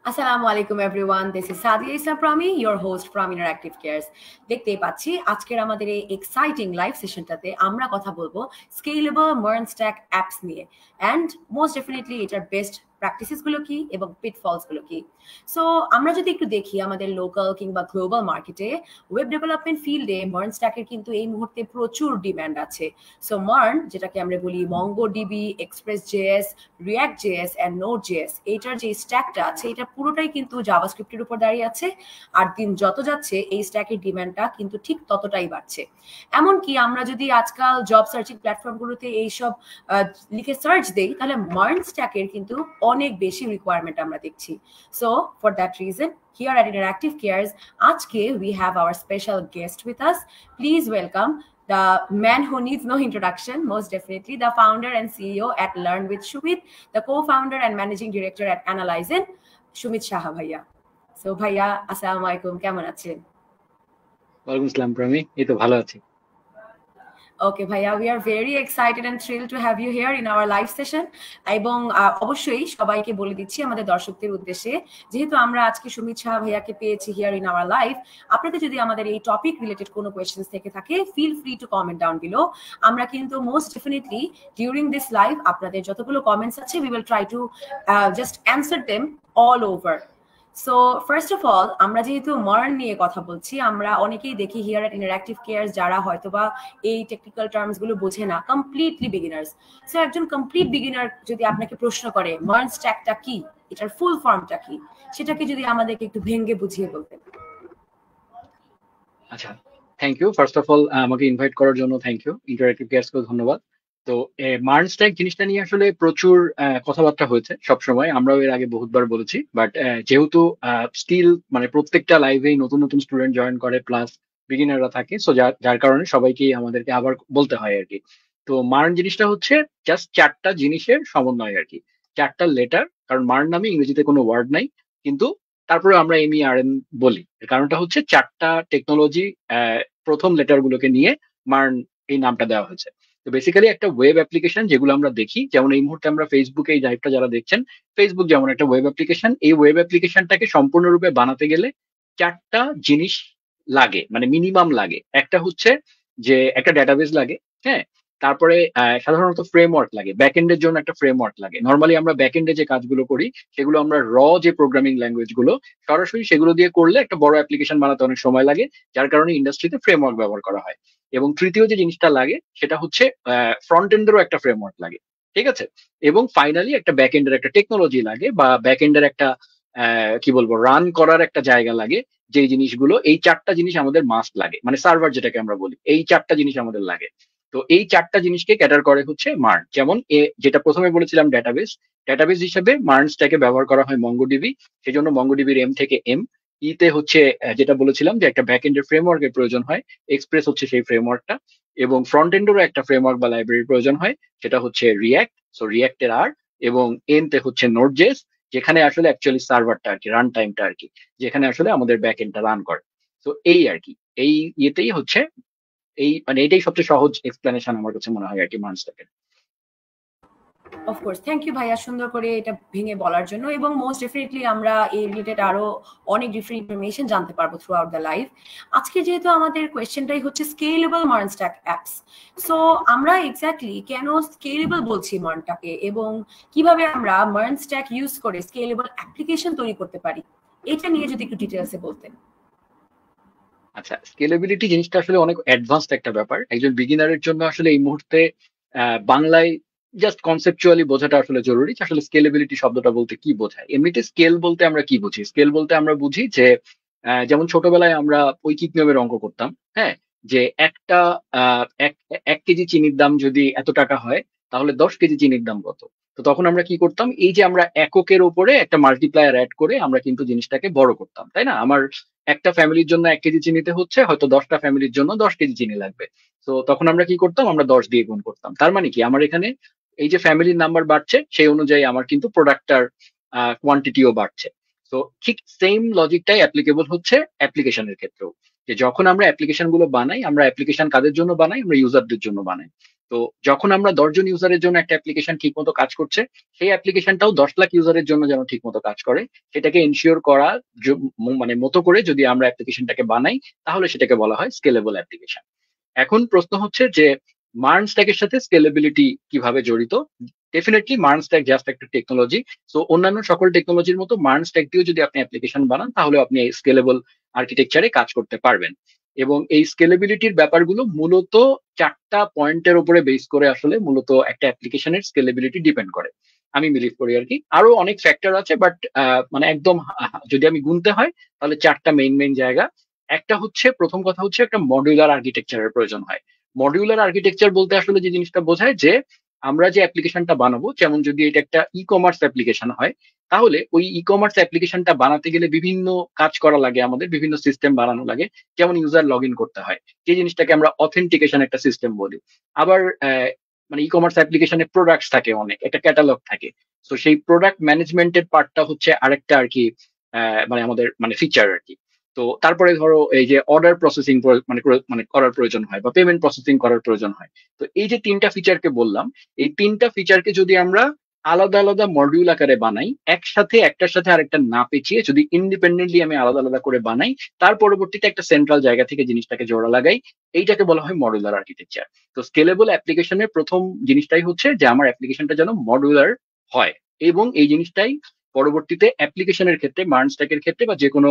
আসসালামু আলাইকুম everyone, this is Sadia Islam Promi, your host from interactive cares. দেখতেই পাচ্ছি আজকের আমাদের এই এক্সাইটিং লাইভ সেশনটাতে আমরা কথা বলবো স্কেলেবল মার্ন স্ট্যাক অ্যাপস নিয়ে, অ্যান্ড মোস্ট ডেফিনেটলি এটার বেস্ট প্র্যাকটিসেসগুলো কি এবং পিটফলসগুলো কি। সো আমরা যদি একটু দেখি আমাদের লোকাল কিংবা গ্লোবাল মার্কেটে ওয়েব ডেভেলপমেন্ট ফিল্ডে মার্ন স্ট্যাকের কিন্তু এই মুহূর্তে প্রচুর ডিম্যান্ড আছে। সো মার্ন, যেটাকে আমরা বলি Mongo DB, express JS, react JS and node JS, এইটার যে স্ট্যাকটা আছে এটা পুরোটাই কিন্তু জাভাস্ক্রিপ্টের উপর দাঁড়িয়ে আছে। আর দিন যত যাচ্ছে এই স্ট্যাকের ডিমান্ডটা কিন্তু ঠিক ততটাই বাড়ছে। এমনকি আমরা যদি আজকাল জব সার্চিং প্ল্যাটফর্মগুলোতে এইসব লিখে সার্চ দেই, তাহলে মার্ন স্ট্যাকের কিন্তু অনেক বেশি রিকোয়ারমেন্ট আমরা দেখছি। So for that reason, here at Interactive Cares, আজকে we have our special guest with us. Please welcome the man who needs no introduction, most definitely the founder and CEO at Learn with Shumit, the co-founder and managing director at Analyzen, Shumit Shaha bhaiya. So bhaiya, assalamu alaikum, কেমন আছেন? ওয়ালাইকুম আসসালাম প্রমি, এই তো ভালো আছি। ওকে ভাইয়া, we are very excited and thrilled to have you here in our live session. এবং অবশ্যই সবাইকে বলে দিচ্ছি আমাদের দর্শকদের উদ্দেশ্যে, যেহেতু আমরা আজকে সুমিত শাহ ভাইয়াকে পেয়েছি হিয়ার ইন আওয়ার লাইভ, আপনাদের যদি আমাদের এই টপিক রিলেটেড কোনো কোয়েশ্চেন্স থেকে থাকে, feel free to comment down below. আমরা কিন্তু most definitely during this live আপনাদের যতগুলো কমেন্টস আছে we will try to just answer them all over. So first of all, আমরা যেহেতু মার্ন নিয়ে কথা বলছি, আমরা অনেকেই দেখি হিয়ার এট ইন্টারঅ্যাক্টিভ কেয়ার যারা হয়তোবা এই টেকনিক্যাল টার্মস গুলো বোঝে না, কমপ্লিটলি বিগিনার্স। সো একজন কমপ্লিট বিগিনার যদি আপনাকে প্রশ্ন করে মার্ন স্ট্যাকটা কি, এটার ফুল ফর্মটা কি, সেটাকে যদি আমাদেরকে একটু ভেঙে বুঝিয়ে বলতেন। আচ্ছা, thank you. First of all আমাকে ইনভাইট করার জন্য থ্যাংক ইউ, ইন্টারঅ্যাক্টিভ কেয়ারসকেও ধন্যবাদ। তো মার্ন স্ট্যাক জিনিসটা নিয়ে আসলে প্রচুর কথাবার্তা হয়েছে সবসময়, আমরাও এর আগে বহুতবার বলেছি, বাট যেহেতু স্টিল মানে প্রত্যেকটা লাইভেই নতুন নতুন স্টুডেন্ট জয়েন করে, প্লাস বিগিনাররা থাকে, সো যার কারণে সবাইকেই আমাদেরকে আবার বলতে হয় আর কি। তো মার্ন জিনিসটা হচ্ছে জাস্ট চারটা জিনিসের সমন্বয় আর কি, চারটা লেটার, কারণ মার্ন নামে ইংরেজিতে কোনো ওয়ার্ড নাই, কিন্তু তারপরে আমরা MERN বলি। এর কারণটা হচ্ছে চারটা টেকনোলজি প্রথম লেটার গুলোকে নিয়ে মার্ন এই নামটা দেওয়া হয়েছে। তো বেসিক্যালি একটা ওয়েব অ্যাপ্লিকেশন যেগুলো আমরা দেখি, যেমন এই মুহূর্তে আমরা ফেসবুকে এই লাইভটা যারা দেখছেন, ফেসবুক যেমন একটা ওয়েব অ্যাপ্লিকেশন, এই ওয়েব অ্যাপ্লিকেশনটাকে সম্পূর্ণরূপে বানাতে গেলে চারটা জিনিস লাগে, মানে মিনিমাম লাগে। একটা হচ্ছে যে একটা ডেটাবেস লাগে, হ্যাঁ। তারপরে সাধারণত ফ্রেমওয়ার্ক লাগে, ব্যাকএন্ডের জন্য একটা ফ্রেমওয়ার্ক লাগে। নর্মালি আমরা ব্যাকএন্ডে যে কাজগুলো করি সেগুলো আমরা যে প্রোগ্রামিং ল্যাঙ্গুয়েজ গুলো সরাসরি সেগুলো দিয়ে করলে একটা বড় অ্যাপ্লিকেশন বানাতে অনেক সময় লাগে, যার কারণে ইন্ডাস্ট্রিতে ফ্রেমওয়ার্ক ব্যবহার করা হয়। এবং তৃতীয় যে জিনিসটা লাগে সেটা হচ্ছে ফ্রন্ট এন্ডেরও একটা ফ্রেমওয়ার্ক লাগে, ঠিক আছে। এবং ফাইনালি একটা ব্যাক এন্ডের একটা টেকনোলজি লাগে, বা ব্যাক এন্ডের একটা কি বলবো, রান করার একটা জায়গা লাগে। যে জিনিসগুলো, এই চারটা জিনিস আমাদের মাস্ট লাগে, মানে সার্ভার যেটাকে আমরা বলি, এই চারটা জিনিস আমাদের লাগে। তো এই চারটা জিনিসকে ক্যাটার করে হচ্ছে মার্ন। যেমন যেটা প্রথমে বলেছিলাম ডেটাবেস, ডেটাবেস হিসেবে মার্ন স্ট্যাকে ব্যবহার করা হয় মঙ্গোডিবি, সেই জন্য মঙ্গোডিবির এম থেকে এম। ইতে হচ্ছে যেটা বলেছিলাম যে একটা ব্যাক এন্ডের ফ্রেমওয়ার্কের প্রয়োজন হয়, এক্সপ্রেস হচ্ছে সেই ফ্রেমওয়ার্কটা। এবং ফ্রন্ট এন্ডেরও একটা ফ্রেমওয়ার্ক বা লাইব্রেরির প্রয়োজন হয়, সেটা হচ্ছে রিয়াক্ট, সো রিয়াক্টের আর। এবং এনতে হচ্ছে নোড জেস, যেখানে আসলে অ্যাকচুয়ালি সার্ভারটা আর কি, রান টাইমটা আর কি, যেখানে আসলে আমাদের ব্যাক এন্ডটা রান করে। তো এই আর কি, এই ইয়েতেই হচ্ছে এই মানে এটাই সবচেয়ে সহজ এক্সপ্লেনেশন আমার কাছে মনে হয় আর কি মার্ন স্ট্যাকের। অফকোর্স, থ্যাংক ইউ ভাইয়া সুন্দর করে এটা ভেঙে বলার জন্য। এবং মোস্ট ডেফিনেটলি আমরা এই রিলেটেড আরো অনেক ডিফারেন্ট ইনফরমেশন জানতে পারবো থ্রু আউট দ্য লাইফ। আজকে যেহেতু আমাদের কোয়েশ্চেনটাই হচ্ছে scalable MERN stack apps, so আমরা এক্স্যাক্টলি কেন স্কেলেবল বলছি মার্নটাকে, এবং কিভাবে আমরা মার্ন স্ট্যাক ইউজ করে স্কেলেবল অ্যাপ্লিকেশন তৈরি করতে পারি, এটা নিয়ে যদি একটু ডিটেলসে বলতেন। আচ্ছা, স্কেলেবিলিটি জিনিসটা আসলে অনেক অ্যাডভান্সড একটা ব্যাপার। একজন বিগিনারের জন্য আসলে এই মুহূর্তে বাংলায় জাস্ট কনসেপচুয়ালি বোঝাটা আসলে জরুরি, যে আসলে স্কেলেবিলিটি শব্দটা বলতে কি বোঝায়। এমনিতে স্কেল বলতে আমরা কি বুঝি? স্কেল বলতে আমরা বুঝি যে যেমন ছোটবেলায় আমরা ঐকিক নিয়মের অঙ্ক করতাম, হ্যাঁ, যে একটা এক 1 কেজি চিনির দাম যদি এত টাকা হয়, তাহলে 10 কেজি চিনির দাম কত। তো তখন আমরা কি করতাম, এই যে আমরা এককের ওপরে একটা মাল্টিপ্লায়ার অ্যাড করে আমরা কিন্তু জিনিসটাকে বড় করতাম, তাই না? আমার একটা ফ্যামিলির জন্য 1 কেজি চিনিতে হচ্ছে, হয়তো 10টা ফ্যামিলির জন্য 10 কেজি চিনি লাগবে। তো তখন আমরা কি করতাম, আমরা 10 দিয়ে গুণ করতাম। তার মানে কি, আমার এখানে এই যে ফ্যামিলির নাম্বার বাড়ছে, সেই অনুযায়ী আমার কিন্তু প্রোডাক্টটার কোয়ান্টিটিও বাড়ছে। তো ঠিক সেম লজিকটাই অ্যাপ্লিকেবল হচ্ছে অ্যাপ্লিকেশনের ক্ষেত্রেও, যে যখন আমরা অ্যাপ্লিকেশন গুলো বানাই, আমরা অ্যাপ্লিকেশন কাদের জন্য বানাই, আমরা ইউজারদের জন্য বানাই। তো যখন আমরা 10 জন ইউজারের জন্য একটা অ্যাপ্লিকেশন ঠিক মতো কাজ করছে, সেই অ্যাপ্লিকেশনটাও 10 লাখ ইউজারের জন্য যেন ঠিক মতো কাজ করে, সেটাকে এনশিওর করা মানে মতো করে যদি আমরা অ্যাপ্লিকেশনটাকে বানাই, তাহলে সেটাকে বলা হয় স্কেলেবল অ্যাপ্লিকেশন। এখন প্রশ্ন হচ্ছে যে মার্ন স্ট্যাকের সাথে স্কেলেবিলিটি কিভাবে জড়িত? ডেফিনেটলি মার্ন স্ট্যাক জাস্ট একটা টেকনোলজি। সো অন্যান্য সকল টেকনোলজির মতো মার্ন স্ট্যাক দিয়েও যদি আপনি অ্যাপ্লিকেশন বানান, তাহলে আপনি এই স্কেলেবল আর্কিটেকচারে কাজ করতে পারবেন। এবং এই স্কেলেবিলিটির ব্যাপারগুলো মূলত 4টা পয়েন্টের উপরে বেস করে আসলে মূলত একটা অ্যাপ্লিকেশনের স্কেলেবিলিটি ডিপেন্ড করে, আমি বিলিভ করি আর কি। আরো অনেক ফ্যাক্টর আছে, বাট মানে একদম যদি আমি গুনতে হয়, তাহলে 4টা মেইন মেইন জায়গা। একটা হচ্ছে, প্রথম কথা হচ্ছে একটা মডিউলার আর্কিটেকচারের প্রয়োজন হয়। মডিউলার আর্কিটেকচার বলতে আসলে যে জিনিসটা বোঝায় যে আমরা যে অ্যাপ্লিকেশনটা বানাবো, যেমন যদি এটা একটা ই কমার্স অ্যাপ্লিকেশন হয়, তাহলে ওই ই কমার্স অ্যাপ্লিকেশনটা বানাতে গেলে বিভিন্ন কাজ করা লাগে, আমাদের বিভিন্ন সিস্টেম বানানো লাগে। যেমন ইউজার লগ ইন করতে হয়, যে জিনিসটাকে আমরা অথেন্টিকেশন একটা সিস্টেম বলি। আবার মানে ই কমার্স অ্যাপ্লিকেশনে প্রোডাক্টস থাকে, অনেক একটা ক্যাটালগ থাকে। তো সেই প্রোডাক্ট ম্যানেজমেন্টের পার্টটা হচ্ছে আরেকটা আর কি, মানে আমাদের মানে ফিচার আর কি। তো তারপরে ধরো এই যে অর্ডার প্রসেসিং মানে করার প্রয়োজন হয়, বা পেমেন্ট প্রসেসিং করার প্রয়োজন হয়। তো এই যে 3টা ফিচারকে বললাম, এই 3টা ফিচারকে যদি আমরা আলাদা আলাদা মডিউল আকারে বানাই, একসাথে একটার সাথে আরেকটা না পেঁচিয়ে যদি ইন্ডিপেন্ডেন্টলি আমি আলাদা আলাদা করে বানাই, তার পরবর্তীতে একটা সেন্ট্রাল জায়গা থেকে জিনিসটাকে জোড়া লাগাই, এইটাকে বলা হয় মডুলার আর্কিটেকচার। তো স্কেলেবল অ্যাপ্লিকেশনের প্রথম জিনিসটাই হচ্ছে যে আমার অ্যাপ্লিকেশনটা যেন মডুলার হয়, এবং এই জিনিসটাই পরবর্তীতে অ্যাপ্লিকেশনের ক্ষেত্রে, মার্ন স্ট্যাকের ক্ষেত্রে বা যে কোনো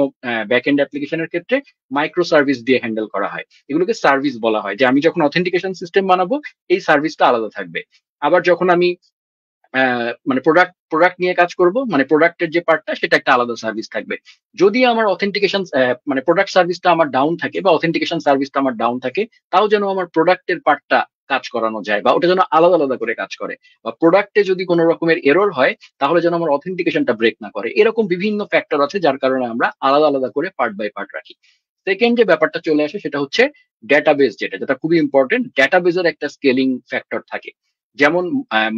ব্যাক এন্ড অ্যাপ্লিকেশনের ক্ষেত্রে মাইক্রো সার্ভিস দিয়ে হ্যান্ডেল করা হয়। এগুলোকে সার্ভিস বলা হয়, যে আমি যখন অথেন্টিকেশন সিস্টেম বানাবো, এই সার্ভিসটা আলাদা থাকবে। আবার যখন আমি মানে প্রোডাক্ট প্রোডাক্ট নিয়ে কাজ করব, মানে প্রোডাক্টের যে পার্টটা, সেটা একটা আলাদা সার্ভিস থাকবে। যদি আমার অথেন্টিকেশন মানে প্রোডাক্ট সার্ভিসটা আমার ডাউন থাকে, বা অথেন্টিকেশন সার্ভিসটা আমার ডাউন থাকে, তাও যেন আমার প্রোডাক্টের পার্টটা কাজ করানো যায়, বা ওটা যেন আলাদা আলাদা করে কাজ করে। বা প্রোডাক্টে যদি কোনো রকমের এরর হয়, তাহলে যেন আমার অথেন্টিকেশনটা ব্রেক না করে। এরকম বিভিন্ন ফ্যাক্টর আছে, যার কারণে আমরা আলাদা আলাদা করে পার্ট বাই পার্ট রাখি। সেকেন্ড যে ব্যাপারটা চলে আসে, সেটা হচ্ছে ডেটাবেস, যেটা যেটা খুবই ইম্পর্টেন্ট। ডেটাবেসের একটা স্কেলিং ফ্যাক্টর থাকে। যেমন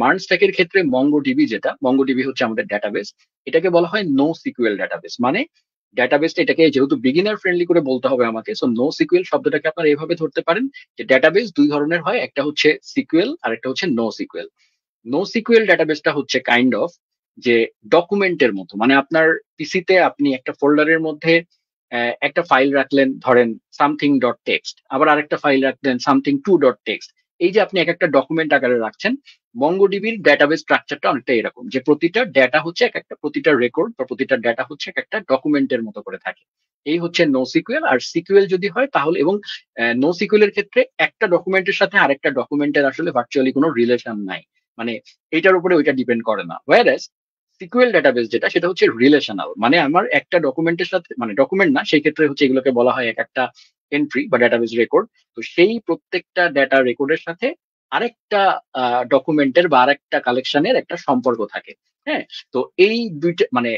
মার্ন স্ট্যাকের ক্ষেত্রে মঙ্গোডিবি, যেটা মঙ্গোডিবি হচ্ছে আমাদের ডেটাবেস, এটাকে বলা হয় নো সিকুয়েল ডেটাবেস। মানে ডেটাবেসটা, এটাকে যেহেতু বিগিনার ফ্রেন্ডলি করে বলতে হবে আমাকে, সো নো সিকুয়েল শব্দটাকে আপনারা এভাবে ধরতে পারেন যে ডেটাবেস দুই ধরনের হয়, একটা হচ্ছে সিকুয়েল আর একটা হচ্ছে নো সিকুয়েল। নো সিকুয়েল ডেটাবেসটা হচ্ছে কাইন্ড অফ যে ডকুমেন্টের মতো, মানে আপনার পিসিতে আপনি একটা ফোল্ডারের মধ্যে একটা ফাইল রাখলেন, ধরেন সামথিং ডট টেক্সট, আবার আরেকটা ফাইল রাখলেন সামথিং টু ডট টেক্সট। এই যে আপনি এক একটা ডকুমেন্ট আকারে রাখছেন, মঙ্গোডিবির ডেটাবেস স্ট্রাকচারটা অনেকটা এরকম, যে প্রতিটা ডেটা হচ্ছে এক একটা, প্রতিটা রেকর্ড বা প্রতিটা ডেটা হচ্ছে এক একটা ডকুমেন্টের মতো করে থাকে। এই হচ্ছে নো সিকুয়েল। আর সিকুয়েল যদি হয় তাহলে, এবং নো সিকুয়েলের ক্ষেত্রে একটা ডকুমেন্টের সাথে আরেকটা ডকুমেন্টের আসলে ভার্চুয়ালি কোনো রিলেশন নাই, মানে এইটার উপরে ওইটা ডিপেন্ড করে না। ওয়ারাস সিকুয়েল ডেটাবেস যেটা, সেটা হচ্ছে রিলেশনাল, মানে আমার একটা ডকুমেন্টের সাথে, মানে ডকুমেন্ট না, সেই ক্ষেত্রে হচ্ছে এগুলোকে বলা হয় এক একটা এন্ট্রি বা ডেটাবেস রেকর্ড। তো সেই প্রত্যেকটা ডেটা রেকর্ডের সাথে আরেকটা ডকুমেন্টের বা আরেকটা কালেকশনের একটা সম্পর্ক থাকে। হ্যাঁ, তো এই দুইটা মানে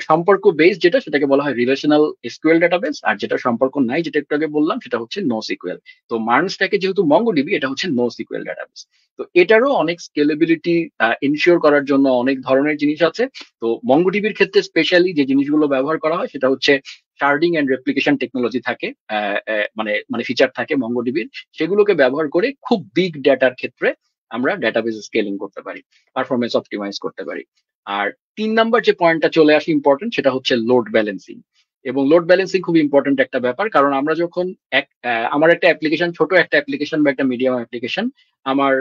সম্পর্ক বেস যেটা, সেটাকে বলা হয় রিলেশনাল এসকিউএল ডেটাবেস। আর যেটা সম্পর্ক নাই, যেটা একটু আগে বললাম, সেটা হচ্ছে নো সিকুয়েল। তো মার্নস্ট্যাকে যেহেতু মঙ্গোডিবি, এটা হচ্ছে নো সিকুয়েল ডেটাবেস। তো এটারও অনেক স্কেলেবিলিটি ইনশিওর করার জন্য অনেক ধরনের জিনিস আছে। তো মঙ্গোডিবির ক্ষেত্রে স্পেশালি যে জিনিসগুলো ব্যবহার করা হয়, সেটা হচ্ছে শার্ডিং এন্ড রেপ্লিকেশন টেকনোলজি থাকে, মানে মানে ফিচার থাকে মঙ্গোডিবির। সেগুলোকে ব্যবহার করে খুব বিগ ডেটার ক্ষেত্রে আমরা ডেটাবেস স্কেলিং করতে পারি, পারফরমেন্স অপটিমাইজ করতে পারি। আর 3 নাম্বার যে পয়েন্টটা চলে আসে ইম্পর্টেন্ট, সেটা হচ্ছে লোড ব্যালেন্সিং। এবং লোড ব্যালেন্সিং খুব ইম্পর্টেন্ট একটা ব্যাপার, কারণ আমরা যখন আমার একটা অ্যাপ্লিকেশন, ছোট একটা অ্যাপ্লিকেশন বা একটা মিডিয়াম অ্যাপ্লিকেশন, আমার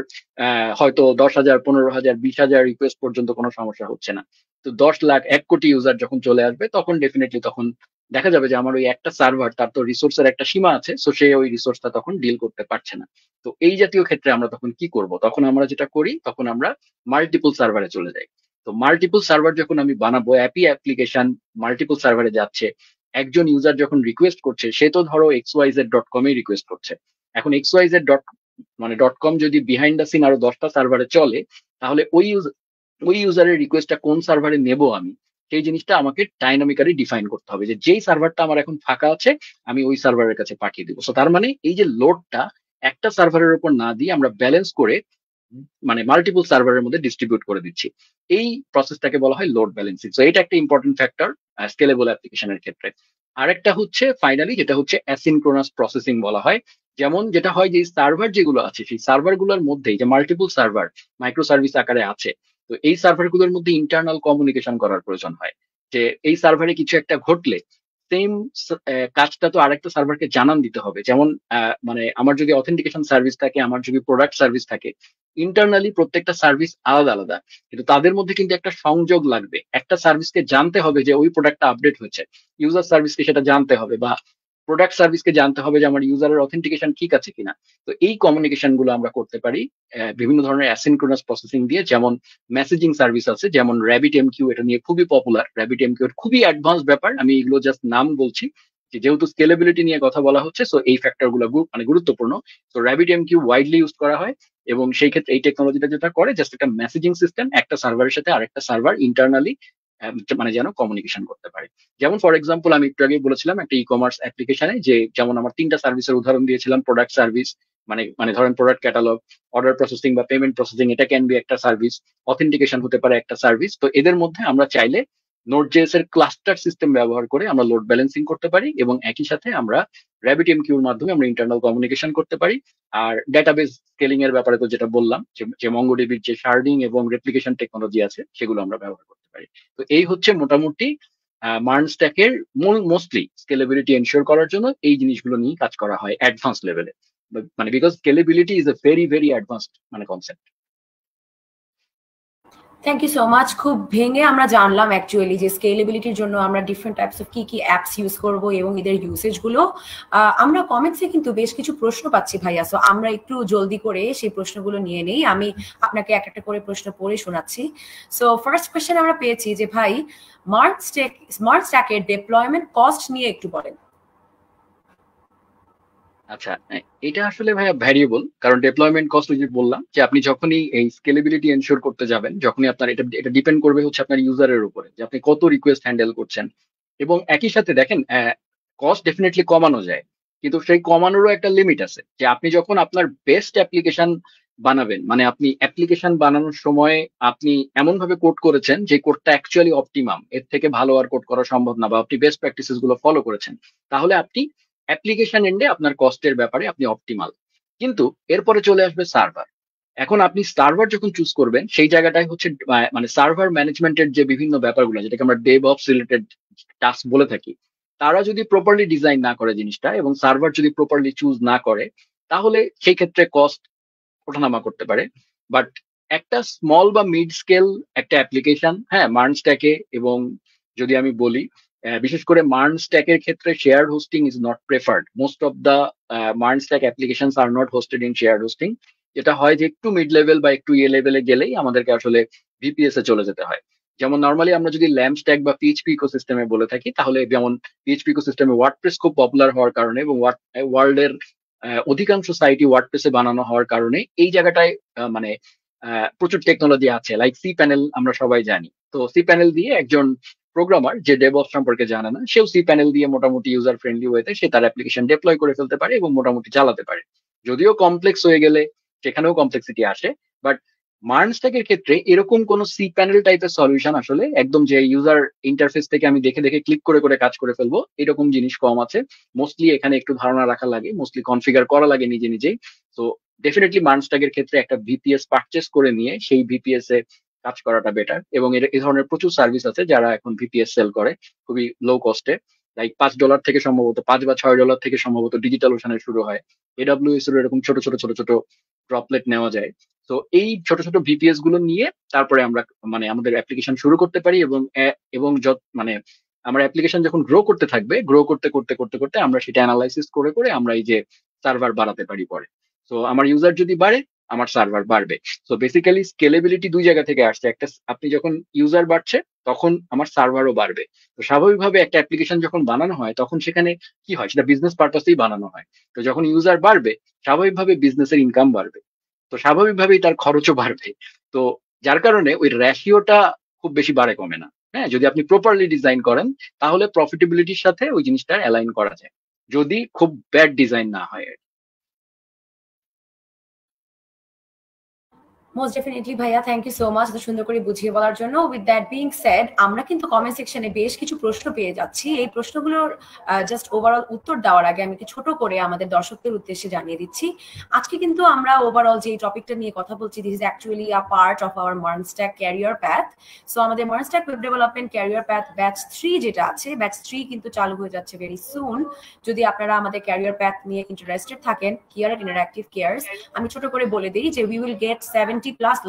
হয়তো 10,000, 15,000, 20,000 রিকোয়েস্ট পর্যন্ত কোনো সমস্যা হচ্ছে না। তো 10 লাখ, 1 কোটি ইউজার যখন চলে আসবে, তখন ডেফিনেটলি তখন দেখা যাবে যে আমার ওই একটা সার্ভার, তার তো রিসোর্সের একটা সীমা আছে, সো সে ওই রিসোর্সটা তখন ডিল করতে পারছে না। তো এই জাতীয় ক্ষেত্রে আমরা তখন কি করব? তখন আমরা যেটা করি, তখন আমরা মাল্টিপল সার্ভারে চলে যাই। তো মাল্টিপল সার্ভার যখন আমি বানাবো, অ্যাপি অ্যাপ্লিকেশন মাল্টিপল সার্ভারে যাচ্ছে, একজন ইউজার যখন রিকোয়েস্ট করছে, সে তো ধরো xyz.com এ রিকোয়েস্ট করছে। এখন xyz মানে .com যদি বিহাইন্ড দ্য সিন আরো 10টা সার্ভারে চলে, তাহলে ওই ইউজারের রিকোয়েস্টটা কোন সার্ভারে নেব আমি, সেই জিনিসটা আমাকে ডাইনামিক্যালি ডিফাইন করতে হবে, যে যেই সার্ভারটা আমার এখন ফাঁকা আছে, আমি ওই সার্ভারের কাছে পাঠিয়ে দিব। সো তার মানে এই যে লোডটা একটা সার্ভারের উপর না দিয়ে আমরা ব্যালেন্স করে, মানে মাল্টিপল সার্ভারের মধ্যে ডিস্ট্রিবিউট করে দিচ্ছি, এই প্রসেসটাকে বলা হয় লোড ব্যালেন্সিং। সো এটা একটা ইম্পর্টেন্ট ফ্যাক্টর স্কেলেবল অ্যাপ্লিকেশনের ক্ষেত্রে। আরেকটা হচ্ছে ফাইনালি, যেটা হচ্ছে অ্যাসিনক্রোনাস প্রসেসিং বলা হয়, যেমন যেটা হয় যে সার্ভার যেগুলো আছে সেই সার্ভার গুলোর মধ্যে যে মাল্টিপল সার্ভার মাইক্রো সার্ভিস আকারে আছে, তো এই সার্ভার গুলোর মধ্যে ইন্টারনাল কমিউনিকেশন করার প্রয়োজন হয়। যে এই সার্ভারে কিছু একটা ঘটলে সেম কাজটা তো আরেকটা সার্ভারকে জানান দিতে হবে। যেমন মানে আমার যদি অথেন্টিকেশন সার্ভিস থাকে, আমার যদি প্রোডাক্ট সার্ভিস থাকে, ইন্টারনালি প্রত্যেকটা সার্ভিস আলাদা আলাদা, কিন্তু তাদের মধ্যে কিন্তু একটা সংযোগ লাগবে। একটা সার্ভিসকে জানতে হবে যে ওই প্রোডাক্টটা আপডেট হয়েছে, ইউজার সার্ভিসকে সেটা জানতে হবে, বা প্রোডাক্ট সার্ভিসকে জানতে হবে যে আমার ইউজারের অথেন্টিকেশন ঠিক আছে কিনা। তো এই কমিউনিকেশন গুলো আমরা করতে পারি বিভিন্ন ধরনের অ্যাসিনক্রোনাস প্রসেসিং দিয়ে। যেমন মেসেজিং সার্ভিস আছে, যেমন র্যাবিট এমকিউ, এটা নিয়ে খুবই পপুলার। র্যাবিট এমকিউ খুবই অ্যাডভান্স ব্যাপার, আমি এগুলো জাস্ট নাম বলছি যেহেতু স্কেলেবিলিটি নিয়ে কথা বলা হচ্ছে, সো এই ফ্যাক্টর গুলো মানে গুরুত্বপূর্ণ। তো র্যাবিট এমকিউ ওয়াইডলি ইউজ করা হয়, এবং সেই ক্ষেত্রে এই টেকনোলজিটা যেটা করে জাস্ট একটা মেসেজিং সিস্টেম, একটা সার্ভারের সাথে আরেকটা সার্ভার ইন্টারনালি মানে যেন কমিউনিকেশন করতে পারে। যেমন ফর এক্সাম্পল আমি একটু আগে বলেছিলাম একটা ই কমার্স অ্যাপ্লিকেশনে, যে যেমন আমার 3টা সার্ভিসের উদাহরণ দিয়েছিলাম। প্রোডাক্ট সার্ভিস মানে মানে ধরেন প্রোডাক্ট ক্যাটালগ, অর্ডার প্রসেসিং বা পেমেন্ট প্রসেসিং, এটা ক্যান বি একটা সার্ভিস, অথেন্টিকেশন হতে পারে একটা সার্ভিস। তো এদের মধ্যে আমরা চাইলে নোড.জেএস এর ক্লাস্টার সিস্টেম ব্যবহার করে আমরা লোড ব্যালেন্সিং করতে পারি, এবং একই সাথে আমরা RabbitMQ এর মাধ্যমে আমরা ইন্টারনাল কমিউনিকেশন করতে পারি। আর ডেটাবেস স্কেলিং এর ব্যাপারে তো যেটা বললাম, যে মঙ্গোডিবির যে শার্ডিং এবং রেপ্লিকেশন টেকনোলজি আছে সেগুলো আমরা ব্যবহার করতে পারি। তো এই হচ্ছে মোটামুটি মার্ন স্ট্যাকের মূল মোস্টলি স্কেলেবিলিটি এনশিওর করার জন্য এই জিনিসগুলো নিয়ে কাজ করা হয় অ্যাডভান্স লেভেলে, মানে because scalability is a very very advanced মানে concept. Thank you so much. খুব ভেঙে আমরা জানলাম অ্যাকচুয়ালি যে স্কেলেবিলিটির জন্য আমরা ডিফারেন্ট টাইপস অফ কি কি অ্যাপস ইউজ করব এবং এদের ইউসেজ গুলো। আমরা কমেন্টসে কিন্তু বেশ কিছু প্রশ্ন পাচ্ছি ভাইয়া, সো আমরা একটু জলদি করে সেই প্রশ্নগুলো নিয়ে নেই। আমি আপনাকে এক একটা করে প্রশ্ন পড়ে শোনাচ্ছি। সো ফার্স্ট কোয়েশ্চেন আমরা পেয়েছি যে ভাই স্মার্ট স্ট্যাকের ডিপ্লয়মেন্ট কস্ট নিয়ে একটু বলেন। আচ্ছা, এটা আসলে ভাইয়া ভ্যারিয়েবল, কারণ ডেপ্লয়মেন্ট কস্ট যে বললাম, যে আপনি যখনই এই স্কেলেবিলিটি এনশিওর করতে যাবেন, যখনই আপনার এটা এটা ডিপেন্ড করবে হচ্ছে আপনার ইউজারের উপরে, যে আপনি কত রিকোয়েস্ট হ্যান্ডেল করছেন। এবং একই সাথে দেখেন কস্ট ডেফিনেটলি কমানো যায়, কিন্তু সেই কমানোরও একটা লিমিট আছে। যে আপনি যখন আপনার বেস্ট অ্যাপ্লিকেশন বানাবেন, মানে আপনি অ্যাপ্লিকেশন বানানোর সময় আপনি এমন ভাবে কোড করেছেন যে কোডটা অ্যাকচুয়ালি অপটিমাম, এর থেকে ভালো আর কোড করা সম্ভব না, বা আপনি বেস্ট প্র্যাকটিসেস গুলো ফলো করেছেন, তাহলে আপনি অ্যাপ্লিকেশন এন্ডে আপনার কস্টের ব্যাপারে আপনি অপটিমাল। কিন্তু এরপরে চলে আসবে সার্ভার। এখন আপনি সার্ভার যখন চুজ করবেন, সেই জায়গাটায় হচ্ছে মানে সার্ভার ম্যানেজমেন্টের যে বিভিন্ন ব্যাপারগুলো, যেটাকে আমরা ডেভঅপস রিলেটেড টাস্ক বলে থাকি, তারা যদি প্রপারলি ডিজাইন না করে জিনিসটা, এবং সার্ভার যদি প্রপারলি চুজ না করে, তাহলে সেই ক্ষেত্রে কস্ট ওঠানামা করতে পারে। বাট একটা স্মল বা মিড স্কেল একটা অ্যাপ্লিকেশন, হ্যাঁ, মার্ন স্ট্যাকে, এবং যদি আমি বলি বিশেষ করে মার্ন স্ট্যাকের ক্ষেত্রে shared hosting is not preferred. Most of the MERN stack applications are not hosted in shared hosting. যেটা হয় যে একটু মিড লেভেল বা একটু ইয়ে লেভেলে গেলেই আমাদেরকে আসলে ভিপিএস এ চলে যেতে হয়। যেমন নর্মালি আমরা যদি ল্যাম্প স্ট্যাক বা পিএইচপি ইকোসিস্টেমে বলে থাকি, তাহলে যেমন পিএইচপি ইকোসিস্টেমে ওয়ার্ডপ্রেস খুব পপুলার হওয়ার কারণে, এবং ওয়ার্ল্ডের অধিকাংশ সাইটই ওয়ার্ডপ্রেসে বানানো হওয়ার কারণে এই জায়গাটায় মানে প্রচুর টেকনোলজি আছে, লাইক সি প্যানেল আমরা সবাই জানি। তো সি প্যানেল দিয়ে একজন প্রোগ্রামার যে ডেভঅপস সম্পর্কে জানে না, সেও সি প্যানেল দিয়ে মোটামুটি ইউজার ফ্রেন্ডলি ওয়েতে সে তার অ্যাপ্লিকেশন ডিপ্লয় করে ফেলতে পারে এবং মোটামুটি চালাতে পারে। যদিও কমপ্লেক্স হয়ে গেলে সেখানেও কমপ্লেক্সিটি আসে, বাট মার্ন স্ট্যাকের ক্ষেত্রে এরকম কোন সি প্যানেল টাইপের সলিউশন আসলে একদম যে ইউজার ইন্টারফেস থেকে আমি দেখে দেখে ক্লিক করে করে কাজ করে ফেলবো, এরকম জিনিস কম আছে। মোস্টলি এখানে একটু ধারণা রাখা লাগে, মোস্টলি কনফিগার করা লাগে নিজে নিজেই। তো ডেফিনেটলি মার্ন স্ট্যাকের ক্ষেত্রে একটা ভিপিএস পারচেস করে নিয়ে সেই ভিপিএস এ কাজ করাটা বেটার। এবং এই ধরনের প্রচুর সার্ভিস আছে যারা এখন ভিপিএস সেল করে খুবই লো কস্টে, লাইক $5 থেকে সম্ভবত, $5 বা $6 থেকে সম্ভবত ডিজিটাল ওশানে শুরু হয়। এডব্লিউএস এর এরকম ছোট ছোট ছোট ছোট ড্রপলেট নেওয়া যায়। তো এই ছোট ছোট ভিপিএস গুলো নিয়ে তারপরে আমরা মানে আমাদের অ্যাপ্লিকেশন শুরু করতে পারি, এবং মানে আমার অ্যাপ্লিকেশন যখন গ্রো করতে থাকবে, গ্রো করতে করতে করতে করতে আমরা সেটা অ্যানালাইসিস করে করে আমরা এই যে সার্ভার বাড়াতে পারি পরে। তো আমার ইউজার যদি বাড়ে, আমার সার্ভার বাড়বে। তো বেসিক্যালি স্কেলেবিলিটি দুই জায়গা থেকে আসছে। একটা, আপনি যখন ইউজার বাড়ছে তখন আমার সার্ভারও বাড়বে। তো স্বাভাবিকভাবে একটা অ্যাপ্লিকেশন যখন বানানো হয় তখন সেখানে কি হয়, সেটা বিজনেস পারপাসেই বানানো হয়। তো যখন ইউজার বাড়বে, স্বাভাবিকভাবে বিজনেসের ইনকাম বাড়বে, তো স্বাভাবিকভাবেই তার খরচও বাড়বে। তো যার কারণে ওই রেশিওটা খুব বেশি বাড়ে কমে না। হ্যাঁ, যদি আপনি প্রপারলি ডিজাইন করেন তাহলে প্রফিটেবিলিটির সাথে ওই জিনিসটা অ্যালাইন করা যায়, যদি খুব ব্যাড ডিজাইন না হয়। মোস্ট ডেফিনেটলি ভাইয়া, থ্যাংক ইউ সো মাচ এত সুন্দর করে বুঝিয়ে বলার জন্য। উইথ দ্যাট বিং সেড, আমরা কিন্তু কমেন্ট সেকশনে বেশ কিছু প্রশ্ন পেয়ে যাচ্ছি। এই প্রশ্নগুলোর জাস্ট ওভারঅল উত্তর দেওয়ার আগে আমি একটু ছোট করে আমাদের দর্শকদের উদ্দেশ্যে জানিয়ে দিচ্ছি, আজকে কিন্তু আমরা ওভারঅল যে টপিকটা নিয়ে কথা বলছি, this is actually a part of our MERN stack career path. So আমাদের MERN stack web development career path batch 3 যেটা আছে, ব্যাচ 3 কিন্তু চালু হয়ে যাচ্ছে ভেরি সুন। যদি আপনারা আমাদের ক্যারিয়ার প্যাথ নিয়ে ইন্টারেস্টেড থাকেন হিয়ার এট ইন্টারঅ্যাক্টিভ কেয়ারস, আমি ছোট করে বলে দিই যে we will get 70+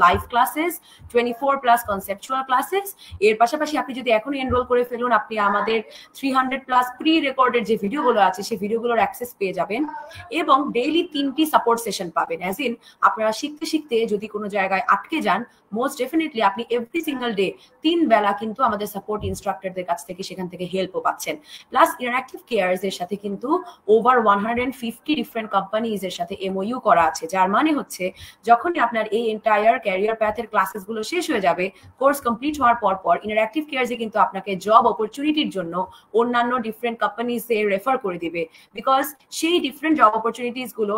live classes, 24+ conceptual classes. এর পাশাপাশি আপনি যদি এখন এনরোল করে ফেলুন, আপনি আমাদের 300+ প্রি রেকর্ডেড যে ভিডিওগুলো আছে সেই ভিডিওগুলোর অ্যাক্সেস পেয়ে যাবেন, এবং ডেইলি 3টি সাপোর্ট সেশন পাবেন। অ্যাজ ইন আপনারা শিখতে শিখতে যদি কোনো জায়গায় আটকে যান, মোস্ট ডেফিনেটলি আপনি এভরি সিঙ্গেল ডে 3 বেলা কিন্তু আমাদের সাপোর্ট ইনস্ট্রাক্টরদের কাছ থেকে সেখান থেকে হেল্পও পাচ্ছেন। প্লাস ইন্টারঅ্যাক্টিভ কেয়ারস এর সাথে কিন্তু ওভার 150 ডিফারেন্ট কোম্পানিজ এর সাথে এমওইউ করা আছে, যার মানে হচ্ছে যখনই আপনার এই এন্টায়ার ক্যারিয়ার প্যাথের ক্লাসেস গুলো শেষ হয়ে যাবে, কোর্স কমপ্লিট হওয়ার পর ইন্টারঅ্যাক্টিভ কেয়ারসে কিন্তু আপনাকে জব অপরচুনিটির জন্য অন্যান্য ডিফারেন্ট কোম্পানিজে রেফার করে দিবে, বিকজ সেই ডিফারেন্ট জব অপরচুনিটিস গুলো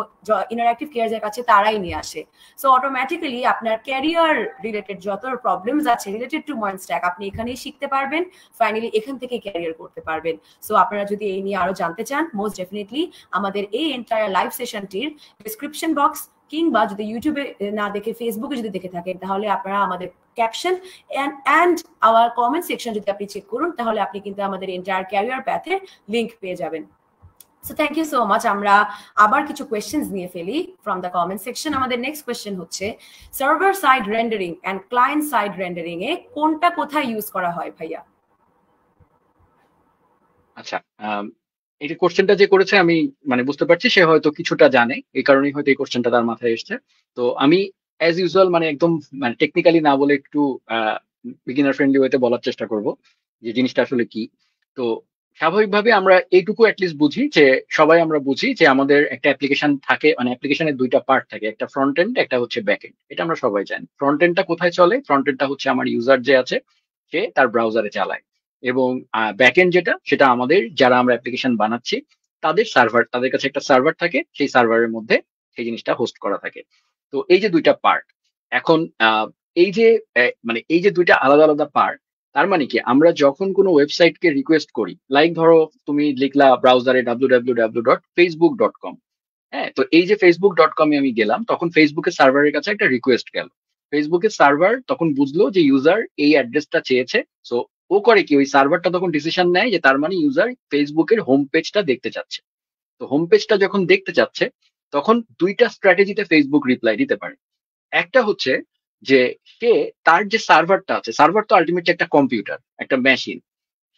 ইন্টারঅ্যাক্টিভ কেয়ারসের কাছে তারাই নিয়ে আসে। সো অটোমেটিক্যালি আপনার ক্যারিয়ার রিলেটেড যত প্রবলেমস আছে রিলেটেড টু মার্নস্ট্যাক আপনি এখানেই শিখতে পারবেন, ফাইনালি এখান থেকে ক্যারিয়ার করতে পারবেন। সো আপনারা যদি এই নিয়ে আরো জানতে চান, মোস্ট ডেফিনেটলি আমাদের এই এন্টায়ার লাইভ সেশনটির ডিসক্রিপশন বক্স কিংবা যদি ইউটিউবে না দেখে ফেসবুকে যদি দেখে থাকেন, তাহলে আপনারা আমাদের caption and our comment section যদি আপনি চেক করুন, তাহলে আপনি কিন্তু আমাদের এন্টায়ার ক্যারিয়ার প্যাথের লিংক পেয়ে যাবেন। So thank you so much. আমরা আবার কিছু কোয়েশ্চেন্স নিয়ে ফেলি ফ্রম দ্য কমেন্ট সেকশন। আমাদের নেক্সট কোয়েশ্চেন হচ্ছে, server side rendering and client side rendering এ কোনটা কোথায় ইউজ করা হয় ভাইয়া? আচ্ছা, এই যে কোশ্চেনটা যে করেছে আমি মানে বুঝতে পারছি সে হয়তো কিছুটা জানে, এই কারণেই হয়তো এই কোশ্চেনটা তার মাথায় এসছে। তো আমি অ্যাজ ইউজুয়াল মানে একদম মানে টেকনিক্যালি না বলে একটু বিগিনার ফ্রেন্ডলি ওয়েতে বলার চেষ্টা করব যে জিনিসটা আসলে কি। তো স্বাভাবিকভাবে আমরা এইটুকু অ্যাটলিস্ট বুঝি যে সবাই আমরা বুঝি যে আমাদের একটা অ্যাপ্লিকেশন থাকে, মানে অ্যাপ্লিকেশনের দুইটা পার্ট থাকে, একটা ফ্রন্ট এন্ড একটা হচ্ছে ব্যাক এন্ড। এটা আমরা সবাই জানি। ফ্রন্ট এন্ডটা কোথায় চলে? ফ্রন্ট এন্ডটা হচ্ছে আমার ইউজার যে আছে সে তার ব্রাউজারে চালায়, এবং ব্যাকএন্ড যেটা সেটা আমাদের যারা আমরা অ্যাপ্লিকেশন বানাচ্ছি তাদের সার্ভার, তাদের কাছে একটা সার্ভার থাকে, সেই সার্ভারের মধ্যে সেই জিনিসটা হোস্ট করা থাকে। তো এই যে দুইটা পার্ট, এখন এই যে মানে এই যে দুইটা আলাদা আলাদা পার্ট, তার মানে কি আমরা যখন কোনো ওয়েবসাইটকে রিকোয়েস্ট করি, লাইক ধরো তুমি লিখলা ব্রাউজারে www.facebook.com, হ্যাঁ, তো এই যে facebook.com এ আমি গেলাম, তখন ফেসবুকের সার্ভারের কাছে একটা রিকোয়েস্ট গেল। ফেসবুকের সার্ভার তখন বুঝলো যে ইউজার এই অ্যাড্রেসটা চেয়েছে। সো ও করে কি, ওই সার্ভারটা তখন ডিসিশন নেয় যে তার মানে ইউজার ফেসবুকের হোম পেজটা দেখতে চাচ্ছে। তো হোম পেজটা যখন দেখতে চাচ্ছে, তখন দুইটা স্ট্র্যাটেজিতে ফেসবুক রিপ্লাই দিতে পারে। একটা হচ্ছে যে সে তার যে সার্ভারটা আছে, সার্ভার তো আলটিমেটলি একটা কম্পিউটার, একটা মেশিন,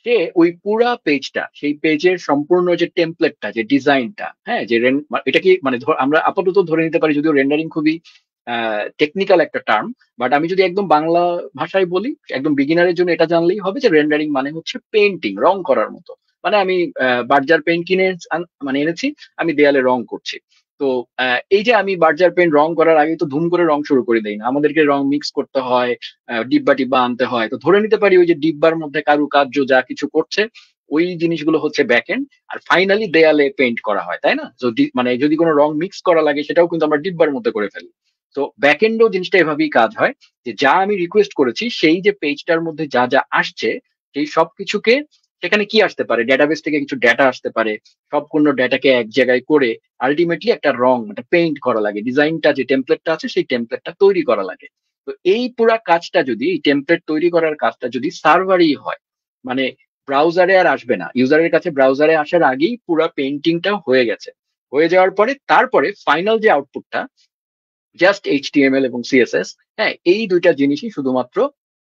সে ওই পুরা পেজটা, সেই পেজের সম্পূর্ণ যে টেমপ্লেটটা, যে ডিজাইনটা, হ্যাঁ, যে এটা কি মানে আমরা আপাতত ধরে নিতে পারি, যদিও রেন্ডারিং খুবই টেকনিক্যাল একটা টার্ম, বাট আমি যদি একদম বাংলা ভাষায় বলি, একদম বিগিনারের জন্য এটা জানলেই হবে যে রেন্ডারিং মানে হচ্ছে পেইন্টিং, রং করার মতো। মানে আমি বার্জার পেইন্ট কিনে মানে এনেছি, আমি দেয়ালে রং করছি। তো এই যে আমি বার্জার পেইন্ট রং করার আগে তো ধুম করে রং শুরু করে দেই না, আমাদেরকে রং মিক্স করতে হয়, ডিব্বা টিব্বা আনতে হয়। তো ধরে নিতে পারি ওই যে ডিব্বার মধ্যে কারুকার্য যা কিছু করছে ওই জিনিসগুলো হচ্ছে ব্যাকএন্ড, আর ফাইনালি দেয়ালে পেইন্ট করা হয়, তাই না? যদি মানে যদি কোনো রং মিক্স করা লাগে সেটাও কিন্তু আমরা ডিব্বার মধ্যে করে ফেলি। তো ব্যাকএন্ডও জিনিসটা এভাবেই কাজ হয়, যে যা আমি রিকোয়েস্ট করেছি সেই যে পেজটার মধ্যে যা যা আসছে সেই সবকিছুকে, সেখানে কি আসতে পারে, ডেটাবেস থেকে কিছু ডেটা আসতে পারে, সম্পূর্ণ ডেটাকে এক জায়গায় করে আলটিমেটলি একটা রং, একটা পেইন্ট করা লাগে, ডিজাইনটা যে টেমপ্লেটটা আছে সেই টেমপ্লেটটা তৈরি করা লাগে। তো এই পুরা কাজটা যদি, এই টেমপ্লেট তৈরি করার কাজটা যদি সার্ভারই হয়, মানে ব্রাউজারে আর আসবে না, ইউজারের কাছে ব্রাউজারে আসার আগেই পুরা পেইন্টিংটা হয়ে গেছে, হয়ে যাওয়ার পরে তারপরে ফাইনাল যে আউটপুটটা জাস্ট এইচটিএমএল এবং সিএসএস, হ্যাঁ, এই দুইটা জিনিসই শুধুমাত্র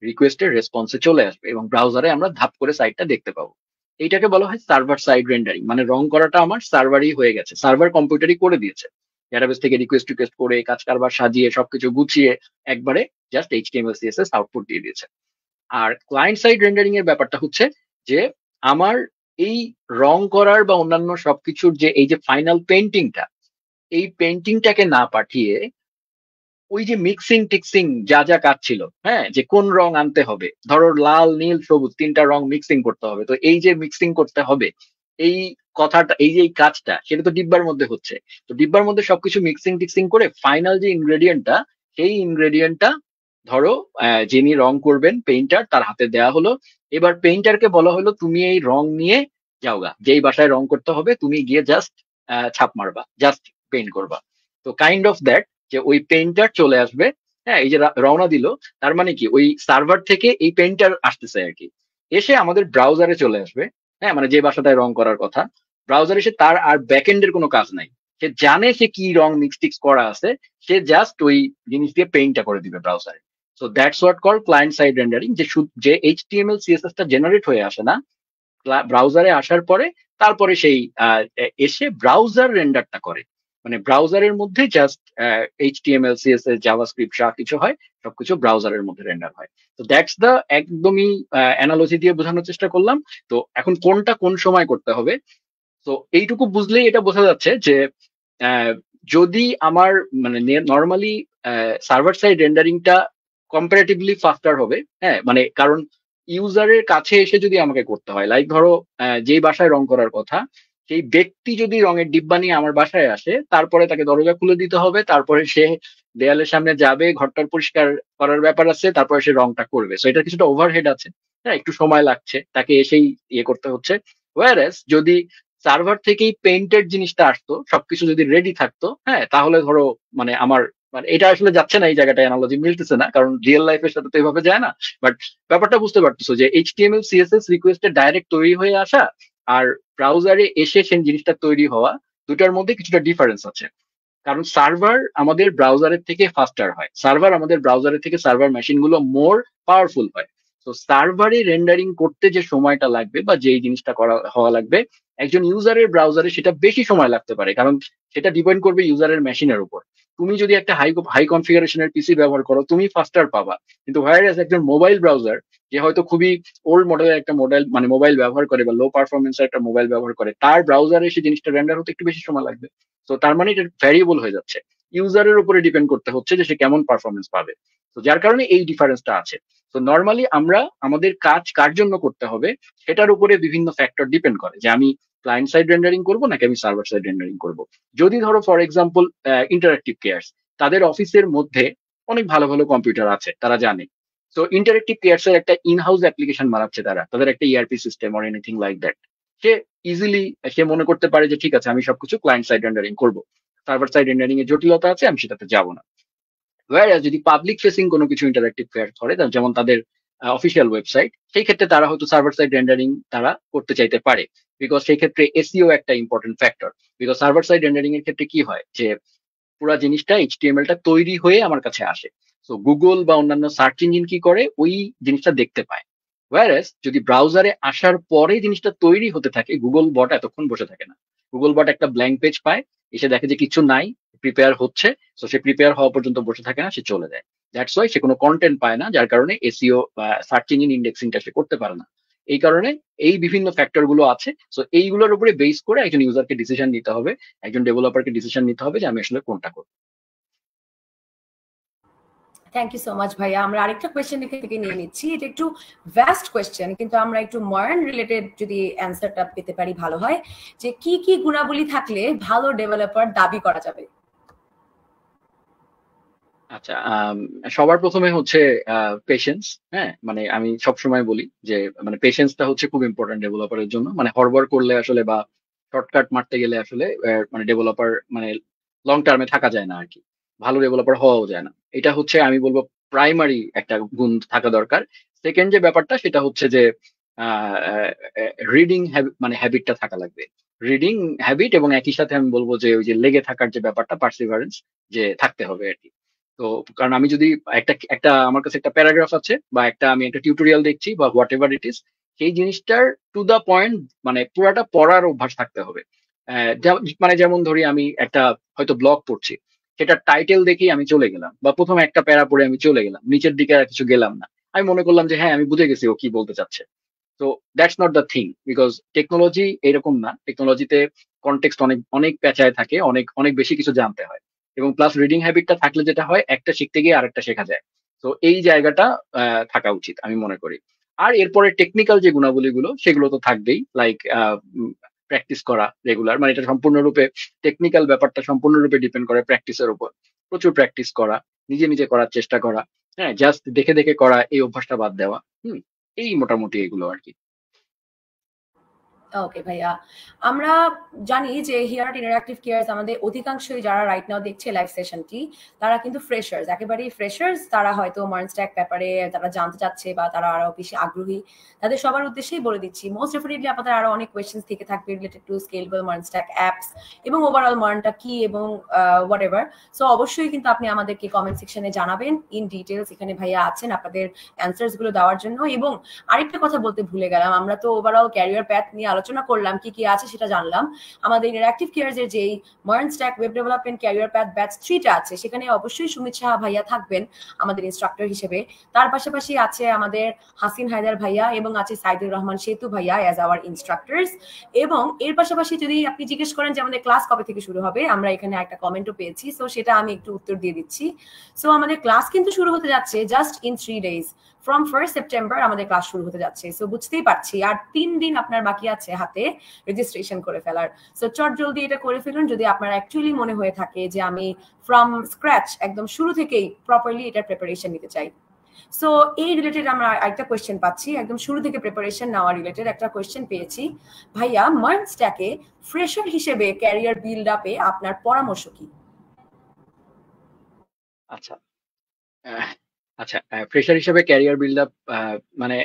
রিকোয়েস্টের রেসপন্সে চলে আসবে এবং ব্রাউজারে আমরা ধাপ করে সাইটটা দেখতে পাবো। এইটাকে বলা হয় সার্ভার সাইড রেন্ডারিং, মানে রং করাটা আমার সার্ভারই হয়ে গেছে, সার্ভার কম্পিউটারই করে দিয়েছে, ডেটাবেস থেকে রিকোয়েস্ট করে কাজ কারবার সাজিয়ে সবকিছু গুছিয়ে একবারে জাস্ট এইচটিএমএল সিএসএস আউটপুট দিয়ে দিয়েছে। আর ক্লায়েন্ট সাইড রেন্ডারিং এর ব্যাপারটা হচ্ছে যে আমার এই রং করার বা অন্যান্য সবকিছুর যে এই যে ফাইনাল পেন্টিংটা, এই পেন্টিংটাকে না পাঠিয়ে ওই যে মিক্সিং টিক্সিং যা যা কাজ ছিল, হ্যাঁ, যে কোন রং আনতে হবে, ধরো লাল নীল সবুজ তিনটা রং মিক্সিং করতে হবে, তো এই যে মিক্সিং করতে হবে এই কথাটা, এই যে এই কাজটা, সেটা তো ডিব্বার মধ্যে হচ্ছে। তো ডিব্বার মধ্যে সবকিছু মিক্সিং টিক্সিং করে ফাইনাল যে ইনগ্রেডিয়েন্টটা সেই ইনগ্রেডিয়েন্টটা ধরো যিনি রং করবেন পেইন্টার তার হাতে দেয়া হলো, এবার পেইন্টারকে বলা হলো তুমি এই রং নিয়ে যাওগা, যেই বাসায় রং করতে হবে তুমি গিয়ে জাস্ট ছাপ মারবা, জাস্ট পেইন্ট করবা। তো কাইন্ড অফ দ্যাট, যে ওই পেইন্টার চলে আসবে, হ্যাঁ এই যে রওনা দিল, তার মানে কি ওই সার্ভার থেকে এই পেইন্টার আসতেছে আর কি, এসে আমাদের ব্রাউজারে চলে আসবে। হ্যাঁ মানে যে বাসাটায় রং করার কথা, ব্রাউজারে এসে তার আর ব্যাকএন্ডের কোনো কাজ নাই, সে জানে সে কি রং মিক্স টিক্স করা আছে, সে জাস্ট ওই জিনিস দিয়ে পেইন্টটা করে দিবে ব্রাউজারে। So that's what call client side rendering, যে যে এইচটিএমএল সিএসএস টা জেনারেট হয়ে আসে না, ব্রাউজারে আসার পরে তারপরে সেই এসে ব্রাউজার রেন্ডারটা করে, মানে ব্রাউজারের মধ্যে জাস্ট এইচটিএমএল সিএসএস জাভাস্ক্রিপ্ট যা কিছু হয় সবকিছু ব্রাউজারের মধ্যে রেন্ডার হয়। তো দ্যাটস দ্য একদমই অ্যানালজি দিয়ে বোঝানোর চেষ্টা করলাম। তো এখন কোনটা কোন সময় করতে হবে, তো এইটুকু বুঝলেই এটা বোঝা যাচ্ছে যে আহ, যদি আমার মানে নর্মালি সার্ভার সাইড রেন্ডারিংটা কম্পারেটিভলি ফাস্টার হবে। হ্যাঁ মানে কারণ ইউজারের কাছে এসে যদি আমাকে করতে হয়, লাইক ধরো যেই বাসায় রং করার কথা সেই ব্যক্তি যদি রঙের ডিব্বা নিয়ে আমার বাসায় আসে, তারপরে তাকে দরজা খুলে দিতে হবে, তারপরে সে দেয়ালের সামনে যাবে, ঘরটার পরিষ্কার করার ব্যাপার আছে, তারপরে সে রংটা করবে। সো এটা কিছুটা ওভারহেড আছে, হ্যাঁ একটু সময় লাগছে, তাকে এসেই ইয়ে করতে হচ্ছে। ওয়ারেস যদি সার্ভার থেকেই পেইন্টেড জিনিসটা আসতো, সবকিছু যদি রেডি থাকতো, হ্যাঁ তাহলে ধরো মানে আমার মানে এটা আসলে যাচ্ছে না, এই জায়গাটা অ্যানালজি মিলতেছে না, কারণ রিয়েল লাইফের সাথে তো এইভাবে যায় না। বাট ব্যাপারটা বুঝতে পারতেছো যে এইচটিএমএল সিএসএস রিকোয়েস্টে ডাইরেক্ট তৈরি হয়ে আসা আর ব্রাউজারে এসে সেই জিনিসটা তৈরি হওয়া, দুটার মধ্যে কিছুটা ডিফারেন্স আছে। কারণ সার্ভার আমাদের ব্রাউজারের থেকে ফাস্টার হয়, সার্ভার আমাদের ব্রাউজারের থেকে সার্ভার মেশিন গুলো মোর পাওয়ারফুল হয়। তো সার্ভারে রেন্ডারিং করতে যে সময়টা লাগবে বা যেই জিনিসটা করা হওয়া লাগবে, একজন ইউজারের ব্রাউজারে সেটা বেশি সময় লাগতে পারে, কারণ সেটা ডিপেন্ড করবে ইউজারের মেশিনের উপর। তুমি যদি একটা হাই হাই কনফিগারেশনের পিসি ব্যবহার করো তুমি ফাস্টার পাবা, কিন্তু হোয়ার একজন মোবাইল ব্রাউজার যে হয়তো খুবই ওল্ড মডেলের একটা মডেল মানে মোবাইল ব্যবহার করে বা লো পারফরমেন্সের একটা মোবাইল ব্যবহার করে, তার ব্রাউজারে সেই জিনিসটা রেন্ডার হতে একটু বেশি সময় লাগবে। তো তার মানে এটা ভ্যারিয়েবল হয়ে যাচ্ছে, ইউজারের উপরে ডিপেন্ড করতে হচ্ছে যে সে কেমন পারফরমেন্স পাবে। তো যার কারণে এই ডিফারেন্সটা আছে। তো নর্মালি আমরা আমাদের কাজ কার জন্য করতে হবে সেটার উপরে বিভিন্ন ফ্যাক্টর ডিপেন্ড করে, যে আমি ক্লায়েন্ট সাইড রেন্ডারিং করবো নাকি আমি সার্ভার সাইড রেন্ডারিং করবো। যদি ধরো ফর এক্সাম্পল ইন্টারাক্টিভ কেয়ার্স, তাদের অফিসের মধ্যে অনেক ভালো ভালো কম্পিউটার আছে, তারা জানে। তো ইন্টারেক্টিভ কেয়ার্স এর একটা ইনহাউস অ্যাপ্লিকেশন বানাচ্ছে তারা, তাদের একটা ERP system or anything like that, সে ইজিলি সে মনে করতে পারে যে ঠিক আছে আমি সবকিছু ক্লায়েন্ট সাইড রেন্ডারিং করবো, সার্ভার সাইড রেন্ডারিং এর জটিলতা আছে আমি সেটাতে যাবো না। Whereas যদি পাবলিক ফেসিং কোনো কিছু ইন্টারাক্টিভ ক্রিয়েট করে, যেমন তাদের অফিসিয়াল ওয়েবসাইট, সেই ক্ষেত্রে তারা হয়তো সার্ভার সাইড রেন্ডারিং তারা করতে চাইতে পারে, বিকজ সেই ক্ষেত্রে এসইও একটা important factor. Because server side rendering এর ক্ষেত্রে কি হয় যে পুরো জিনিসটা এইচটিএমএল টা তৈরি হয়ে আমার কাছে আসে, তো গুগল বা অন্যান্য সার্চ ইঞ্জিন কি করে ওই জিনিসটা দেখতে পায়। ওয়ারেস যদি ব্রাউজারে আসার পরে জিনিসটা তৈরি হতে থাকে, গুগল বট এতক্ষণ বসে থাকে না, গুগল বট একটা ব্ল্যাঙ্ক পেজ পায়, এসে দেখে যে কিছু নাই, প্রিপেয়ার হচ্ছে, তো সে প্রিপেয়ার হওয়া পর্যন্ত বসে থাকে না, সে চলে যায়। দ্যাটস ওয়াই সে কোনো কন্টেন্ট পায় না, যার কারণে এসইও বা সার্চ ইঞ্জিন ইন্ডেক্সিংটা সে করতে পারে না। এই কারণে এই বিভিন্ন ফ্যাক্টর গুলো আছে, তো এইগুলোর উপরে বেস করে একজন ইউজারকে ডিসিশন নিতে হবে, একজন ডেভেলপারকে ডিসিশন নিতে হবে যে আমি আসলে কোনটা করবো। থ্যাংক ইউ সো মাচ ভাইয়া। আমরা আরেকটা কোয়েশ্চেন এখান থেকে নিয়ে নিচ্ছি, এটা একটু ভ্যাস্ট কোয়েশ্চেন, কিন্তু আমরা একটু মডার্ন রিলেটেড যদি অ্যান্সারটা পেতে পারি ভালো হয়, যে কি কি গুণাবলী থাকলে ভালো ডেভেলপার দাবি করা যাবে? আচ্ছা, সবার প্রথমে হচ্ছে পেশেন্স। হ্যাঁ মানে আমি সবসময় বলি যে মানে পেশেন্সটা হচ্ছে খুব ইম্পর্টেন্ট ডেভেলপারের জন্য, মানে হড়বড় করলে আসলে বা শর্টকাট মারতে গেলে আসলে মানে ডেভেলপার মানে লং টার্মে থাকা যায় না আর কি, ভালো ডেভেলপার হওয়াও যায় না। এটা হচ্ছে আমি বলবো প্রাইমারি একটা গুণ থাকা দরকার। সেকেন্ড যে ব্যাপারটা সেটা হচ্ছে যে রিডিং মানে হ্যাবিটটা থাকা লাগবে, রিডিং হ্যাবিট, এবং একই সাথে আমি বলবো যে ওই যে লেগে থাকার যে ব্যাপারটা পার্সিভারেন্স যে থাকতে হবে আর কি। তো কারণ আমি যদি একটা একটা আমার কাছে একটা প্যারাগ্রাফ আছে বা একটা আমি একটা টিউটোরিয়াল দেখছি বা হোয়াট এভার ইট ইজ, সেই জিনিসটার টু দা পয়েন্ট মানে পুরাটা পড়ার অভ্যাস থাকতে হবে। মানে যেমন ধরি আমি একটা হয়তো ব্লগ পড়ছি, সেটা টাইটেল দেখেই আমি চলে গেলাম, বা প্রথমে একটা প্যারা পড়ে আমি চলে গেলাম, নিচের দিকে আর কিছু গেলাম না, আমি মনে করলাম যে হ্যাঁ আমি বুঝে গেছি ও কি বলতে চাচ্ছে। তো that's not the thing, because technology এরকম না, টেকনোলজিতে কনটেক্সট অনেক অনেক পেঁচায় থাকে, অনেক অনেক বেশি কিছু জানতে হয়, এবং প্লাস রিডিং হ্যাবিটটা থাকলে যেটা হয় একটা শিখতে গিয়ে আরেকটা শেখা যায়। তো এই জায়গাটা থাকা উচিত আমি মনে করি। আর এরপরে টেকনিক্যাল যে গুণাবলীগুলো সেগুলো তো থাকবেই, লাইক প্র্যাকটিস করা রেগুলার, মানে এটা সম্পূর্ণরূপে টেকনিক্যাল ব্যাপারটা সম্পূর্ণরূপে ডিপেন্ড করে প্র্যাকটিসের উপর, প্রচুর প্র্যাকটিস করা, নিজে নিজে করার চেষ্টা করা, হ্যাঁ, জাস্ট দেখে দেখে করা, এই অভ্যাসটা বাদ দেওয়া। এই মোটামুটি এগুলো আর কি। ওকে ভাইয়া, আমরা জানি যে হিয়ার এট ইন্টারঅ্যাক্টিভ কেয়ার্স আমাদের অধিকাংশই যারা রাইট নাও দেখছে লাইভ সেশনটি, তারা কিন্তু ফ্রেশার্স, একেবারেই ফ্রেশার্স। তারা হয়তো মার্ন স্ট্যাক ব্যাপারে তারা জানতে চাচ্ছে বা তারা আরো বেশি আগ্রহী। তাদের সবার উদ্দেশ্যেই বলে দিচ্ছি, মোস্ট ডেফিনেটলি আপনাদের আরো অনেক কোয়েশ্চেন্স থেকে থাকবে related to scalable MERN stack apps এবং ওভারঅল মার্নটা কি এবং হোয়াট এভার। সো অবশ্যই কিন্তু আপনি আমাদেরকে কমেন্ট সেকশনে জানাবেন ইন ডিটেলস। এখানে ভাইয়া আছেন আপনাদের অ্যান্সার্স গুলো দেওয়ার জন্য। এবং আরেকটা কথা বলতে ভুলে গেলাম, আমরা তো ওভারঅল ক্যারিয়ার প্যাথ নিয়ে আলোচনা করলাম, কি কি আছে সেটা জানলাম। আমাদের ইন্টারঅ্যাক্টিভ কেয়ার্স এর যেই MERN stack web development career path batch 3টা আছে, সেখানে অবশ্যই সুমিত সাহা ভাইয়া থাকবেন আমাদের ইনস্ট্রাক্টর হিসেবে। তার পাশাপাশি আছে আমাদের হাসিন হায়দার ভাইয়া এবং আছে সাইদুর রহমান সেতু ভাইয়া অ্যাজ আওয়ার ইনস্ট্রাক্টরস। এবং এর পাশাপাশি যদি আপনি জিজ্ঞেস করেন যে আমাদের ক্লাস কবে থেকে শুরু হবে, আমরা এখানে একটা কমেন্টও পেয়েছি, সো সেটা আমি একটু উত্তর দিয়ে দিচ্ছি। সো আমাদের ক্লাস কিন্তু শুরু হতে যাচ্ছে just in 3 days, from 1st September আমাদের ক্লাস শুরু হতে যাচ্ছে। সো বুঝতেই পারছি আর 3 দিন আপনার বাকি আছে হাতে রেজিস্ট্রেশন করে ফেলার। সো চট জলদি এটা করে ফেলুন যদি আপনার অ্যাকচুয়ালি মনে হয়ে থাকে যে আমি ফ্রম স্ক্র্যাচ একদম শুরু থেকেই প্রপারলি এটার প্রিপারেশন নিতে চাই। সো এই রিলেটেড আমরা একটা কোয়েশ্চেন পাচ্ছি, একদম শুরু থেকে প্রিপারেশন নেওয়া রিলেটেড একটা কোয়েশ্চেন পেয়েছি। ভাইয়া, মার্ন স্ট্যাকে ফ্রেশার হিসেবে ক্যারিয়ার বিল্ড আপে আপনার পরামর্শ কি? আচ্ছা, আচ্ছা, ফ্রেশার হিসেবে ক্যারিয়ার বিল্ড আপ, মানে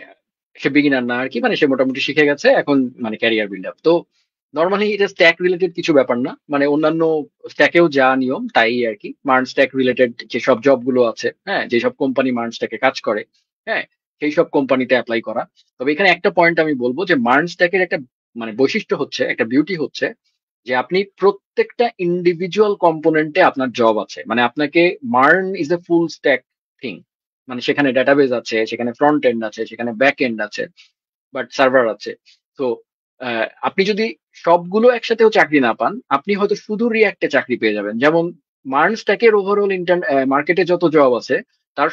সে বিগিনার না আর কি, মানে সে মোটামুটি শিখে গেছে এখন, মানে ক্যারিয়ার বিল্ড আপ তো নর্মালি এটা স্ট্যাক রিলেটেড কিছু ব্যাপার না, মানে অন্যান্য স্ট্যাকেও যা নিয়ম তাই আর কি। মার্ন স্ট্যাক রিলেটেড যেসব জব গুলো আছে, হ্যাঁ, যেসব কোম্পানি মার্ন স্ট্যাকে কাজ করে, হ্যাঁ, সেই সব কোম্পানিতে অ্যাপ্লাই করা। তবে এখানে একটা পয়েন্ট আমি বলবো যে মার্ন স্ট্যাকের একটা মানে বৈশিষ্ট্য হচ্ছে, একটা বিউটি হচ্ছে যে আপনি প্রত্যেকটা ইন্ডিভিজুয়াল কম্পোনেন্টে আপনার জব আছে। মানে আপনাকে, MERN is a full stack thing, মানে সেখানে ডেটাবেজ আছে, সেখানে ফ্রন্ট এন্ড আছে, সেখানে ব্যাক এন্ড আছে, বাট সার্ভার আছে। তো আপনি যদি সবগুলো একসাথেও চাকরি না পান, আপনি হয়তো শুধু রিয়াক্টে চাকরি পেয়ে যাবেন। যেমন মার্ন স্ট্যাকের ওভারঅল মার্কেটে যত জব আছে তার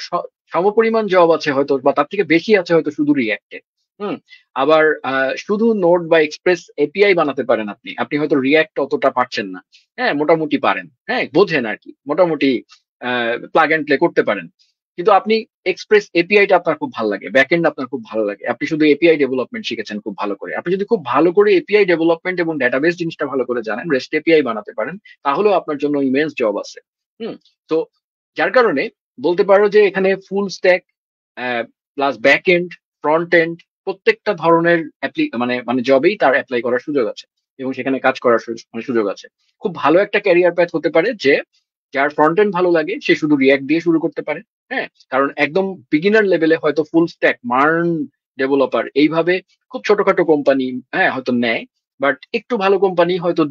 সমপরিমাণ জব আছে হয়তো, বা তার থেকে বেশি আছে হয়তো শুধু রিয়াক্টে। হুম। আবার শুধু নোড বা এক্সপ্রেস এপিআই বানাতে পারেন আপনি, আপনি হয়তো রিয়াক্ট অতটা পারছেন না, হ্যাঁ, মোটামুটি পারেন, হ্যাঁ, বোঝেন আর কি, মোটামুটি প্লাগ এন্ড প্লে করতে পারেন। কিন্তু আপনি এক্সপ্রেস এপিআইটা আপনার খুব ভালো লাগে, ব্যাকএন্ড আপনার খুব ভালো লাগে, আপনি শুধু এপিআই ডেভেলপমেন্ট শিখেছেন খুব ভালো করে। আপনি যদি খুব ভালো করে এপিআই ডেভেলপমেন্ট এবং ডেটাবেস জিনিসটা ভালো করে জানেন, রেস্ট এপিআই বানাতে পারেন, তাহলেও আপনার জন্য ইমেন্স জব আছে। হুম। তো যার কারণে বলতে পারো যে এখানে full stack plus back end, front end, প্রত্যেকটা ধরনের মানে মানে জবেই তার অ্যাপ্লাই করার সুযোগ আছে এবং সেখানে কাজ করার মানে সুযোগ আছে। খুব ভালো একটা ক্যারিয়ার প্যাথ হতে পারে যে যার ফ্রন্ট এন্ড ভালো লাগে সে শুধু রিয়াক্ট দিয়ে শুরু করতে পারে, হ্যাঁ, কারণ একদম বিগিনার লেভেলে হয়তো ফুল স্ট্যাক মার্ন ডেভেলপার এইভাবে খুব ছোটখাটো কোম্পানি, হ্যাঁ, হয়তো নেয়, বাট একটু ভালো কোম্পানি হয়তো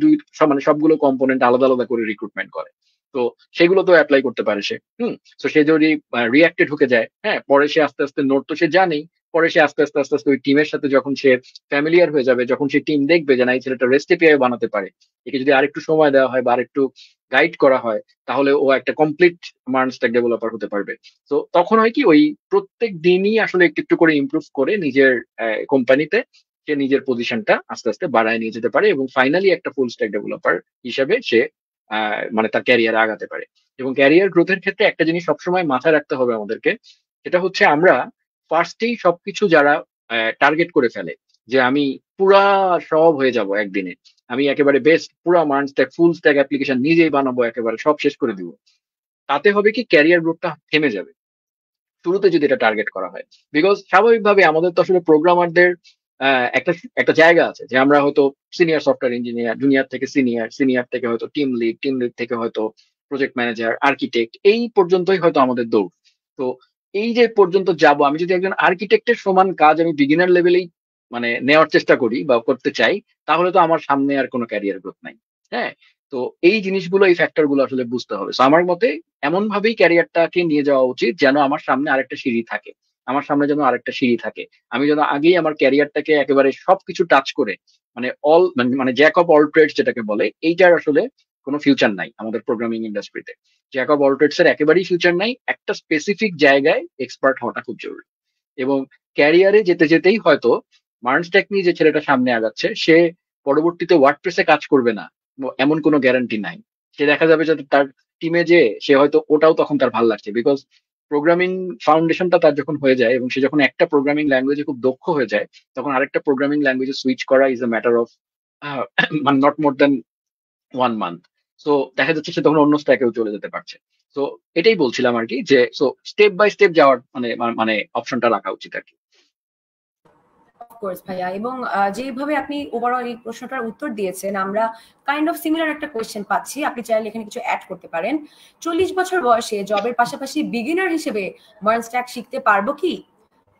মানে সবগুলো কম্পোনেন্ট আলাদা আলাদা করে রিক্রুটমেন্ট করে। তো সেগুলো তো অ্যাপ্লাই করতে পারে সে। তো সে যদি রিয়াক্টে ঢুকে যায়, হ্যাঁ, পরে সে আস্তে আস্তে নোট তো সে জানেই, পরে সে আস্তে আস্তে আস্তে আস্তে ওই টিমের সাথে যখন সে ফ্যামিলিয়ার হয়ে যাবে, যখন সে টিম দেখবে যে না এই ছেলেটা রেস্ট এপিআই বানাতে পারে, একে যদি আরেকটু সময় দেওয়া হয় বা আরেকটু গাইড করা হয়, তাহলে ও একটা কমপ্লিট মার্ন স্ট্যাক ডেভেলপার হতে পারবে। তো তখন হয় কি, ওই প্রত্যেক দিনই আসলে একটু একটু করে ইমপ্রুভ করে নিজের কোম্পানিতে সে নিজের পজিশনটা আস্তে আস্তে বাড়ায় নিয়ে যেতে পারে এবং ফাইনালি একটা ফুল স্ট্যাক ডেভেলপার হিসেবে সে মানে তার ক্যারিয়ারে আগাতে পারে। এবং ক্যারিয়ার গ্রোথের ক্ষেত্রে একটা জিনিস সবসময় মাথায় রাখতে হবে আমাদেরকে, সেটা হচ্ছে আমরা ফার্স্টেই সবকিছু যারা টার্গেট করে ফেলে যে আমি পুরা সব হয়ে যাব একদিনে, আমি একেবারে বেস্ট পুরা মার্ন স্ট্যাক ফুল স্ট্যাক অ্যাপ্লিকেশন নিজেই বানাবো, একেবারে সব শেষ করে দিব, তাতে হবে কি ক্যারিয়ার গ্রোথটা থেমে যাবে শুরুতে যদি এটা টার্গেট করা হয়। বিকজ স্বাভাবিকভাবে আমাদের তো আসলে প্রোগ্রামারদের একটা একটা জায়গা আছে যে আমরা হয়তো সিনিয়র সফটওয়্যার ইঞ্জিনিয়ার, জুনিয়র থেকে সিনিয়র, সিনিয়র থেকে হয়তো টিম লিড, টিম লিড থেকে হয়তো প্রজেক্ট ম্যানেজার, আর্কিটেক্ট, এই পর্যন্তই হয়তো আমাদের দৌড়। তো এই যে পর্যন্ত যাব, আমি যদি একজন আর্কিটেক্টের সমান কাজ আমি বিগিনার লেভেলেই মানে নেওয়ার চেষ্টা করি বা করতে চাই, তাহলে তো আমার সামনে আর কোনো ক্যারিয়ার গ্রোথ নাই। হ্যাঁ। তো এই জিনিসগুলো, এই ফ্যাক্টর গুলো আসলে বুঝতে হবে। তো আমার মতে এমন ভাবেই ক্যারিয়ারটাকে নিয়ে যাওয়া উচিত যেন আমার সামনে আরেকটা সিঁড়ি থাকে, আমার সামনে যেন আরেকটা সিঁড়ি থাকে, আমি যেন আগেই আমার ক্যারিয়ারটাকে একেবারে সবকিছু টাচ করে, মানে অল মানে জ্যাক অফ অল ট্রেডস যেটাকে বলে, এইটার আসলে কোনো ফিউচার নাই আমাদের প্রোগ্রামিং ইন্ডাস্ট্রিতে। জ্যাক অফ অল ট্রেডস এর একেবারেই ফিউচার নাই, একটা স্পেসিফিক জায়গায় এক্সপার্ট হওয়াটা খুব জরুরি। এবং ক্যারিয়ারে যেতে যেতেই হয়তো মার্ন স্ট্যাক নিয়ে যে ছেলেটা সামনে আগাচ্ছে সে পরবর্তীতে ওয়ার্ডপ্রেসে কাজ করবে না, এমন কোনো গ্যারান্টি নাই। সে দেখা যাবে যে তার টিমে যে সে হয়তো ওটাও তখন তার ভালো লাগছে, বিকজ প্রোগ্রামিং ফাউন্ডেশনটা তার যখন হয়ে যায় এবং সে যখন একটা প্রোগ্রামিং ল্যাঙ্গুয়েজে খুব দক্ষ হয়ে যায়, তখন আরেকটা প্রোগ্রামিং ল্যাঙ্গুয়েজে সুইচ করা ইজ এ ম্যাটার অফ মানে not more than 1 month. So দেখা যাচ্ছে সে তখন অন্য স্ট্যাকেও চলে যেতে পারছে। তো এটাই বলছিলাম আর কি, যে সো স্টেপ বাই স্টেপ যাওয়ার মানে অপশনটা রাখা উচিত আর কি। অফকোর্স ভাইয়া, এবং যেভাবে আপনি ওভারঅল এই প্রশ্নটার উত্তর দিয়েছেন, আমরা কাইন্ড অফ সিমিলার একটা কোয়েশ্চেন পাচ্ছি। আপনি চাইলে এখানে কিছু অ্যাড করতে পারেন। 40 বছর বয়সে জবের পাশাপাশি বিগিনার হিসেবে মার্ন স্ট্যাক শিখতে পারবো কি?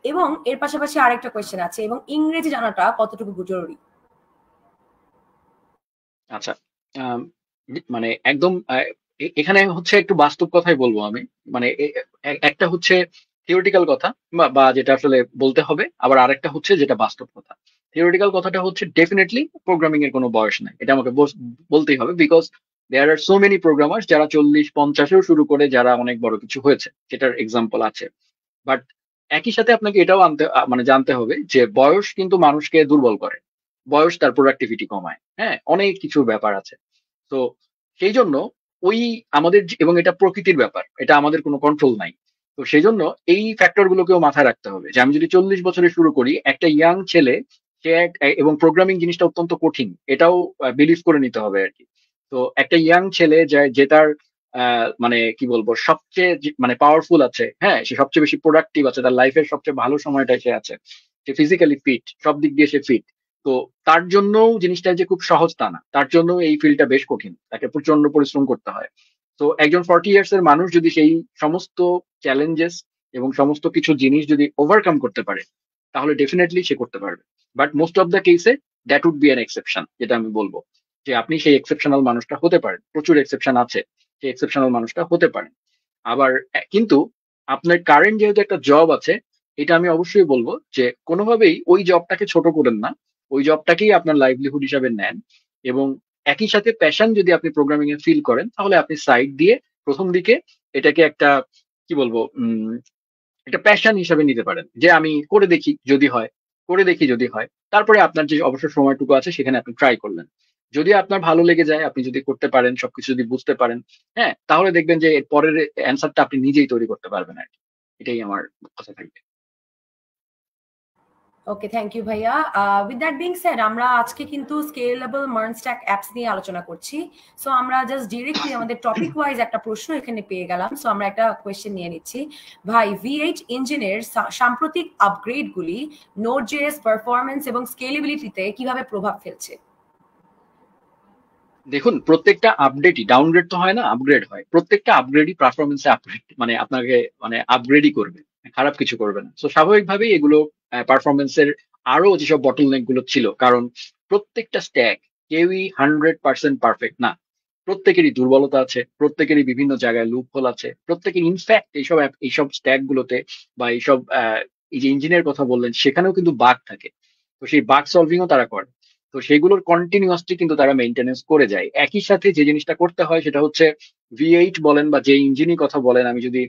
এবং এর পাশাপাশি আরেকটা কোয়েশ্চেন আছে, এবং ইংরেজি জানাটা কতটুকু জরুরি? আচ্ছা, আম, মানে একদম এখানে হচ্ছে একটু বাস্তব কথাই বলবো আমি। মানে একটা হচ্ছে থিওরিটিক্যাল কথা, বা যেটা আসলে বলতে হবে, আবার আরেকটা হচ্ছে যেটা বাস্তব কথা। থিওরিটিক্যাল কথাটা হচ্ছে ডেফিনেটলি প্রোগ্রামিং এর কোনো বয়স নাই, এটা আমাকে বলতেই হবে, because there are so many programmer যারা 40-50-এও শুরু করে যারা অনেক বড় কিছু হয়েছে, যেটার এক্সাম্পল আছে। বাট একই সাথে আপনাকে এটাও মানে জানতে হবে যে বয়স কিন্তু মানুষকে দুর্বল করে, বয়স তার প্রোডাক্টিভিটি কমায়, হ্যাঁ, অনেক কিছু ব্যাপার আছে। তো সেই জন্য ওই এবং এটা প্রকৃতির ব্যাপার, এটা আমাদের কোনো কন্ট্রোল নাই। তো সেই জন্য এই ফ্যাক্টর গুলোকেও মাথায় রাখতে হবে, যে আমি যদি 40 বছরে শুরু করি, একটা ইয়াং ছেলে সে এবং প্রোগ্রামিং জিনিসটা অত্যন্ত কঠিন, এটাও বিলিভ করে নিতে হবে আর কি। তো একটা ইয়াং ছেলে যে তার মানে কি বলবো সবচেয়ে মানে পাওয়ারফুল আছে, হ্যাঁ, সে সবচেয়ে বেশি প্রোডাক্টিভ আছে, তার লাইফের সবচেয়ে ভালো সময়টা সে আছে, সে ফিজিক্যালি ফিট, সব দিক দিয়ে সে ফিট। তো তার জন্য জিনিসটা যে খুব সহজ তা না, তার জন্য এই ফিল্ডটা বেশ কঠিন, তাকে প্রচন্ড পরিশ্রম করতে হয়। তো একজন 40 ইয়ার্স এর মানুষ যদি সেই সমস্ত চ্যালেঞ্জেস এবং সমস্ত কিছু জিনিস যদি ওভারকাম করতে পারে, তাহলে ডেফিনেটলি সে করতে পারবে। বাট মোস্ট অফ দ্য কেসে that would be an exception, যেটা আমি বলবো, যে আপনি সেই এক্সেপশনাল মানুষটা হতে পারেন, প্রচুর এক্সেপশন আছে, সেই এক্সেপশনাল মানুষটা হতে পারেন। আবার কিন্তু আপনার কারেন্ট যেহেতু একটা জব আছে, এটা আমি অবশ্যই বলবো যে কোনোভাবেই ওই জবটাকে ছোট করেন না, ওই জবটাকেই আপনার লাইভলিহুড হিসাবে নেন। এবং একই সাথে প্যাশন যদি আপনি প্রোগ্রামিং এ ফিল করেন, তাহলে আপনি সাইড দিয়ে প্রথম দিকে এটাকে একটা কি বলবো একটা প্যাশন হিসাবে নিতে পারেন, যে আমি করে দেখি যদি হয়, করে দেখি যদি হয়, তারপরে আপনার যে অবসর সময়টুকু আছে সেখানে আপনি ট্রাই করলেন। যদি আপনার ভালো লেগে যায়, আপনি যদি করতে পারেন, সবকিছু যদি বুঝতে পারেন, হ্যাঁ, তাহলে দেখবেন যে এর পরের অ্যান্সারটা আপনি নিজেই তৈরি করতে পারবেন আর কি। এটাই আমার কথা থাকবে। ওকে, থ্যাংক ইউ ভাইয়া। উইথ দ্যাট বিং সেড, আমরা আজকে কিন্তু স্কেলেবল মার্ন স্ট্যাক অ্যাপস নিয়ে আলোচনা করছি। সো আমরা জাস্ট ডিরেক্টলি আমাদের টপিক ওয়াইজ একটা প্রশ্ন এখানে পেয়ে গেলাম। সো আমরা একটা কোয়েশ্চেন নিয়ে নিচ্ছি। ভাই, V8 ইঞ্জিনের সাম্প্রতিক আপগ্রেডগুলি নোড জেএস পারফরমেন্স এবং স্কেলেবিলিটিতে কিভাবে প্রভাব ফেলছে? দেখুন, প্রত্যেকটা আপডেটই ডাউনগ্রেড তো হয় না, আপগ্রেড হয়। প্রত্যেকটা আপগ্রেডই পারফরমেন্সে আপগ্রেড মানে আপনাকে মানে আপগ্রেডই করবে, খারাপ কিছু করবে না। তো স্বাভাবিকভাবেই এগুলো পারফরমেন্সের আরো যেসব বটলনেক গুলো ছিল, কারণ প্রত্যেকটা স্ট্যাক কেউই 100% পারফেক্ট না, প্রত্যেকেরই দুর্বলতা আছে, প্রত্যেকেরই বিভিন্ন জায়গায় লুপ হোল আছে, প্রত্যেকের ইনফ্যাক্ট এইসব স্ট্যাক গুলোতে বা এইসব এই যে ইঞ্জিনের কথা বললেন, সেখানেও কিন্তু বাগ থাকে। তো সেই বাগ সলভিংও তারা করে। তো সেগুলোর কন্টিনিউয়াসলি কিন্তু তারা মেনটেনেন্স করে যায়। একই সাথে যে জিনিসটা করতে হয় সেটা হচ্ছে V8 বলেন বা যে ইঞ্জিনই কথা বলেন, আমি যদি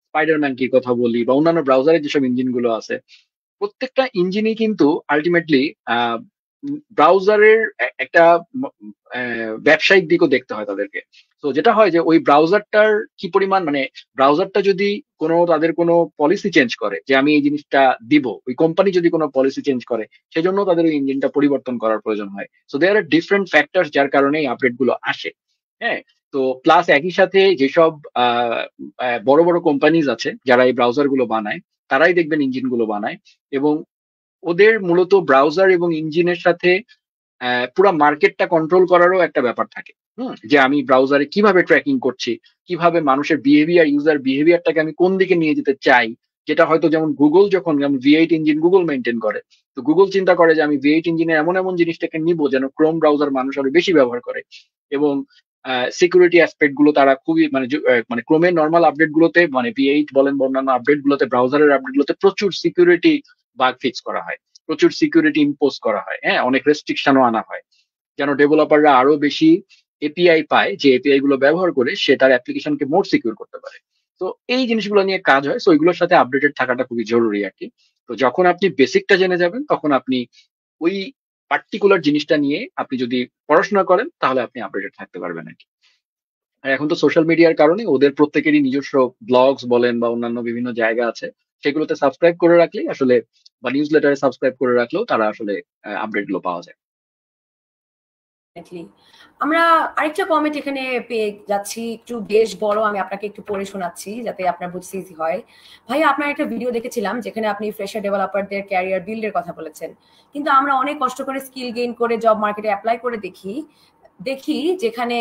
স্পাইডারম্যান কি কথা বলি বা অন্যান্য ব্রাউজারের যেসব ইঞ্জিন গুলো আছে, প্রত্যেকটা ইঞ্জিনই কিন্তু আলটিমেটলি ব্রাউজারের একটা ব্যবসায়িক দিকও দেখতে হয় তাদেরকে। তো যেটা হয় যে ওই ব্রাউজারটার কি পরিমাণ মানে ব্রাউজারটা যদি তাদের কোনো পলিসি চেঞ্জ করে যে আমি এই জিনিসটা দিব, ওই কোম্পানি যদি কোনো পলিসি চেঞ্জ করে, সেজন্য তাদের ওই ইঞ্জিনটা পরিবর্তন করার প্রয়োজন হয়। So there are different factor যার কারণে এই আপডেট গুলো আসে। হ্যাঁ, তো প্লাস একই সাথে যেসব বড় বড় কোম্পানিজ আছে যারা এই ব্রাউজার গুলো বানায়, তারাই দেখবেন ইঞ্জিন গুলো বানায়। এবং ওদের মূলত ব্রাউজার এবং ইঞ্জিনের সাথে পুরো মার্কেটটা কন্ট্রোল করারও একটা ব্যাপার থাকে। যে আমি ব্রাউজারে কিভাবে ট্র্যাকিং করছি, কিভাবে মানুষের বিহেভিয়ার, ইউজার বিহেভিয়ারটাকে আমি কোন দিকে নিয়ে যেতে চাই। যেটা হয়তো যেমন গুগল, যখন যেমন V8 ইঞ্জিন গুগল মেনটেন করে, তো গুগল চিন্তা করে যে আমি V8 ইঞ্জিনের এমন এমন জিনিসটাকে নিব যেন ক্রোম ব্রাউজার মানুষ আরো বেশি ব্যবহার করে। এবং সিকিউরিটি অ্যাসপেক্ট গুলো তারা খুবই মানে ক্রোমের নর্মাল আপডেট গুলোতে, মানে V8 বলেন বা অন্যান্য আপডেট গুলোতে, ব্রাউজারের আপডেট গুলোতে প্রচুর সিকিউরিটি বাগ ফিক্স করা হয়, প্রচুর সিকিউরিটি ইম্পোজ করা হয়, হ্যাঁ, অনেক রেস্ট্রিকশনও আনা হয়, যেন ডেভেলপাররা আরো বেশি এপিআই পায়, যে এপিআই গুলো ব্যবহার করে সে তার অ্যাপ্লিকেশনকে মোর সিকিউর করতে পারে। তো এই জিনিসগুলো নিয়ে কাজ হয়, তো ওইগুলোর সাথে আপডেটেড থাকাটা খুবই জরুরি আর কি। তো যখন আপনি বেসিকটা জেনে যাবেন, তখন আপনি ওই পার্টিকুলার জিনিসটা নিয়ে আপনি যদি পড়াশোনা করেন, তাহলে আপনি আপডেটেড থাকতে পারবেন আর কি। আর এখন তো সোশ্যাল মিডিয়ার কারণে ওদের প্রত্যেকেরই নিজস্ব ব্লগস বলেন বা অন্যান্য বিভিন্ন জায়গা আছে, সেগুলোতে সাবস্ক্রাইব করে রাখলেই আসলে, বা নিউজ লেটারে সাবস্ক্রাইব করে রাখলেও তারা আসলে আপডেট গুলো পাওয়া যায়। Definitely. আমরা আরেকটা কমেন্ট এখানে পেয়ে যাচ্ছি, একটু বেশ বড়, আমি আপনাকে একটু পড়ে শোনাচ্ছি যাতে আপনার বুঝতে ইজি হয়। ভাইয়া, আপনার একটা ভিডিও দেখেছিলাম যেখানে আপনি ফ্রেশার ডেভেলপারদের ক্যারিয়ার বিল্ডের কথা বলেছেন, কিন্তু আমরা অনেক কষ্ট করে স্কিল গেইন করে জব মার্কেটে অ্যাপ্লাই করে দেখি যেখানে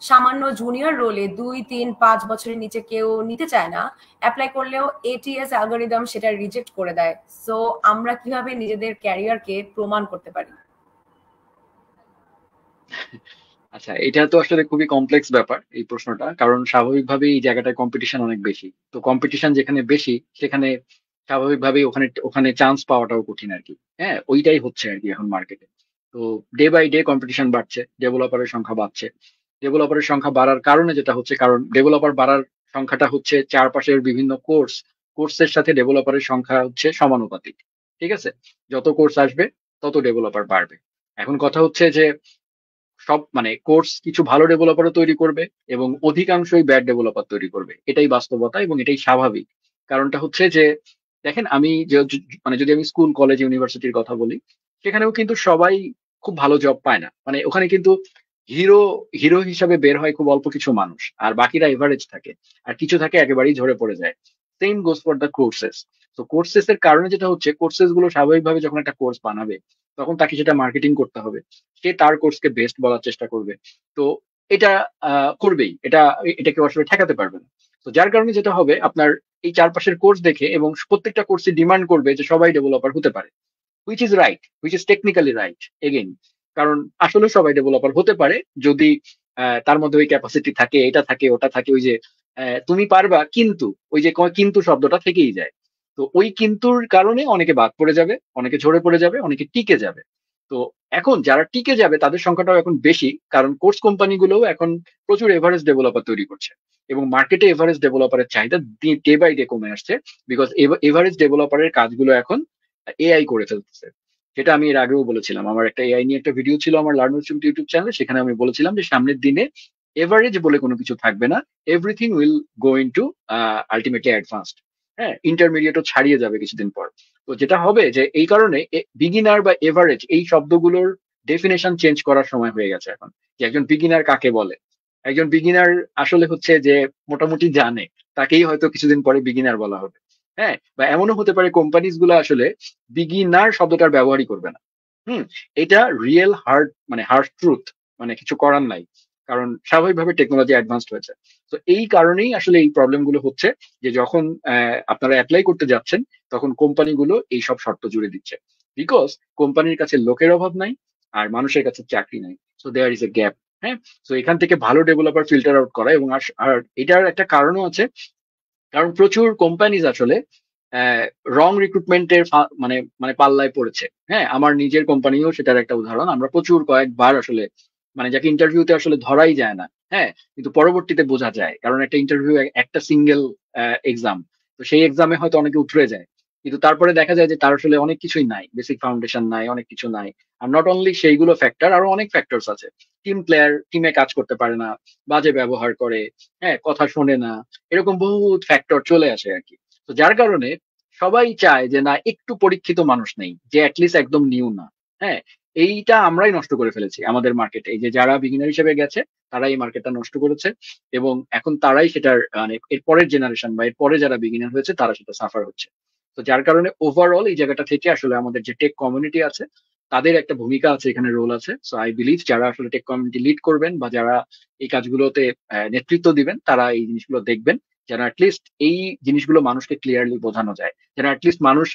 সামান্য জুনিয়র রোলে 2, 3, 5 বছরের নিচে কেউ নিতে চায় না, অ্যাপ্লাই করলেও এটিএস অ্যালগরিদম সেটা রিজেক্ট করে দেয়। সো আমরা কিভাবে নিজেদের ক্যারিয়ারকে প্রমাণ করতে পারি? আচ্ছা, এটা তো আসলে খুবই কমপ্লেক্স ব্যাপার এই প্রশ্নটা, কারণ স্বাভাবিকভাবেই এই জায়গাটায় কম্পিটিশন অনেক বেশি। তো কম্পিটিশন যেখানে বেশি সেখানে স্বাভাবিকভাবেই ওখানে ওখানে চান্স পাওয়াটাও কঠিন আর কি। হ্যাঁ, ওইটাই হচ্ছে আর কি এখন মার্কেটে। তো ডে বাই ডে কম্পিটিশন বাড়ছে, ডেভেলপারের সংখ্যা বাড়ছে। ডেভেলপারের সংখ্যা বাড়ার কারণে যেটা হচ্ছে, কারণ ডেভেলপার বাড়ার সংখ্যাটা হচ্ছে চারপাশের বিভিন্ন কোর্সের সাথে ডেভেলপারের সংখ্যা হচ্ছে সমানুপাতিক। ঠিক আছে, যত কোর্স আসবে তত ডেভেলপার বাড়বে। এখন কথা হচ্ছে যে সব মানে কোর্স কিছু ভালো ডেভেলপারও তৈরি করবে এবং অধিকাংশই ব্যাড ডেভেলপার তৈরি করবে, এটাই বাস্তবতা এবং এটাই স্বাভাবিক। কারণটা হচ্ছে যে দেখেন, আমি মানে যদি আমি স্কুল কলেজ ইউনিভার্সিটির কথা বলি, সেখানেও কিন্তু সবাই খুব ভালো জব পায় না। মানে ওখানে কিন্তু হিরো হিরো হিসাবে বের হয় খুব অল্প কিছু মানুষ, আর বাকিরা এভারেজ থাকে, আর কিছু থাকে একেবারেই ঝরে পড়ে যায়। Same goes for the courses. তো কোর্সেস এর কারণে যেটা হচ্ছে, কোর্সেস গুলো স্বাভাবিকভাবে যখন একটা কোর্স বানাবে, তখন তাকে সেটা মার্কেটিং করতে হবে। সে তার কোর্সকে বেস্ট বলার চেষ্টা করবে। তো এটা করবেই, এটা কেউ আসলে ঠেকাতে পারবে না। তো যার কারণে যেটা হবে, আপনার এই চারপাশের কোর্স দেখে এবং প্রত্যেকটা কোর্সে ডিমান্ড করবে যে সবাই ডেভেলপার হতে পারে, which is right, which is technically right again. কারণ আসলে সবাই ডেভেলপার হতে পারে যদি তার মধ্যে ওই ক্যাপাসিটি থাকে, এটা থাকে, ওটা থাকে। ওই যে তুমি পারবা কিন্তু, ওই যে কিন্তু শব্দটা থেকেই যায়। তো ওই কিন্তুর কারণে অনেকে বাদ পড়ে যাবে, অনেকে ঝরে পড়ে যাবে, অনেকে টিকে যাবে। তো এখন যারা টিকে যাবে তাদের সংখ্যাটাও এখন বেশি, কারণ কোর্স কোম্পানিগুলোও এখন প্রচুর এভারেজ ডেভেলপার তৈরি করছে এবং মার্কেটে এভারেজ ডেভেলপারের চাহিদা ডে বাই ডে কমে আসছে। বিকজ এভারেজ ডেভেলপারের কাজগুলো এখন এআই করে ফেলতেছে। যেটা আমি এর আগেও বলেছিলাম, আমার একটা এআই নিয়ে একটা ভিডিও ছিল আমার লার্নার ইউটিউব চ্যানেলে, সেখানে আমি বলেছিলাম যে সামনের দিনে এভারেজ বলে কোনো কিছু থাকবে না, everything will go into ultimately advanced. হ্যাঁ, ইন্টারমিডিয়েটও ছাড়িয়ে যাবে কিছুদিন পর। তো যেটা হবে যে এই কারণে বিগিনার বা এভারেজ এই শব্দগুলোর ডেফিনেশন চেঞ্জ করার সময় হয়ে গেছে এখন, যে একজন বিগিনার কাকে বলে। একজন বিগিনার আসলে হচ্ছে যে মোটামুটি জানে, তাকেই হয়তো কিছুদিন পরে বিগিনার বলা হবে। হ্যাঁ, বা এমনও হতে পারে কোম্পানিজ গুলো আসলে বিগিনার শব্দটার ব্যবহারই করবে না। হুম। এটা রিয়েল হার্ড মানে হার্ড ট্রুথ, মানে কিছু করার নাই, কারণ স্বাভাবিকভাবে টেকনোলজি অ্যাডভান্সড হয়েছে। তো এই কারণেই আসলে এই প্রবলেম গুলো হচ্ছে, যে যখন আপনারা অ্যাপ্লাই করতে যাচ্ছেন, তখন কোম্পানিগুলো এই সব শর্ত জুড়ে দিচ্ছে। বিকজ কোম্পানির কাছে লোকের অভাব নাই, আর মানুষের কাছে চাকরি নাই। So there is a gap. হ্যাঁ, তো এখান থেকে ভালো ডেভেলপার ফিল্টার আউট করা, এবং আর এটার একটা কারণও আছে, কারণ প্রচুর কোম্পানিজ আসলে রং রিক্রুটমেন্টের মানে মানে পাল্লায় পড়েছে। হ্যাঁ, আমার নিজের কোম্পানিও সেটার একটা উদাহরণ। আমরা প্রচুর কয়েকবার আসলে মানে যাকে ইন্টারভিউতে আসলে ধরাই যায় না। হ্যাঁ, কিন্তু পরবর্তীতে বোঝা যায়, কারণ একটা ইন্টারভিউ একটা সিঙ্গেল এক্সাম। তো সেই এক্সামে হয়তো অনেকে উঠরে যায়, কিন্তু তারপরে দেখা যায় যে তার আসলে অনেক কিছুই নাই, বেসিক ফাউন্ডেশন নাই, অনেক কিছু নাই। আর নট অনলি সেইগুলো ফ্যাক্টর, আরো অনেক ফ্যাক্টরস আছে। টিমে কাজ করতে পারে না, বাজে ব্যবহার করে, হ্যাঁ, কথা শোনে না, এরকম বহুত ফ্যাক্টর চলে আসে আর কি। তো যার কারণে সবাই চায় যে না, একটু পরীক্ষিত মানুষ নেই, যে অ্যাটলিস্ট একদম নিউ না। হ্যাঁ, এইটা আমরাই নষ্ট করে ফেলেছি আমাদের মার্কেটে। এই যে যারা বিগিনার হিসেবে গেছে, তারাই মার্কেটটা নষ্ট করেছে, এবং এখন তারাই সেটার মানে এর পরের জেনারেশন বা এর পরে যারা বিগিনার হয়েছে তারা সেটা সাফার হচ্ছে। তো যার কারণে ওভারঅল এই জায়গাটা থেকে আসলে আমাদের যে টেক কমিউনিটি আছে, তাদের একটা ভূমিকা আছে, এখানে রোল আছে। সো আই বিলিভ যারা আসলে টেক কমিউনিটি লিড করবেন বা যারা এই কাজগুলোতে নেতৃত্ব দিবেন, তারা এই জিনিসগুলো দেখবেন, যেন অ্যাটলিস্ট এই জিনিসগুলো মানুষকে ক্লিয়ারলি বোঝানো যায়, যেন অ্যাটলিস্ট মানুষ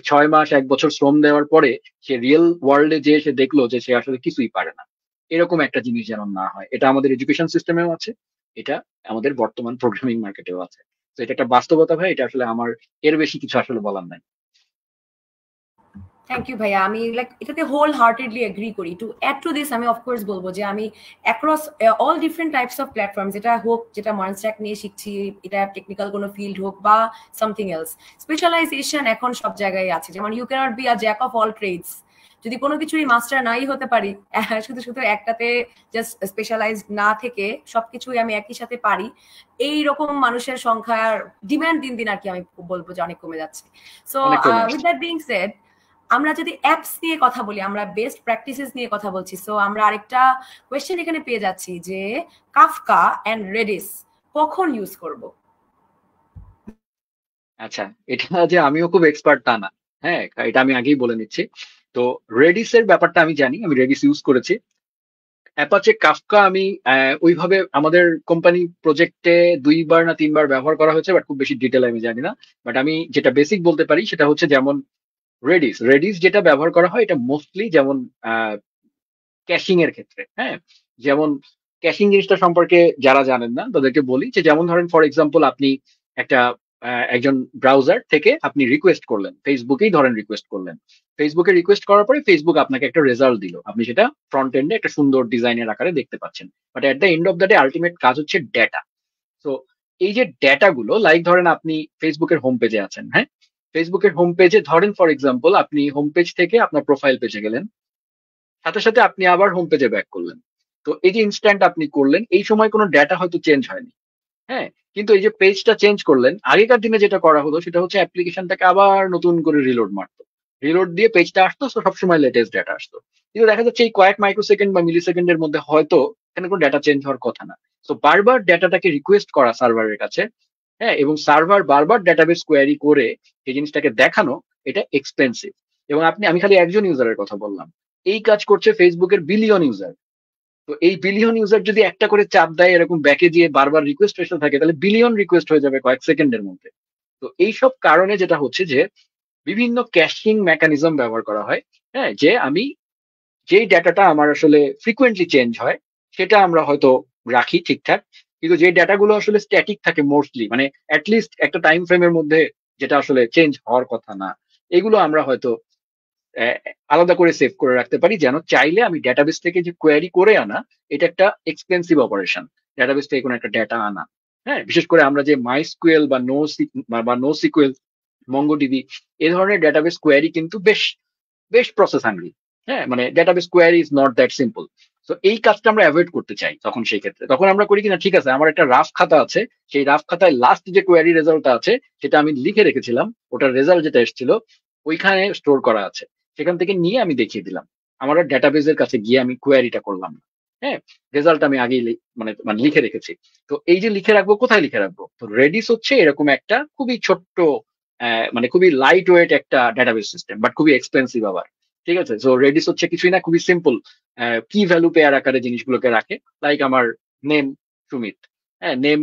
6 মাস 1 বছর শ্রম দেওয়ার পরে সে রিয়েল ওয়ার্ল্ডে যে সে দেখলো যে সে আসলে কিছুই পারে না, এরকম একটা জিনিস যেন না হয়। এটা আমাদের এডুকেশন সিস্টেমেও আছে, এটা আমাদের বর্তমান প্রোগ্রামিং মার্কেটেও আছে। তো এটা একটা বাস্তবতা ভাই, এটা আসলে আমার এর বেশি কিছু আসলে বলার নাই। থ্যাংক ইউ ভাইয়া, আমি লাইক এটাতে হোল হার্টেডলি এগ্রি করি। টু অ্যাড টু দিস আমি অফকোর্স বলবো যে আমি across all different types of platform, যেটা হোক, যেটা মার্ন স্ট্যাক নিয়ে শিখছি, এটা টেকনিক্যাল কোনো ফিল্ড হোক বা সামথিং এলস, স্পেশালাইজেশন এখন সব জায়গায় আছে। যেমন you cannot be a jack of all trades, যদি কোনো কিছুরই মাস্টার নাই হতে পারি, শুধু শুধু একটাতে জাস্ট স্পেশালাইজড না থেকে সবকিছুই আমি একই সাথে পারি, এই রকম মানুষের সংখ্যার ডিমান্ড দিন দিন আর কি আমি বলবো যে অনেক কমে যাচ্ছে। So with that being said, আমরা যদি অ্যাপস নিয়ে কথা বলি, আমরা বেস্ট প্র্যাকটিসেস নিয়ে কথা বলছি, সো আমরা আরেকটা কোয়েশ্চেন এখানে পেয়ে যাচ্ছি যে কাফকা এন্ড রেডিস কখন ইউজ করব? আচ্ছা, এটা যে আমিও খুব এক্সপার্ট তা না, হ্যাঁ, এটা আমি আগেই বলে নিচ্ছি। তো রেডিস এর ব্যাপারটা আমি জানি, আমি রেডিস ইউজ করেছি। অ্যাপাচে কাফকা আমি ওইভাবে আমাদের কোম্পানি প্রজেক্টে 2বার না 3বার ব্যবহার করা হয়েছে, বাট খুব বেশি ডিটেল আমি জানি না। বাট আমি যেটা বেসিক বলতে পারি সেটা হচ্ছে, যেমন রেডিস রেডিস যেটা ব্যবহার করা হয় এটা মোস্টলি যেমন ক্যাশিং এর ক্ষেত্রে, হ্যাঁ, যেমন ক্যাশিং জিনিসটা সম্পর্কে যারা জানেন না তাদেরকে বলি যে, যেমন ধরেন ফর এক্সাম্পল আপনি একটা একজন ব্রাউজার থেকে আপনি রিকোয়েস্ট করলেন, ফেসবুকেই ধরেন রিকোয়েস্ট করলেন, ফেসবুকে রিকোয়েস্ট করার পরে ফেসবুক আপনাকে একটা রেজাল্ট দিল, আপনি সেটা ফ্রন্ট এন্ডে একটা সুন্দর ডিজাইনের আকারে দেখতে পাচ্ছেন। But at the end of the day ultimate কাজ হচ্ছে ডেটা। তো এই যে ডেটা গুলো, লাইক ধরেন আপনি ফেসবুকের হোম পেজে আছেন, হ্যাঁ, ফেসবুকের হোম পেজে ধরেন ফর এক্সাম্পল আপনি হোম পেজ থেকে আপনার প্রোফাইল পেজে গেলেন, সাথে সাথে আপনি আবার হোম পেজে ব্যাক করলেন। তো এই যে ইনস্ট্যান্ট আপনি করলেন, এই সময় কোনো ডেটা হয়তো চেঞ্জ হয়নি, হ্যাঁ, কিন্তু এই যে পেজটা চেঞ্জ করলেন, আগেকার দিনে যেটা করা হতো সেটা হচ্ছে অ্যাপ্লিকেশনটাকে আবার নতুন করে রিলোড মারতো, রিলোড দিয়ে পেজটা আসতো, তো সবসময় লেটেস্ট ডেটা আসতো। কিন্তু দেখা যাচ্ছে এই কয়েক মাইক্রোসেকেন্ড বা মিলি সেকেন্ডের মধ্যে হয়তো এখানে কোনো ডেটা চেঞ্জ হওয়ার কথা না। তো বারবার ডেটাটাকে রিকোয়েস্ট করা সার্ভারের কাছে, হ্যাঁ, এবং সার্ভার বারবার ডেটাবেস কোয়ারি করে এই জিনিসটাকে দেখানো, এটা এক্সপেন্সিভ। এবং আমি খালি একজন ইউজারের কথা বললাম, এই কাজ করছে ফেসবুকের বিলিয়ন ইউজার। তো এই বিলিয়ন ইউজার যদি একটা করে চাপ দেয়, এরকম ব্যাকে দিয়ে বারবার রিকোয়েস্ট এসে থাকে, তাহলে বিলিয়ন রিকোয়েস্ট হয়ে যাবে কয়েক সেকেন্ডের মধ্যে। তো এইসব কারণে যেটা হচ্ছে যে বিভিন্ন ক্যাশিং মেকানিজম ব্যবহার করা হয়, হ্যাঁ, যে আমি যেই ডেটাটা আমার আসলে ফ্রিকোয়েন্টলি চেঞ্জ হয় সেটা আমরা হয়তো রাখি ঠিকঠাক, কিন্তু যে ডেটাগুলো আসলে স্ট্যাটিক থাকে মোস্টলি, মানে অ্যাটলিস্ট একটা টাইম ফ্রেমের মধ্যে যেটা আসলে চেঞ্জ হওয়ার কথা না, এগুলো আমরা হয়তো আহ, আলাদা করে সেভ করে রাখতে পারি, যেন চাইলে আমি ডেটাবেস থেকে যে কোয়ারি করে আনা, এটা একটা এক্সপেন্সিভ অপারেশন, ডেটাবেস থেকে কোনো একটা ডেটা আনা, হ্যাঁ, বিশেষ করে আমরা যে মাই স্কুয়েল বা নো সিকুয়েল, মঙ্গোডিবি, এ ধরনের ডেটাবেস কোয়ারি কিন্তু বেশ বেশ প্রসেস হাংরি, হ্যাঁ, মানে database query is not that simple. তো এই কাজটা আমরা অ্যাভয়েড করতে চাই, তখন সেই ক্ষেত্রে তখন আমরা করি কিনা, ঠিক আছে, আমার একটা রাফ খাতা আছে, সেই রাফ খাতায় লাস্ট যে কোয়ারি রেজাল্টটা আছে সেটা আমি লিখে রেখেছিলাম, ওটার রেজাল্ট যেটা এসেছিল ওইখানে স্টোর করা আছে, সেখান থেকে নিয়ে আমি দেখিয়ে দিলাম, আমার ডেটাবেসের কাছে গিয়ে আমি কোয়ারিটা করলাম না, হ্যাঁ, রেজাল্ট আমি আগেই মানে মানে লিখে রেখেছি। তো এই যে লিখে রাখবো, কোথায় লিখে রাখবো? তো রেডিস হচ্ছে এরকম একটা খুবই ছোট্ট, মানে খুবই লাইট ওয়েট একটা ডেটাবেস সিস্টেম, বাট খুবই এক্সপেন্সিভ আবার, ঠিক আছে। সো রেডিস হচ্ছে কিছুই না, খুবই সিম্পল, কি ভ্যালু পেয়ার আকারে জিনিসগুলোকে রাখে, লাইক আমার নেম সুমিত, হ্যাঁ, নেম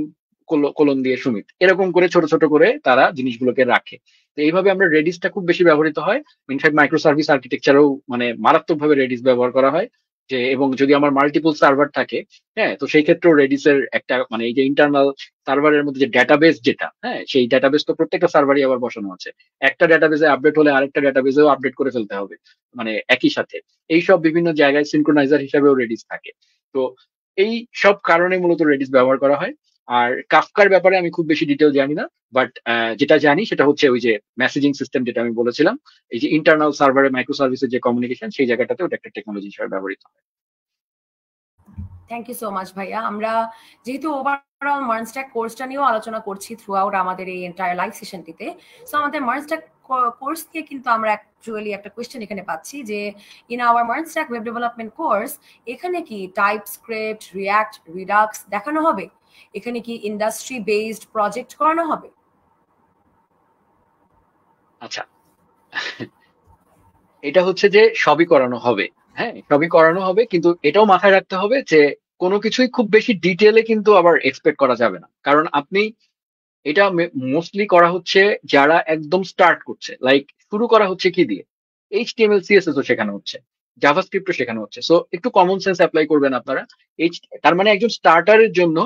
কোলন দিয়ে সুমিত, এরকম করে ছোট ছোট করে তারা জিনিসগুলোকে রাখে। তো এইভাবে আমরা রেডিসটা খুব বেশি ব্যবহৃত হয়, ইনফ্যাক্ট মাইক্রো সার্ভিস আর্কিটেকচারেও মানে মারাত্মকভাবে রেডিস ব্যবহার করা হয়। যে এবং যদি আমার মাল্টিপল সার্ভার থাকে, হ্যাঁ, তো সেই ক্ষেত্রেও রেডিসের একটা মানে এই যে ইন্টারনাল সার্ভারের মধ্যে যে ডেটাবেস যেটা, হ্যাঁ, সেই ডেটাবেস তো প্রত্যেকটা সার্ভারই আবার বসানো আছে, একটা ডেটাবেসে আপডেট হলে আরেকটা ডেটাবেসেও আপডেট করে ফেলতে হবে, মানে একই সাথে। এইসব বিভিন্ন জায়গায় সিনক্রোনাইজার হিসাবেও রেডিস থাকে। তো এই সব কারণে মূলত রেডিস ব্যবহার করা হয়। আর কাফকার ব্যাপারে আমি খুব বেশি ডিটেল জানি না, বাট যেটা জানি সেটা হচ্ছে ওই যে মেসেজিং সিস্টেম যেটা আমি বলেছিলাম, এই যে ইন্টারনাল সার্ভারে মাইক্রো সার্ভিসের যে কমিউনিকেশন, সেই জায়গাটাতে ওটা একটা টেকনোলজি হিসেবে ব্যবহৃত হয়। থ্যাংক ইউ সো মাচ ভাইয়া। আমরা যেহেতু ওভারঅল মার্ন স্ট্যাক কোর্সটা নিয়েও আলোচনা করছি থ্রু আউট আমাদের এই এন্টায়ার লাইভ সেশনটিতে, সো আমাদের মার্ন স্ট্যাক কোর্স দিয়ে কিন্তু আমরা অ্যাকচুয়ালি একটা কোয়েশ্চেন এখানে পাচ্ছি যে in our MERN stack web development course, এখানে কি টাইপস্ক্রিপ্ট, রিঅ্যাক্ট, রিডাক্স দেখানো হবে? এখানে কি ইন্ডাস্ট্রি বেসড প্রজেক্ট করানো হবে? আচ্ছা, এটা হচ্ছে যে সবই করানো হবে, হ্যাঁ, সবই করানো হবে, কিন্তু এটাও মাথায় রাখতে হবে যে কোনো কিছুই খুব বেশি ডিটেলে কিন্তু আবার এক্সপেক্ট করা যাবে না, কারণ আপনি এটা মোস্টলি করা হচ্ছে যারা একদম স্টার্ট করছে, লাইক শুরু করা হচ্ছে কি দিয়ে, এইচটিএমএল সিএসএস ও শেখানো হচ্ছে, জাভাস্ক্রিপ্টও শেখানো হচ্ছে। সো একটু কমন সেন্স অ্যাপ্লাই করবেন আপনারা। এইচ তার মানে একজন স্টার্টারের জন্য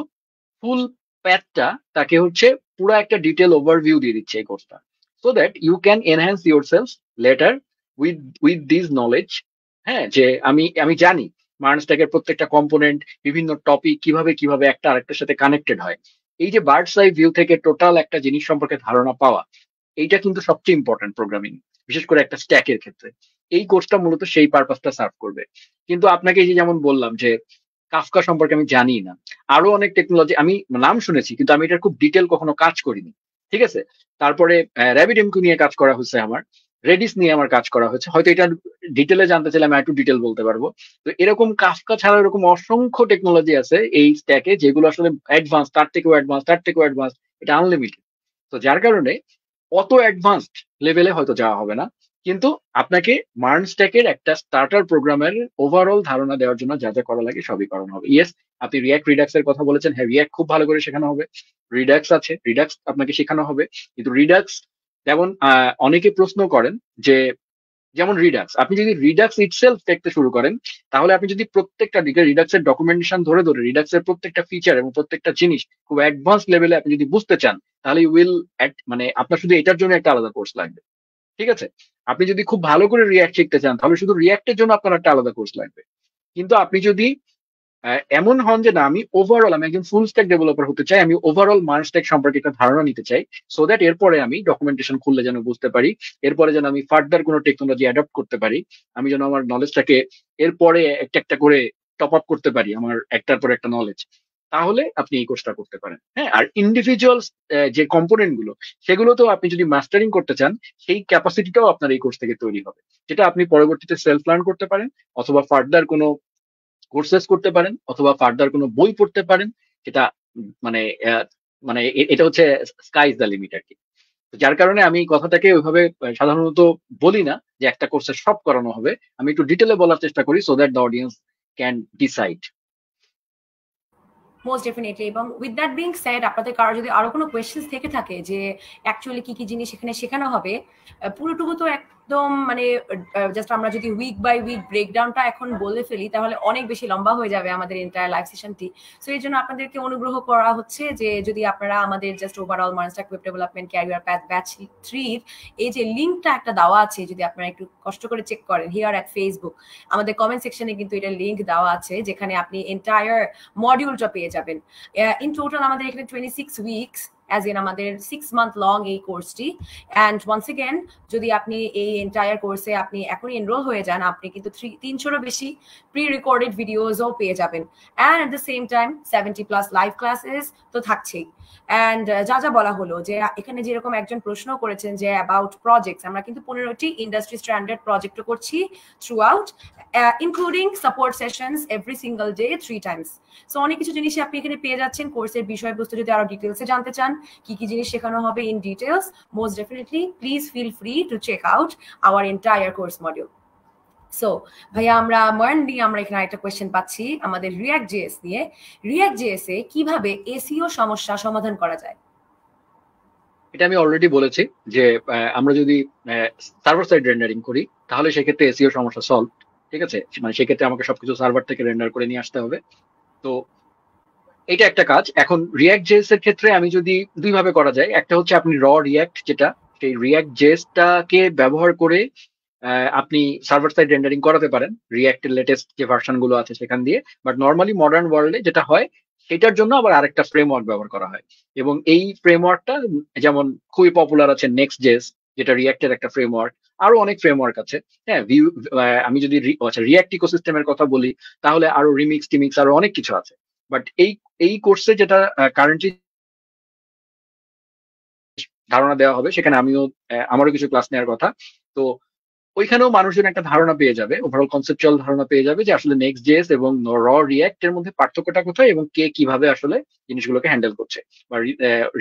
ফুল প্যাথটা তাকে হচ্ছে পুরো একটা ডিটেল ওভারভিউ দিয়ে দিচ্ছে এই কোর্সটা, so that you can enhance yourself later with with this knowledge. হ্যাঁ, যে আমি জানি মার্নস্ট্যাকের প্রত্যেকটা কম্পোনেন্ট, বিভিন্ন টপিক কিভাবে কিভাবে একটা আরেকটার সাথে কানেক্টেড হয়, এই যে বার্ডস আই ভিউ থেকে টোটাল একটা জিনিস সম্পর্কে ধারণা পাওয়া, এইটা কিন্তু সবচেয়ে ইম্পর্টেন্ট প্রোগ্রামিং, বিশেষ করে একটা স্ট্যাকের ক্ষেত্রে। এই কোর্সটা মূলত সেই পারপাসটা সার্ভ করবে। কিন্তু আপনাকে এই যে যেমন বললাম যে কাফকা সম্পর্কে আমি জানি না, আরো অনেক টেকনোলজি আমি নাম শুনেছি, কিন্তু আমি এটার খুব ডিটেল কখনো কাজ করিনি। ঠিক আছে? তারপরে RabbitMQ নিয়ে কাজ করা হয়েছে আমার, রেডিস নিয়ে আমার কাজ করা হয়েছে। হয়তো এটা ডিটেলে জানতে চাইলে আমি একটু ডিটেল বলতে পারবো। তো এরকম কাফকা ছাড়া এরকম অসংখ্য টেকনোলজি আছে এই স্ট্যাকে, যেগুলো আসলে অ্যাডভান্স, তার থেকেও অ্যাডভান্স, তার থেকেও অ্যাডভান্স, এটা আনলিমিটেড। তো যার কারণে অত অ্যাডভান্সড লেভেলে হয়তো যাওয়া হবে না, কিন্তু আপনাকে মার্ন স্ট্যাকের একটা স্টার্টার প্রোগ্রামের ওভারঅল ধারণা দেওয়ার জন্য যা যা করা লাগে সবই করানো হবে। ইয়েস, আপনি রিয়াক্ট রিডাক্স এর কথা বলেছেন, হ্যাঁ রিয়াক্ট খুব ভালো করে শেখানো হবে, রিডাক্স আছে, রিডাক্স আপনাকে শেখানো হবে। কিন্তু রিডাক্স যেমন অনেকে প্রশ্ন করেন যে, যেমন রিডাক্স, আপনি যদি রিডাক্স ইটসেলফ দেখতে শুরু করেন, তাহলে আপনি যদি প্রত্যেকটা দিকে রিডাক্সের ডকুমেন্টেশন ধরে ধরে রিডাক্সের প্রত্যেকটা ফিচার এবং প্রত্যেকটা জিনিস খুব অ্যাডভান্স লেভেলে আপনি যদি বুঝতে চান, তাহলে ইউ উইল, মানে আপনার শুধু এটার জন্য একটা আলাদা কোর্স লাগবে। ঠিক আছে? আপনি যদি খুব ভালো করে রিয়াক্ট শিখতে চান, তাহলে শুধু রিয়াক্টের জন্য আপনার একটা আলাদা কোর্স লাগবে। কিন্তু আপনি যদি এমন হন যে না, আমি ওভারঅল আমি একজন ফুল স্ট্যাক ডেভেলপার হতে চাই, আমি ওভারঅল মার্ন স্ট্যাক সম্পর্কে একটা ধারণা নিতে চাই, সো দ্যাট এরপরে আমি ডকুমেন্টেশন খুললে যেন বুঝতে পারি, এরপরে যেন আমি ফার্দার কোনো টেকনোলজি অ্যাডপ্ট করতে পারি, আমি যেন আমার নলেজটাকে এরপরে একটা একটা করে টপ আপ করতে পারি, আমার একটার পর একটা নলেজ, তাহলে আপনি এই কোর্সটা করতে পারেন। হ্যাঁ, আর ইন্ডিভিজুয়াল যে কম্পোনেন্ট গুলো, সেগুলো তো আপনি যদি মাস্টারিং করতে চান, সেই ক্যাপাসিটিটাও আপনার এই কোর্স থেকে তৈরি হবে, যেটা আপনি পরবর্তীতে সেলফ লার্ন করতে পারেন, অথবা ফার্দার কোনো কোর্সেস করতে পারেন, অথবা ফার্দার কোনো বই পড়তে পারেন, যেটা মানে মানে এটা হচ্ছে স্কাই ইজ দ্য লিমিট আর কি। তো যার কারণে আমি এই কথাটাকে ওইভাবে সাধারণত বলি না যে একটা কোর্সে সব করানো হবে, আমি একটু ডিটেলে বলার চেষ্টা করি, so that the audience can decide. Most definitely. এবং উইথ দ্যাট বিং সেড, আপনাদের কারো যদি আরো কোনো কোয়েশ্চেন্স থেকে থাকে যে অ্যাকচুয়ালি কি কি জিনিস এখানে শেখানো হবে, পুরোটুকু তো একদম মানে জাস্ট আমরা যদি উইক বাই উইক ব্রেকডাউনটা এখন বলে ফেলি, তাহলে অনেক বেশি লম্বা হয়ে যাবে আমাদের এন্টায়ার লাইভ সেশনটি। সো এই জন্য আপনাদেরকে অনুগ্রহ করা হচ্ছে যে যদি আপনারা আমাদের just overall MERN stack web development career path batch 3 এই যে লিঙ্কটা একটা দেওয়া আছে, যদি আপনারা একটু কষ্ট করে চেক করেন হিয়ার অ্যাট ফেসবুক, আমাদের কমেন্ট সেকশনে কিন্তু এটা লিঙ্ক দেওয়া আছে, যেখানে আপনি এন্টায়ার মডিউলটা পেয়ে যাবেন। ইন টোটাল আমাদের এখানে 26 উইকস, অ্যাজ ইন আমাদের 6 মান্থ লং এই কোর্সটি। অ্যান্ড ওয়ান্স এগেন, যদি আপনি এই এন্টায়ার কোর্সে আপনি এখনই এনরোল হয়ে যান, আপনি কিন্তু 300-এরও বেশি প্রি রেকর্ডেড ভিডিওসও পেয়ে যাবেন। And at the same time 70+ live classes তো থাকছেই। অ্যান্ড যা যা বলা হলো, যে এখানে যেরকম একজন প্রশ্ন করেছেন যে অ্যাবাউট প্রজেক্টস, আমরা কিন্তু 15টি ইন্ডাস্ট্রি স্ট্যান্ডার্ড প্রজেক্টও করছি through out, including support sessions every single day 3 Times. So অনেক কিছু জিনিস আপনি এখানে পেয়ে যাচ্ছেন। কোর্সের বিষয়বস্তু যদি আরো ডিটেলসে জানতে চান, কি কি জিনিস শেখানো হবে in details, most definitely please feel free to check out our entire course module. So ভাইয়া, আমরা মার্ন নিয়ে আমরা এখানে একটা কোয়েশ্চেন পাচ্ছি আমাদের রিয়াক্ট জেএস নিয়ে। রিয়াক্ট জেএস এ কিভাবে এসইও সমস্যা সমাধান করা যায়? এটা আমি অলরেডি বলেছি যে আমরা যদি সার্ভার সাইড রেন্ডারিং করি, তাহলে সেক্ষেত্রে এসিও সমস্যা সলভ। ঠিক আছে? মানে সেক্ষেত্রে আমাকে সবকিছু সার্ভার থেকে রেন্ডার করে নিয়ে আসতে হবে। তো এটা একটা কাজ। এখন রিয়াক্ট জেএস এর ক্ষেত্রে আমি যদি দুই ভাবে করা যায়, একটা হচ্ছে আপনি রিয়াক্ট, যেটা সেই রিয়াক্ট জেএসটাকে ব্যবহার করে আপনি সার্ভার সাইড রেন্ডারিং করাতে পারেন রিয়াক্টের লেটেস্ট যে ভার্সন গুলো আছে সেখান দিয়ে। বাট নর্মালি মডার্ন ওয়ার্ল্ডে যেটা হয়, সেটার জন্য আবার আরেকটা ফ্রেমওয়ার্ক ব্যবহার করা হয়, এবং এই ফ্রেমওয়ার্কটা যেমন খুবই পপুলার আছে নেক্সট জেএস, যেটা রিয়াক্টের একটা ফ্রেমওয়ার্ক। আরো অনেক ফ্রেমওয়ার্ক আছে। হ্যাঁ, ভিউ, আমি যদি রিয়াক্ট ইকোসিস্টেমের কথা বলি, তাহলে আরো রিমিক্স টিমিক্স আরো অনেক কিছু আছে। বাট এই এই কোর্সে যেটা কারেন্টলি ধারণা দেওয়া হবে, সেখানে আমিও আমারও কিছু ক্লাস নেওয়ার কথা। তো ওইখানেও মানুষজন একটা ধারণা পেয়ে যাবে, ওভারঅল কনসেপচুয়াল ধারণা পেয়ে যাবে, যে আসলে নেক্সট জেএস এবং রিয়াক্ট এর মধ্যে পার্থক্যটা কোথায়, এবং কে কিভাবে আসলে জিনিসগুলোকে হ্যান্ডেল করছে, বা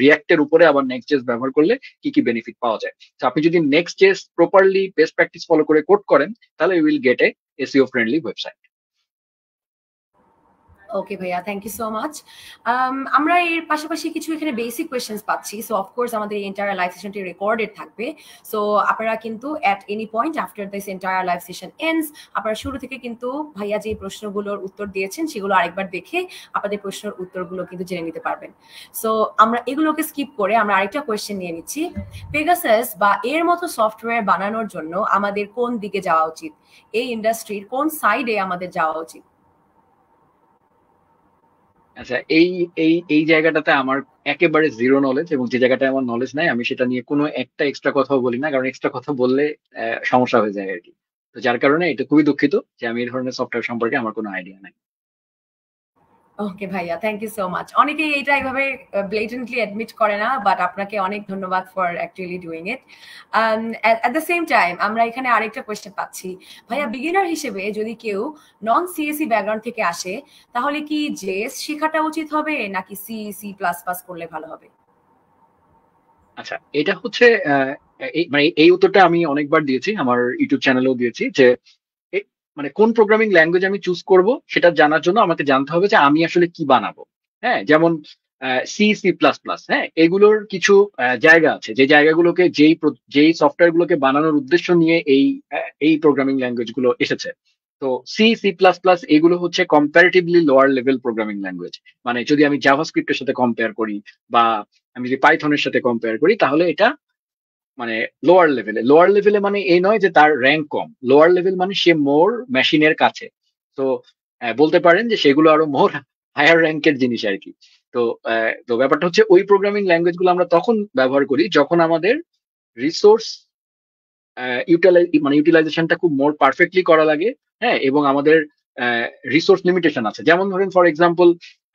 রিয়াক্টের উপরে আবার নেক্সট জেএস ব্যবহার করলে কি কি বেনিফিট পাওয়া যায়। তো আপনি যদি Next JS properly best practice follow করে কোড করেন, তাহলে you will get a SEO friendly website. Okay ভাইয়া, থ্যাংক ইউ সো মাচ। আমরা এর পাশাপাশি কিছু এখানে বেসিক কোয়েশ্চেন্স পাচ্ছি। সো অফকোর্স আমাদের এই এন্টায়ার লাইভ সেশনটি রেকর্ডেড থাকবে। সো আপনারা কিন্তু at any point after this entire live session ends, আপনারা শুরু থেকে কিন্তু ভাইয়া যে প্রশ্নগুলোর উত্তর দিয়েছেন সেগুলো আরেকবার দেখে আপনাদের প্রশ্নের উত্তরগুলো কিন্তু জেনে নিতে পারবেন। সো আমরা এগুলোকে স্কিপ করে আমরা আরেকটা কোয়েশ্চেন নিয়ে নিচ্ছি। পেগাসাস বা এর মতো সফটওয়্যার বানানোর জন্য আমাদের কোন দিকে যাওয়া উচিত? এই ইন্ডাস্ট্রির কোন সাইডে আমাদের যাওয়া উচিত? আচ্ছা, এই এই এই জায়গাটাতে আমার একেবারে জিরো নলেজ, এবং যে জায়গাটায় আমার নলেজ নাই আমি সেটা নিয়ে কোনো একটা এক্সট্রা কথাও বলি না, কারণ এক্সট্রা কথা বললে সমস্যা হয়ে যায় আর কি। তো যার কারণে এটা খুবই দুঃখিত যে আমি এই ধরনের সফটওয়্যার সম্পর্কে আমার কোনো আইডিয়া নাই। ওকে ভাইয়া, থ্যাংক ইউ সো মাচ। অনেকেই এটা এইভাবে ব্লেটেন্টলি অ্যাডমিট করে না, বাট আপনাকে অনেক ধন্যবাদ for actually doing it. At the same time আমরা এখানে আরেকটা কোয়েশ্চেন পাচ্ছি ভাইয়া, বিগিনার হিসেবে যদি কেউ নন সিএসি ব্যাকগ্রাউন্ড থেকে আসে তাহলে কি জেএস শেখাটা উচিত হবে নাকি সি সি প্লাস প্লাস করলে ভালো হবে? আচ্ছা, এটা হচ্ছে মানে এই উত্তরটা আমি অনেকবার দিয়েছি, আমার ইউটিউব চ্যানেলেও দিয়েছি যে মানে কোন প্রোগ্রামিং ল্যাঙ্গুয়েজ আমি চুজ করব সেটা জানার জন্য আমাকে জানতে হবে যে আমি আসলে কি বানাবো। হ্যাঁ, যেমন সি সি প্লাস প্লাস, হ্যাঁ, এগুলোর কিছু জায়গা আছে যে জায়গাগুলোকে যেই সফটওয়্যার গুলোকে বানানোর উদ্দেশ্য নিয়ে এই প্রোগ্রামিং ল্যাঙ্গুয়েজ গুলো এসেছে। তো সি সি প্লাস প্লাস এগুলো হচ্ছে comparatively lower level programming language. মানে যদি আমি জাভাস্ক্রিপ্টের সাথে কম্পেয়ার করি বা আমি যদি পাইথনের সাথে কম্পেয়ার করি তাহলে এটা মানে লোয়ার লেভেলে মানে এই নয় যে তার র্যাঙ্ক কম, লোয়ার লেভেল মানে সে মোর মেশিনের কাছে। তো বলতে পারেন যে সেগুলো আরো মোর হায়ার র্যাঙ্কের জিনিস আর কি। তো তো ব্যাপারটা হচ্ছে ওই প্রোগ্রামিং ল্যাঙ্গুয়েজ গুলো আমরা তখন ব্যবহার করি যখন আমাদের রিসোর্স ইউটিলাইজেশনটা খুব মোর পারফেক্টলি করা লাগে। হ্যাঁ, এবং আমাদের রিসোর্স লিমিটেশন আছে। যেমন ধরেন ফর এক্সাম্পল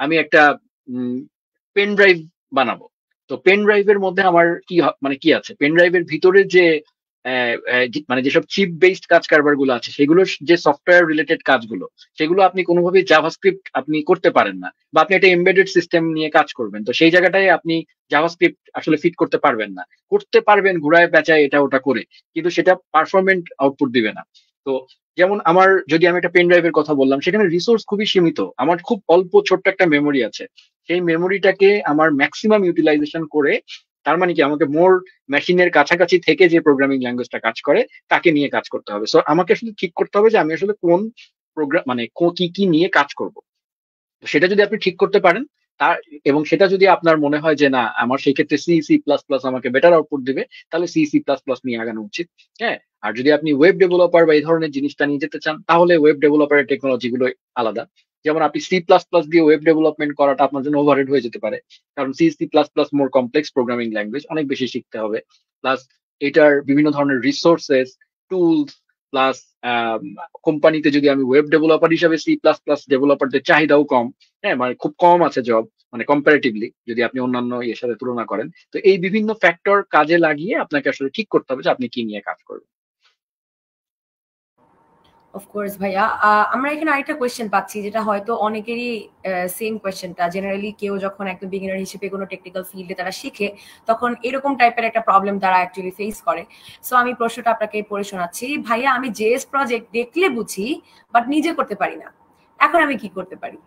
আমি একটা পেন ড্রাইভ বানাবো। তো পেন ড্রাইভের মধ্যে আমার মানে কি আছে, পেন ড্রাইভের ভিতরে যে মানে যেসব চিপ বেসড কাজ কারবার গুলো আছে সেগুলো, যে সফটওয়্যার রিলেটেড কাজগুলো, সেগুলো আপনি কোনোভাবেই জাভাস্ক্রিপ্ট আপনি করতে পারেন না। বা আপনি একটা এমবেডেড সিস্টেম নিয়ে কাজ করবেন, তো সেই জায়গাটায় আপনি জাভাস্ক্রিপ্ট আসলে ফিট করতে পারবেন না। করতে পারবেন ঘুরায় পেঁচায় এটা ওটা করে, কিন্তু সেটা পারফরমেন্ট আউটপুট দিবে না। তো যেমন আমার, যদি আমি একটা পেন ড্রাইভের কথা বললাম, সেখানে রিসোর্স খুবই সীমিত, আমার খুব অল্প ছোট্ট একটা মেমোরি আছে। সেই মেমোরিটাকে আমার ম্যাক্সিমাম ইউটিলাইজেশন করে, তার মানে কি আমাকে মোর মেশিনের কাছাকাছি থেকে যে প্রোগ্রামিং ল্যাঙ্গুয়েজটা কাজ করে তাকে নিয়ে কাজ করতে হবে। সো আমাকে আসলে ঠিক করতে হবে যে আমি আসলে কোন প্রোগ্রাম মানে কি কি নিয়ে কাজ করব। সেটা যদি আপনি ঠিক করতে পারেন, তার এবং সেটা যদি আপনার মনে হয় যে না আমার সেই ক্ষেত্রে সি সি প্লাস প্লাস আমাকে বেটার আউটপুট দিবে, তাহলে সি সি প্লাস প্লাস নিয়ে আগানো উচিত। হ্যাঁ, আর যদি আপনি ওয়েব ডেভেলপার বা এই ধরনের জিনিসটা নিয়ে যেতে চান তাহলে ওয়েব ডেভেলপারের টেকনোলজি গুলো আলাদা। যেমন আপনি সি প্লাস প্লাস দিয়ে ওয়েব ডেভেলপমেন্ট করাটা আপনার জন্য ওভারহেড হয়ে যেতে পারে, কারণ C C plus plus more complex programming language, অনেক বেশি শিখতে হবে। প্লাস এটার বিভিন্ন ধরনের রিসোর্সেস, টুলস, প্লাস কোম্পানিতে যদি আমি ওয়েব ডেভেলপার হিসাবে সি প্লাস প্লাস ডেভেলপারদের চাহিদাও কম। হ্যাঁ, মানে খুব কম আছে জব, মানে কম্পারেটিভলি যদি আপনি অন্যান্য ইয়ের সাথে তুলনা করেন। তো এই বিভিন্ন ফ্যাক্টর কাজে লাগিয়ে আপনাকে আসলে ঠিক করতে হবে যে আপনি কি নিয়ে কাজ করবেন। অফকোর্স ভাইয়া, আমরা এখানে আরেকটা কোয়েশ্চেন পাচ্ছি যেটা হয়তো অনেকেরই সেম কোয়েশ্চেনটা। জেনারেলি কেউ যখন একদম বিগিনার হিসেবে কোনো টেকনিক্যাল ফিল্ডে তারা শিখে তখন এরকম টাইপের একটা প্রবলেম তারা অ্যাকচুয়ালি ফেস করে। সো আমি প্রশ্নটা আপনাকে পড়ে শোনাচ্ছি। ভাইয়া, আমি জেএস প্রজেক্ট দেখলে বুঝি বাট নিজে করতে পারি না, এখন আমি কি করতে পারি?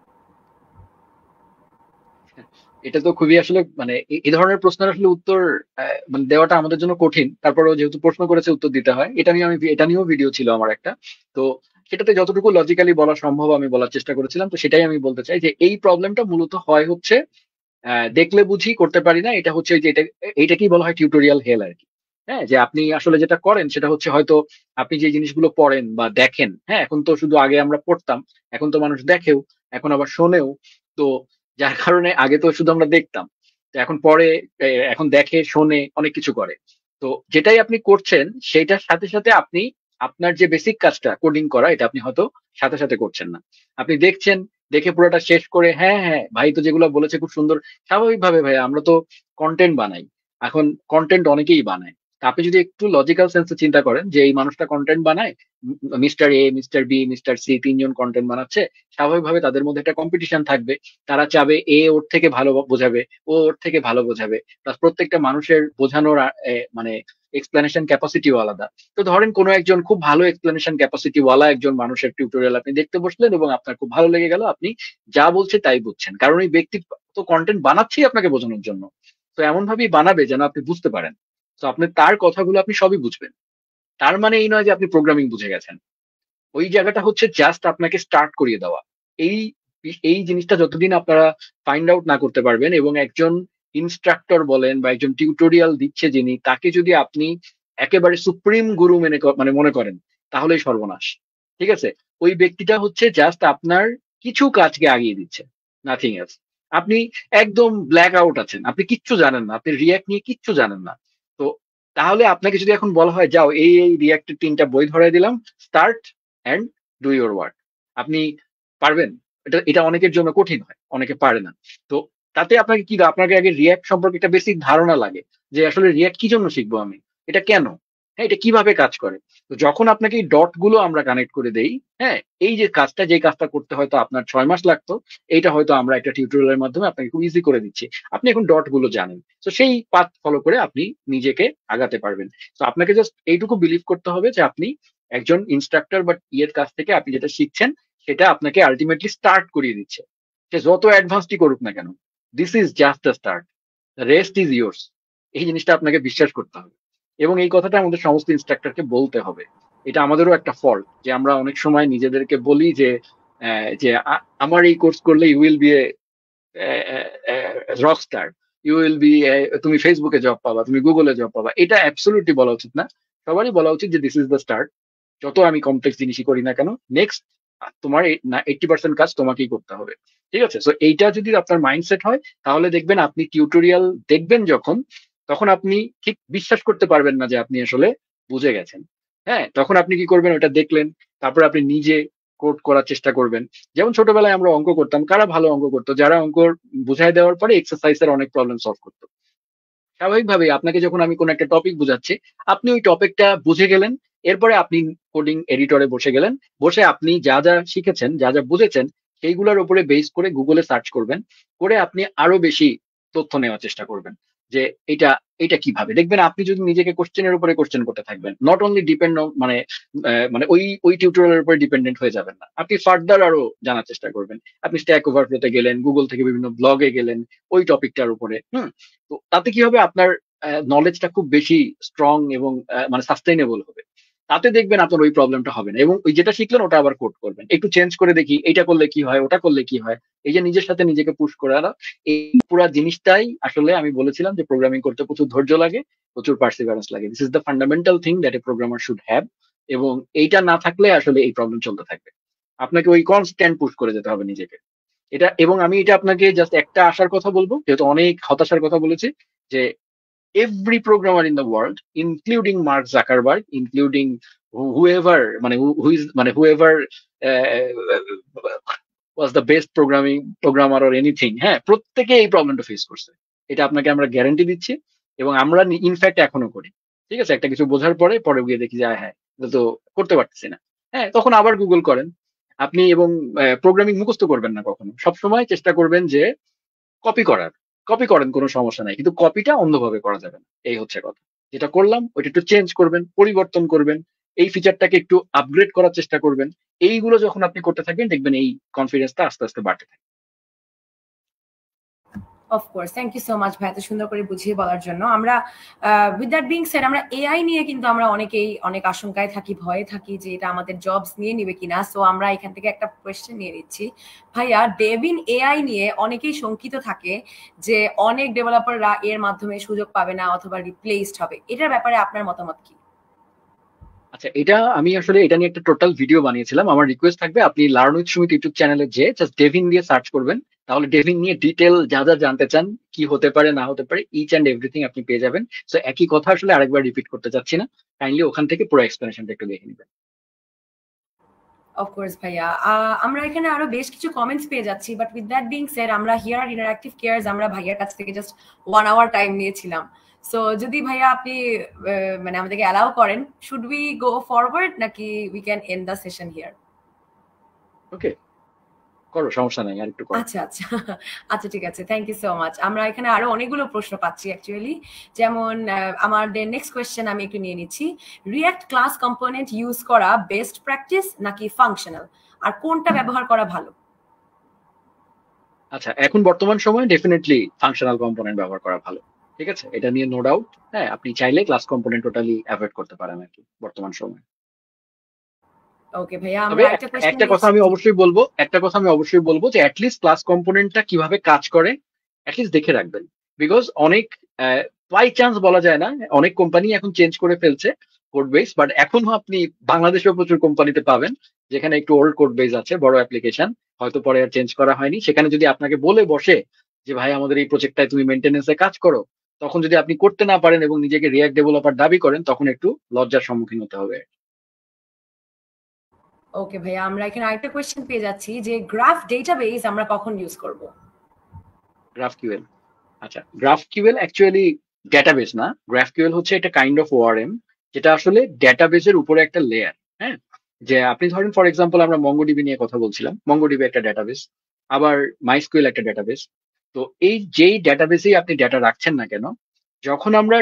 এটা তো খুবই আসলে মানে এই ধরনের প্রশ্নের আসলে উত্তর মানে দেওয়াটা আমাদের জন্য কঠিন। তারপরেও যেহেতু প্রশ্ন করেছে উত্তর দিতে হয়। এটা নিয়েও ভিডিও ছিল আমার একটা। তো সেটাতে যতটুকু লজিক্যালি বলা সম্ভব আমি বলার চেষ্টা করেছিলাম। তো সেটাই আমি বলতে চাই যে এই প্রবলেমটা মূলত হয় হচ্ছে দেখলে বুঝি করতে পারি না, এটা হচ্ছে যে এইটাকেই বলা হয় টিউটোরিয়াল হেল আর কি। হ্যাঁ, যে আপনি আসলে যেটা করেন সেটা হচ্ছে হয়তো আপনি যে জিনিসগুলো পড়েন বা দেখেন, হ্যাঁ, এখন তো শুধু আগে আমরা পড়তাম, এখন তো মানুষ দেখেও, এখন আবার শোনেও। তো যার কারণে আগে তো শুধু আমরা দেখতাম, তো এখন পরে এখন দেখে শোনে অনেক কিছু করে। তো যেটাই আপনি করছেন সেটার সাথে সাথে আপনি আপনার যে বেসিক কাজটা কোডিং করা, এটা আপনি হয়তো সাথে সাথে করছেন না। আপনি দেখছেন, দেখে পুরোটা শেষ করে হ্যাঁ হ্যাঁ ভাই তো যেগুলো বলেছে খুব সুন্দর, স্বাভাবিকভাবে ভাই আমরা তো কন্টেন্ট বানাই, এখন কন্টেন্ট অনেকেই বানায়। তা আপনি যদি একটু লজিক্যাল সেন্সে চিন্তা করেন যে এই মানুষটা কন্টেন্ট বানায়, mister A, mister B, mister C, তিনজন কন্টেন্ট বানাচ্ছে, স্বাভাবিকভাবে তাদের মধ্যে একটা কম্পিটিশন থাকবে। তারা চাবে এ ওর থেকে ভালো বোঝাবে, ও ওর থেকে ভালো বোঝাবে। প্লাস প্রত্যেকটা মানুষের বোঝানোর মানে এক্সপ্লেনেশন ক্যাপাসিটিও আলাদা। তো ধরেন কোনো একজন খুব ভালো এক্সপ্লেনেশন ক্যাপাসিটি ওয়ালা একজন মানুষের টিউটোরিয়াল আপনি দেখতে বসলেন এবং আপনার খুব ভালো লেগে গেল, আপনি যা বলছে তাই বুঝছেন, কারণ ওই ব্যক্তি তো কন্টেন্ট বানাচ্ছেই আপনাকে বোঝানোর জন্য। তো এমন ভাবেই বানাবে যেন আপনি বুঝতে পারেন। তো আপনি তার কথাগুলো আপনি সবই বুঝবেন। তার মানে এই নয় যে আপনি প্রোগ্রামিং বুঝে গেছেন। ওই জায়গাটা হচ্ছে জাস্ট আপনাকে স্টার্ট করিয়ে দেওয়া। এই এই জিনিসটা যতদিন আপনারা ফাইন্ড আউট না করতে পারবেন এবং একজন ইনস্ট্রাক্টর বলেন বা একজন টিউটোরিয়াল দিচ্ছে যিনি, তাকে যদি আপনি একেবারে সুপ্রিম গুরু মানে মনে করেন, তাহলেই সর্বনাশ। ঠিক আছে, ওই ব্যক্তিটা হচ্ছে জাস্ট আপনার কিছু কাজকে আগিয়ে দিচ্ছে, নাথিং এলস। আপনি একদম ব্ল্যাক আউট আছেন, আপনি কিচ্ছু জানেন না, আপনি রিয়াক্ট নিয়ে কিচ্ছু জানেন না। তো তাহলে আপনাকে যদি এখন বলা হয় যাও এই রিয়াক্টের 3টা বই ধরাই দিলাম, start and do your work, আপনি পারবেন? এটা অনেকের জন্য কঠিন হয়, অনেকে পারে না। তো তাতে আপনাকে কি আপনাকে আগে রিয়াক্ট সম্পর্কে একটা বেসিক ধারণা লাগে যে আসলে রিয়াক্ট কি জন্য শিখবো আমি, এটা কেন, হ্যাঁ এটা কিভাবে কাজ করে। তো যখন আপনাকে এই ডট গুলো আমরা কানেক্ট করে দেই, হ্যাঁ এই যে কাজটা করতে হয়তো আপনার 6 মাস লাগতো, এইটা হয়তো আমরা একটা টিউটোরিয়ালের মাধ্যমে আপনাকে খুব ইজি করে দিচ্ছি। আপনি এখন ডট গুলো জানেন, তো সেই পাথ ফলো করে আপনি নিজেকে আগাতে পারবেন। তো আপনাকে জাস্ট এইটুকু বিলিভ করতে হবে যে আপনি একজন ইনস্ট্রাক্টর বা ইয়ের কাছ থেকে আপনি যেটা শিখছেন সেটা আপনাকে আলটিমেটলি স্টার্ট করিয়ে দিচ্ছে। সে যত অ্যাডভান্সটি করুক না কেন, this is just the start, rest is yours. এই জিনিসটা আপনাকে বিশ্বাস করতে হবে এবং এই কথাটা আমাদের সমস্ত ইনস্ট্রাক্টরকে বলতে হবে। এটা আমাদেরও একটা ফল্ট যে আমরা অনেক সময় নিজেদেরকে বলি যে আমার এই কোর্স করলে you will be rockstar, you will be, তুমি ফেসবুকে জব পাবা, তুমি গুগলে জব পাবা। এটা অ্যাবসলিউটলি বলা উচিত না। সবারই বলা উচিত যে দিস ইজ দ্য স্টার্ট। যত আমি কমপ্লেক্স জিনিসই করি না কেন, নেক্সট তোমার 80% কাজ তোমাকেই করতে হবে। ঠিক আছে, সো এইটা যদি আপনার মাইন্ডসেট হয় তাহলে দেখবেন আপনি টিউটোরিয়াল দেখবেন যখন, তখন আপনি ঠিক বিশ্বাস করতে পারবেন না যে আপনি আসলে বুঝে গেছেন। হ্যাঁ, তখন আপনি কি করবেন, ওটা দেখলেন, তারপর আপনি নিজে কোড করার চেষ্টা করবেন। যেমন ছোটবেলায় আমরা অঙ্ক করতাম, কারা ভালো অঙ্ক করতো? যারা অঙ্ক বুঝাই দেওয়ার পরে এক্সারসাইজের অনেক প্রবলেম সলভ করতো। স্বাভাবিকভাবে আপনাকে যখন আমি কোনো একটা টপিক বুঝাচ্ছি, আপনি ওই টপিকটা বুঝে গেলেন, এরপরে আপনি কোডিং এডিটরে বসে গেলেন, বসে আপনি যা যা শিখেছেন, যা যা বুঝেছেন, সেইগুলোর উপরে বেস করে গুগলে সার্চ করবেন, করে আপনি আরো বেশি তথ্য নেওয়ার চেষ্টা করবেন যে এটা এটা কিভাবে। দেখবেন আপনি যদি নিজেকে কোশ্চেনের উপরে কোশ্চেন করতে থাকবেন, নট অনলি ডিপেন্ড মানে মানে ওই টিউটোরিয়ালের উপরে ডিপেন্ডেন্ট হয়ে যাবেন না, আপনি ফার্দার আরো জানার চেষ্টা করবেন। আপনি স্ট্যাক ওভারফ্লোতে গেলেন, গুগল থেকে বিভিন্ন ব্লগে গেলেন ওই টপিকটার উপরে। তো তাতে কি হবে, আপনার নলেজটা খুব বেশি স্ট্রং এবং মানে সাস্টেইনেবল হবে। তাতে দেখবেন আপনার ওই প্রবলেমটা হবে না, এবং ওই যেটা শিখলেন ওটা আবার কোড করবেন, একটু চেঞ্জ করে দেখি, এটা করলে কি হয়, ওটা করলে কি হয়। এই যে নিজের সাথে নিজেকে পুশ করা, এই পুরো জিনিসটাই আসলে আমি বলেছিলাম যে প্রোগ্রামিং করতে প্রচুর ধৈর্য লাগে, প্রচুর পার্সিভারেন্স লাগে। This is the fundamental thing that a programmer should have. এবং এইটা না থাকলে আসলে এই প্রবলেম চলতে থাকবে। আপনাকে ওই কনস্ট্যান্ট পুশ করে যেতে হবে নিজেকে। এটা, এবং আমি এটা আপনাকে জাস্ট একটা আশার কথা বলবো, যেহেতু অনেক হতাশার কথা বলেছি, যে every programmer in the world, including Mark Zuckerberg, including whoever, মানে who is মানে whoever was the best programmer or anything, হ্যাঁ প্রত্যেকে এই প্রবলেমটা ফেস করছে। এটা আপনাকে আমরা গ্যারান্টি দিচ্ছি, এবং আমরা ইনফ্যাক্ট এখনো করি। ঠিক আছে, একটা কিছু বোঝার পরে পরে গিয়ে দেখি যে হ্যাঁ এটা তো করতে পারতেছি না, হ্যাঁ তখন আবার গুগল করেন আপনি। এবং প্রোগ্রামিং মুখস্থ করবেন না কখনো, সবসময় চেষ্টা করবেন যে কপি করার। কপি করেন, কোনো সমস্যা নাই, কিন্তু কপিটা অন্ধভাবে করা যাবে না। এই হচ্ছে কথা। যেটা করলাম ওইটা একটু চেঞ্জ করবেন, পরিবর্তন করবেন, এই ফিচারটাকে একটু আপগ্রেড করার চেষ্টা করবেন। এইগুলো যখন আপনি করতে থাকবেন দেখবেন এই কনফিডেন্সটা আস্তে আস্তে বাড়তে থাকবে। Of course, thank you so much ভাই এত সুন্দর করে বুঝিয়ে বলার জন্য। আমরা উইথ দ্যাট বিং সেড, আমরা এআই নিয়ে কিন্তু আমরা অনেকেই অনেক আশঙ্কায় থাকি, ভয়ে থাকি যে এটা আমাদের জবস নিয়ে নিবে কিনা। সো আমরা এখান থেকে একটা কোয়েশ্চেন নিয়ে নিচ্ছি। ভাইয়া, ডেভিন এআই নিয়ে অনেকেই শঙ্কিত থাকে যে অনেক ডেভেলপাররা এর মাধ্যমে সুযোগ পাবে না অথবা রিপ্লেসড হবে। এটার ব্যাপারে আপনার মতামত কি? আচ্ছা, এটা আমি আসলে এটা নিয়ে একটা টোটাল ভিডিও বানিয়েছিলাম। আমার রিকোয়েস্ট থাকবে আপনি লার্ন উইথ সুমিত ইউটিউব চ্যানেলে যে জাস্ট ডেভিন দিয়ে সার্চ করবেন, তাহলে ডেভিন নিয়ে ডিটেল যা যা জানতে চান, কি হতে পারে না হতে পারে, ইচ অ্যান্ড এভরিথিং আপনি পেয়ে যাবেন। সো একই কথা আসলে আরেকবার রিপিট করতে চাচ্ছি না, কাইন্ডলি ওখান থেকে পুরো এক্সপ্লেনেশনটা একটু দেখে নেবেন। অফকোর্স ভাইয়া, আমরা এখানে আরো বেশ কিছু কমেন্টস পেয়ে যাচ্ছি, but with that being said আমরা হিয়ার ইন্টারঅ্যাক্টিভ কেয়ারস আমরা ভাইয়ার কাছ থেকে জাস্ট 1 আওয়ার টাইম নিয়েছিলাম। সো যদি ভাইয়া আপনি মানে আমাদেরকে অ্যালাউ করেন, শুড উই গো ফরওয়ার্ড নাকি we can end the session here? Okay, করো, সমস্যা নাই, আর একটু করো। আচ্ছা আচ্ছা আচ্ছা, ঠিক আছে, থ্যাংক ইউ সো মাচ। আমরা এখানে আরো অনেকগুলো প্রশ্ন পাচ্ছি অ্যাকচুয়ালি। যেমন আমাদের নেক্সট কোয়েশ্চেন আমি একটু নিয়ে নিচ্ছি। রিঅ্যাক্ট ক্লাস কম্পোনেন্ট ইউজ করা বেস্ট প্র্যাকটিস নাকি ফাংশনাল, আর কোনটা ব্যবহার করা ভালো? আচ্ছা, এখন বর্তমান সময়ে ডেফিনেটলি ফাংশনাল কম্পোনেন্ট ব্যবহার করা ভালো। ঠিক আছে, এটা নিয়ে নো ডাউট। হ্যাঁ, আপনি চাইলে ক্লাস কম্পোনেন্ট টোটালি অ্যাভয়েড করতে পারেন আর কি বর্তমান সময়ে। ওকে ভাইয়া, আমরা তবে একটা কোয়েশ্চেন একটা কথা নিচ্ছি। আমি অবশ্যই বলবো, যে অ্যাটলিস্ট ক্লাস কম্পোনেন্টটা কিভাবে কাজ করে অ্যাটলিস্ট দেখে রাখবেন। বিকজ অনেক বাই চান্স বলা যায় না, অনেক কোম্পানি এখন চেঞ্জ করে ফেলছে কোড বেস, বাট এখনো আপনি বাংলাদেশেও প্রচুর কোম্পানিতে পাবেন যেখানে একটু ওল্ড কোড বেস আছে, বড় অ্যাপ্লিকেশন হয়তো পরে আর চেঞ্জ করা হয়নি। সেখানে যদি আপনাকে বলে বসে যে ভাই আমাদের এই প্রজেক্টটায় তুমি মেনটেনেন্সে কাজ করো, তখন যদি আপনি করতে না পারেন এবং নিজেকে রিয়াক্ট ডেভেলপার দাবি করেন, তখন একটু লজ্জার সম্মুখীন হতে হবে। ওকে ভাইয়া, আমরা এখানে আরেকটা কোয়েশ্চেন পেয়ে যাচ্ছি যে গ্রাফ ডেটাবেস আমরা কখন ইউজ করব? গ্রাফকিউএল, আচ্ছা, গ্রাফকিউএল অ্যাকচুয়ালি ডেটাবেস না, গ্রাফকিউএল হচ্ছে একটা কাইন্ড অফ ওআরএম, যেটা আসলে ডেটাবেসের উপরে একটা লেয়ার। হ্যাঁ, যে আপনি ধরেন ফর এক্সাম্পল আমরা মঙ্গোডিবি নিয়ে কথা বলছিলাম, মঙ্গোডিবি একটা ডেটাবেস, আবার মাইস্কুয়েল একটা ডেটাবেস। তো এই যেই ডেটাবেসেই আপনি ডেটা রাখছেন না কেন, যখন আমরা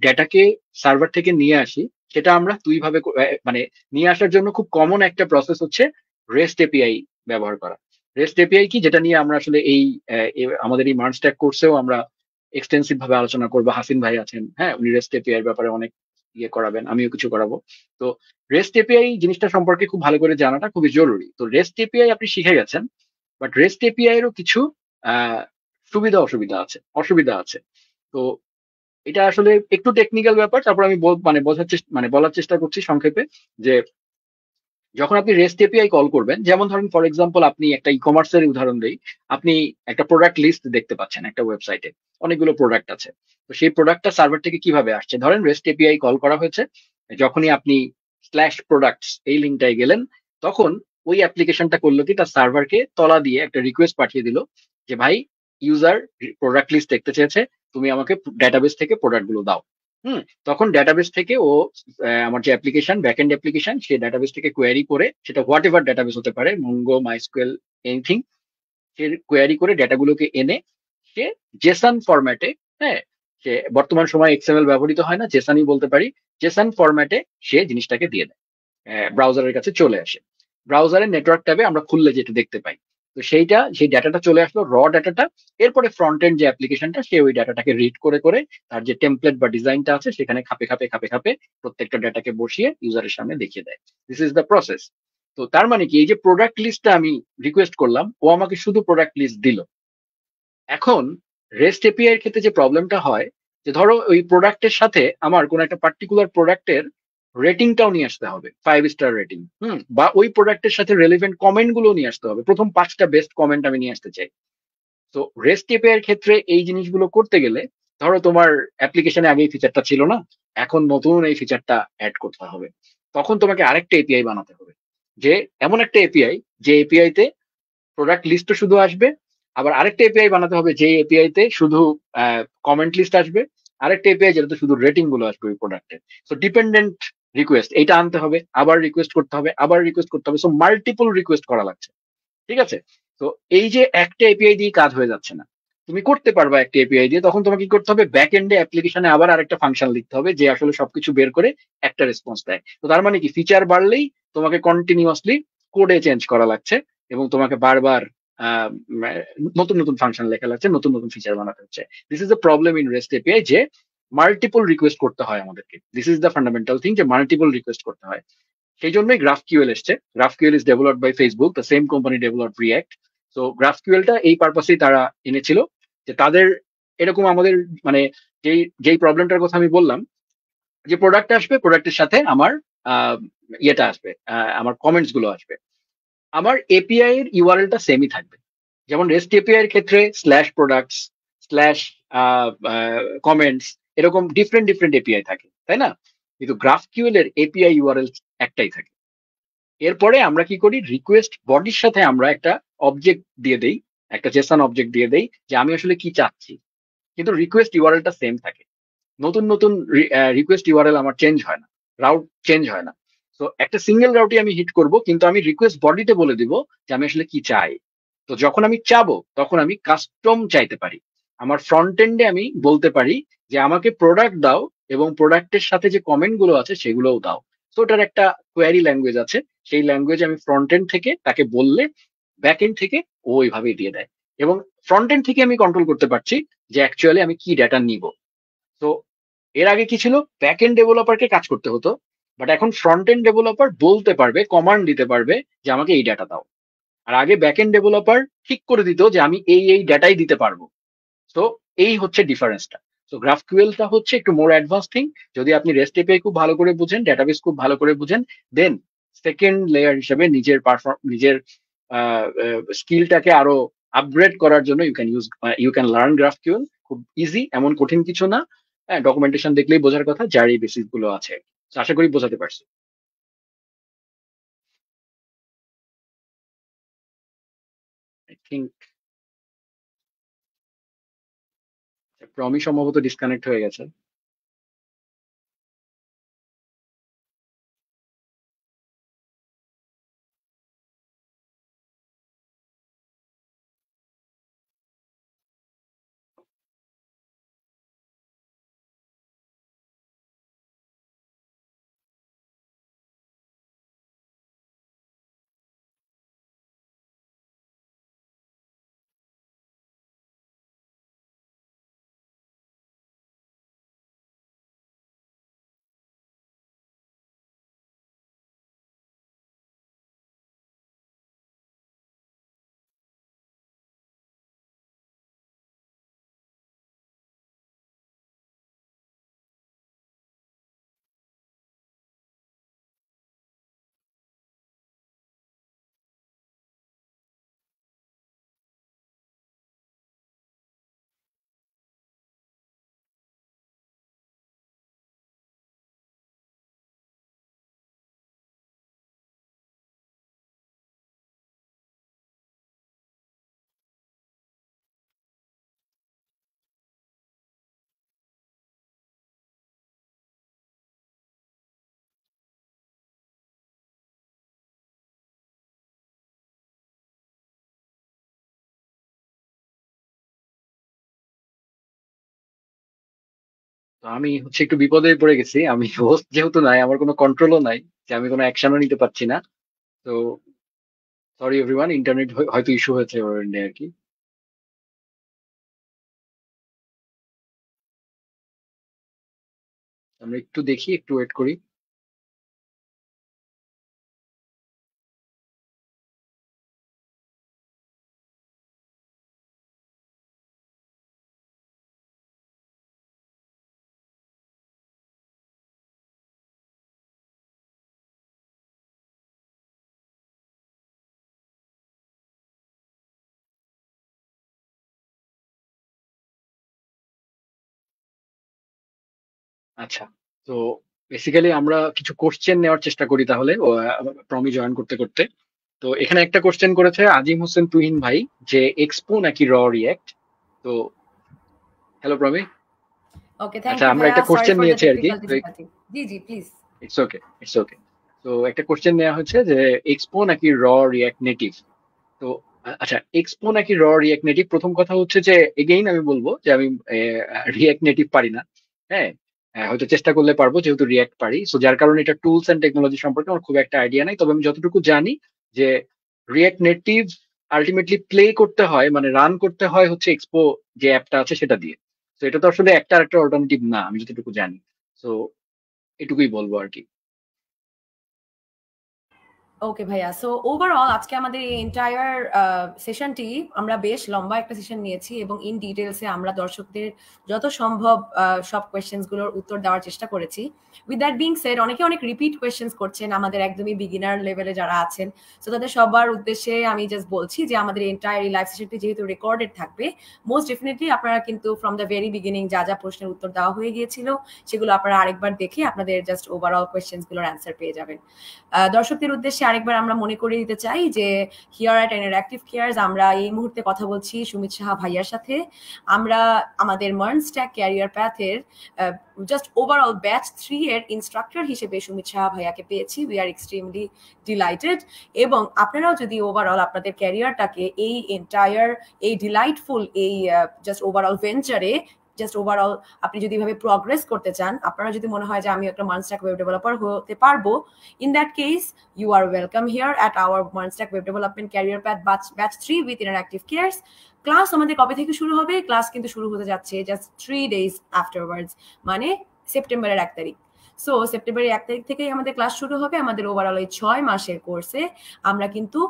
ডেটাকে সার্ভার থেকে নিয়ে আসি, সেটা আমরা দুইভাবে মানে নিয়ে আসার জন্য খুব কমন একটা প্রসেস হচ্ছে রেস্ট এপিআই ব্যবহার করা। রেস্ট এপিআই কি, যেটা নিয়ে আমরা আসলে এই আমাদের এই মার্জ ট্যাগ কোর্সেও আমরা এক্সটেন্সিভ ভাবে আলোচনা করবো। হাসিন ভাই আছেন, হ্যাঁ, উনি রেস্ট এপিআই এর ব্যাপারে অনেক ইয়ে করাবেন, আমিও কিছু করাবো। তো রেস্ট এপিআই জিনিসটা সম্পর্কে খুব ভালো করে জানাটা খুবই জরুরি। তো রেস্ট এপিআই আপনি শিখে গেছেন, বাট রেস্ট এপিআই এরও কিছু আহ সুবিধা অসুবিধা আছে। তো এটা আসলে একটু টেকনিক্যাল ব্যাপার, তারপর আমি বলার চেষ্টা করছি সংক্ষেপে। যে যখন আপনি রেস্ট এপিআই কল করবেন, যেমন ধরেন ফর এক্সাম্পল আপনি একটা ই কমার্সের উদাহরণ দেই, আপনি একটা প্রোডাক্ট লিস্ট দেখতে পাচ্ছেন একটা ওয়েবসাইটে, অনেকগুলো প্রোডাক্ট আছে। তো সেই প্রোডাক্টটা সার্ভার থেকে কিভাবে আসছে, ধরেন রেস্ট এপিআই কল করা হয়েছে, যখনই আপনি স্ল্যাশ প্রোডাক্টস এই লিঙ্কটায় গেলেন, তখন ওই অ্যাপ্লিকেশনটা করলো কি, তার সার্ভারকে তলা দিয়ে একটা রিকোয়েস্ট পাঠিয়ে দিল যে ভাই, ইউজার প্রোডাক্ট লিস্ট দেখতে চেয়েছে, তুমি আমাকে ডেটাবেস থেকে প্রোডাক্ট গুলো দাও। তখন ডেটাবেস থেকে ও আমার যে অ্যাপ্লিকেশন, ব্যাকএন্ড অ্যাপ্লিকেশন, সেই ডেটাবেস থেকে কোয়ারি করে, সেটা হোয়াট এভার ডেটাবেস হতে পারে, মঙ্গো, মাইস্কুয়েল, এনিথিং, সে কোয়ারি করে ডেটাগুলোকে এনে সে জেসন ফরম্যাটে, হ্যাঁ, সে বর্তমান সময় এক্সএমএল ব্যবহৃত হয় না, জেসনই বলতে পারি, জেসন ফরম্যাটে সে জিনিসটাকে দিয়ে দেয়, ব্রাউজারের কাছে চলে আসে। ব্রাউজারের নেটওয়ার্ক ট্যাবে আমরা খুললে যেটা দেখতে পাই, তো সেই ডাটাটা চলে আসলো, র ডাটাটা। এরপরে ফ্রন্ট এন্ড যে অ্যাপ্লিকেশনটা, সে ওই ডাটাটাকে রিড করে করে তার যে টেমপ্লেট বা ডিজাইনটা আছে, সেখানে খাপে খাপে প্রত্যেকটা ডাটাকে বসিয়ে ইউজারের সামনে দেখিয়ে দেয়। This is the process. তো তার মানে কি, এই যে প্রোডাক্ট লিস্টটা আমি রিকোয়েস্ট করলাম, ও আমাকে শুধু প্রোডাক্ট লিস্ট দিল। এখন রেস্ট এপিআই এর ক্ষেত্রে যে প্রবলেমটা হয়, যে ধরো ওই প্রোডাক্টের সাথে আমার কোন একটা পার্টিকুলার প্রোডাক্টের রেটিংটাও নিয়ে আসতে হবে, 5 স্টার রেটিং, বা ওই প্রোডাক্টের সাথে রেলিভেন্ট কমেন্ট গুলো নিয়ে আসতে হবে, প্রথম 5টা বেস্ট কমেন্ট আমি নিয়ে আসতে চাই। তো রেস্ট এপিআই এর ক্ষেত্রে এই জিনিসগুলো করতে গেলে, ধরো তোমার অ্যাপ্লিকেশনে আগে এই ফিচারটা ছিল না, এখন নতুন এই ফিচারটা অ্যাড করতে হবে, তখন তোমাকে আরেকটা এপিআই বানাতে হবে। যে এমন একটা এপিআই, যে এপিআই তে প্রোডাক্ট লিস্টও শুধু আসবে, আবার আরেকটা এপিআই বানাতে হবে যে এপিআই তে শুধু কমেন্ট লিস্ট আসবে, আরেকটা এপিআই যেটাতে শুধু রেটিং গুলো আসবে ওই প্রোডাক্টের। সো ডিপেন্ডেন্ট রিকোয়েস্ট এইটা আনতে হবে, আবার রিকোয়েস্ট করতে হবে, আবার রিকোয়েস্ট করতে হবে, সো মাল্টিপল রিকোয়েস্ট করা লাগছে। ঠিক আছে? তো এই যে একটা এপিআই দিয়ে কাজ হয়ে যাচ্ছে না, তুমি করতে পারবা একটা এপিআই দিয়ে, তখন তোমাকে কি করতে হবে, ব্যাক এন্ডে অ্যাপ্লিকেশনে আবার আরেকটা ফাংশন লিখতে হবে, যে আসলে সবকিছু বের করে একটা রেসপন্স দেয়। তো তার মানে কি, ফিচার বাড়লেই তোমাকে কন্টিনিউয়াসলি কোডে চেঞ্জ করা লাগছে, এবং তোমাকে বারবার আহ, উম, নতুন নতুন ফাংশন লেখা লাগছে, নতুন নতুন ফিচার বানাতে হচ্ছে। This is the problem in REST API, যে মাল্টিপল রিকোয়েস্ট করতে হয় আমাদেরকে। This is the fundamental thing, যে মাল্টিপল রিকোয়েস্ট করতে হয়। সেই জন্যই গ্রাফকিউএল এসছে। GraphQL is developed by Facebook, the same company developed React. তো গ্রাফকিউএলটা এই পারপাসেই তারা এনেছিল, যে তাদের এরকম আমাদের মানে যেই প্রবলেমটার কথা আমি বললাম, যে প্রোডাক্ট আসবে, প্রোডাক্টের সাথে আমার আহ, ইয়েটা আসবে, আমার কমেন্টস গুলো আসবে, আমার এপিআই এর ইউআরএলটা সেমই থাকবে। যেমন রেস্ট এপিআই এর ক্ষেত্রে স্ল্যাশ প্রোডাক্টস, স্ল্যাশ কমেন্টস, এরকম ডিফারেন্ট ডিফারেন্ট এপিআই থাকে, তাই না? কিন্তু গ্রাফকিউএল এর এপিআই ইউআরএল একটাই থাকে। এরপরে আমরা কি করি, রিকোয়েস্ট বডির সাথে আমরা একটা অবজেক্ট দিয়ে দেই, একটা জেসন অবজেক্ট দিয়ে দেই, যে আমি আসলে কি চাচ্ছি। কিন্তু রিকোয়েস্ট ইউআরএলটা সেম থাকে, নতুন নতুন রিকোয়েস্ট ইউআরএল আমার চেঞ্জ হয় না, রাউট চেঞ্জ হয় না। তো একটা সিঙ্গেল রাউটে আমি হিট করব, কিন্তু আমি রিকোয়েস্ট বডিতে বলে দিব যে আমি আসলে কি চাই। তো যখন আমি চাবো, তখন আমি কাস্টম চাইতে পারি। আমার ফ্রন্ট এন্ডে আমি বলতে পারি যে আমাকে প্রোডাক্ট দাও, এবং প্রোডাক্টের সাথে যে কমেন্ট গুলো আছে সেগুলোও দাও। তো ওটার একটা কোয়ারি ল্যাঙ্গুয়েজ আছে, সেই ল্যাঙ্গুয়েজ আমি ফ্রন্ট এন্ড থেকে তাকে বললে, ব্যাক এন্ড থেকে ও ওইভাবেই দিয়ে দেয়। এবং ফ্রন্ট এন্ড থেকে আমি কন্ট্রোল করতে পারছি যে অ্যাকচুয়ালি আমি কি ডেটা নিব। তো এর আগে কি ছিল, ব্যাক এন্ড ডেভেলপারকে কাজ করতে হতো, বাট এখন ফ্রন্ট এন্ড ডেভেলপার বলতে পারবে, কমান্ড দিতে পারবে যে আমাকে এই ডাটা দাও। আর আগে ব্যাক এন্ড ডেভেলপার ঠিক করে দিত যে আমি এই ডাটাই দিতে পারবো। তো এই হচ্ছে ডিফারেন্সটা। তো গ্রাফকিউএলটা হচ্ছে একটু মোর অ্যাডভান্স থিং। যদি আপনি রেস্ট এপিআই খুব ভালো করে বুঝেন, ডেটাবেস খুব ভালো করে বুঝেন, দেন সেকেন্ড লেয়ার হিসেবে নিজের স্কিলটাকে আরো আপগ্রেড করার জন্য ইউ ক্যান লার্ন গ্রাফকিউএল। খুব ইজি, এমন কঠিন কিছু না। হ্যাঁ, ডকুমেন্টেশন দেখলেই বোঝার কথা যার এই বেসিস গুলো আছে। তো আশা করি বোঝাতে পারছি। আই থিংক প্রমি সম্ভবত ডিসকানেক্ট হয়ে গেছে। তো আমি হচ্ছে একটু বিপদে পড়ে গেছি। আমি হোস্ট যেহেতু নাই, আমার কোনো কন্ট্রোলও নাই, যে আমি কোনো অ্যাকশনও নিতে পারছি না। তো সরি এভরিওয়ান, ইন্টারনেট হয়তো ইস্যু হয়েছে ওর এন্ডে আর কি। আমরা একটু দেখি, একটু ওয়েট করি। আচ্ছা, তো বেসিক্যালি আমরা কিছু কোশ্চেন নেওয়ার চেষ্টা করি তাহলে প্রমি জয়েন করতে করতে। তো এখানে একটা কোশ্চেন করেছে আজিম হোসেন তুহিন ভাই, যে এক্সপো নাকি র রিয়্যাক্ট। তো হ্যালো প্রমি। ওকে, থ্যাংক আচ্ছা, ইউ আমরা ভাইয়া, একটা সরি কোশ্চেন ফর দ্য নিয়েছি আর কি। টেকনিক্যাল তো difficulty. G G please. It's okay, it's okay. তো একটা কোশ্চেন নেওয়া হচ্ছে যে এক্সপো নাকি র রিয়্যাক্ট নেটিভ। তো আচ্ছা, এক্সপো নাকি র রিয়্যাক্ট নেটিভ, প্রথম কথা হচ্ছে যে এগেইন আমি বলবো যে আমি রিয়্যাক্ট নেটিভ পারি না। হ্যাঁ, হয়তো চেষ্টা করলে পারবো, যেহেতু রিয়্যাক্ট পারি, সো যার কারণে এটা টুলস এন্ড টেকনোলজি সম্পর্কে আমার খুব একটা আইডিয়া নাই। তবে আমি যতটুকু জানি যে রিয়্যাক্ট নেটিভ আলটিমেটলি প্লে করতে হয়, মানে রান করতে হয় হচ্ছে এক্সপো যে অ্যাপটা আছে সেটা দিয়ে। তো এটা তো আসলে একটা আরেকটা অল্টারনেটিভ না, আমি যতটুকু জানি। তো এটুকুই বলবো আর কি। ওকে ভাইয়া, সো ওভারঅল আজকে আমাদের এই এন্টায়ার সেশনটি আমরা বেশ লম্বা একটা সেশন নিয়েছি এবং ইন ডিটেলসে আমরা দর্শকদের যত সম্ভব সব কোয়েশ্চেন্স গুলোর উত্তর দেওয়ার চেষ্টা করেছি। উইথ দ্যাট বিং সেড, অনেকে অনেক রিপিট কোয়েশ্চেন্স করছেন আমাদের একদমই বিগিনার লেভেলে যারা আছেন। সো তাদের সবার উদ্দেশ্যে আমি জাস্ট বলছি যে আমাদের এন্টায়ার এই লাইভ সেশনটি যেহেতু রেকর্ডেড থাকবে, মোস্ট ডেফিনেটলি আপনারা কিন্তু ফ্রম দ্য ভেরি বিগিনিং যা যা প্রশ্নের উত্তর দেওয়া হয়ে গিয়েছিল সেগুলো আপনারা আরেকবার দেখে আপনাদের জাস্ট ওভারঅল কোয়েশ্চেন্স গুলোর অ্যান্সার পেয়ে যাবেন। দর্শকদের উদ্দেশ্যে আরেকবার আমরা মনে করিয়ে দিতে চাই যে হিয়ার অ্যাট ইন্টারঅ্যাক্টিভ কেয়ার্স আমরা এই মুহূর্তে কথা বলছি সুমিত সাহা ভাইয়ার সাথে। আমরা আমাদের মার্ন স্ট্যাক ক্যারিয়ার প্যাথের জাস্ট ওভারঅল ব্যাচ 3 এর ইনস্ট্রাক্টর হিসেবে সুমিত সাহা ভাইয়াকে পেয়েছি। We are extremely delighted. এবং আপনারাও যদি ওভারঅল আপনাদের ক্যারিয়ারটাকে এই এন্টায়ার এই ডিলাইটফুল এই জাস্ট ওভারঅল ভেঞ্চারে জাস্ট ওভারঅল আপনি যদি এভাবে প্রগ্রেস করতে চান, আপনারা যদি মনে হয় যে আমি একটা মার্নস্ট্যাক ওয়েব ডেভেলপার হতে পারবো, in that case you are welcome here at our Monstack Web Development Career Path batch 3 with Interactive Cares. Class আমাদের কবে থেকে শুরু হবে? ক্লাস কিন্তু শুরু হতে যাচ্ছে জাস্ট 3 days afterwards, মানে সেপ্টেম্বরের 1 তারিখ। সো সেপ্টেম্বরের 1 তারিখ থেকেই আমাদের ক্লাস শুরু হবে। আমাদের ওভারঅল এই 6 মাসের কোর্সে আমরা কিন্তু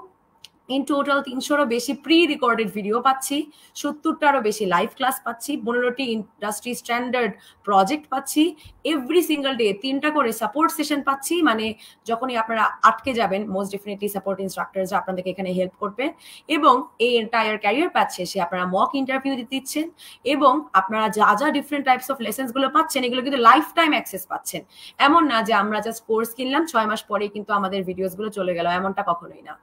ইন টোটাল 300-রও বেশি প্রি রেকর্ডেড ভিডিও পাচ্ছি, 70টারও বেশি লাইভ ক্লাস পাচ্ছি, 15টি ইন্ডাস্ট্রি স্ট্যান্ডার্ড প্রজেক্ট পাচ্ছি, এভরি সিঙ্গল ডে 3টা করে সাপোর্ট সেশন পাচ্ছি, মানে যখনই আপনারা আটকে যাবেন মোস্ট ডেফিনেটলি সাপোর্ট ইনস্ট্রাক্টররা আপনাদেরকে এখানে হেল্প করবে, এবং এই এন্টায়ার ক্যারিয়ার প্যাথ শেষে আপনারা মক ইন্টারভিউ দিচ্ছেন, এবং আপনারা যা যা ডিফারেন্ট টাইপস অফ লেসেন্স গুলো পাচ্ছেন এগুলো কিন্তু লাইফ টাইম অ্যাক্সেস পাচ্ছেন। এমন না যে আমরা জাস্ট কোর্স কিনলাম 6 মাস পরে কিন্তু আমাদের ভিডিওস গুলো চলে গেল, এমনটা কখনোই না।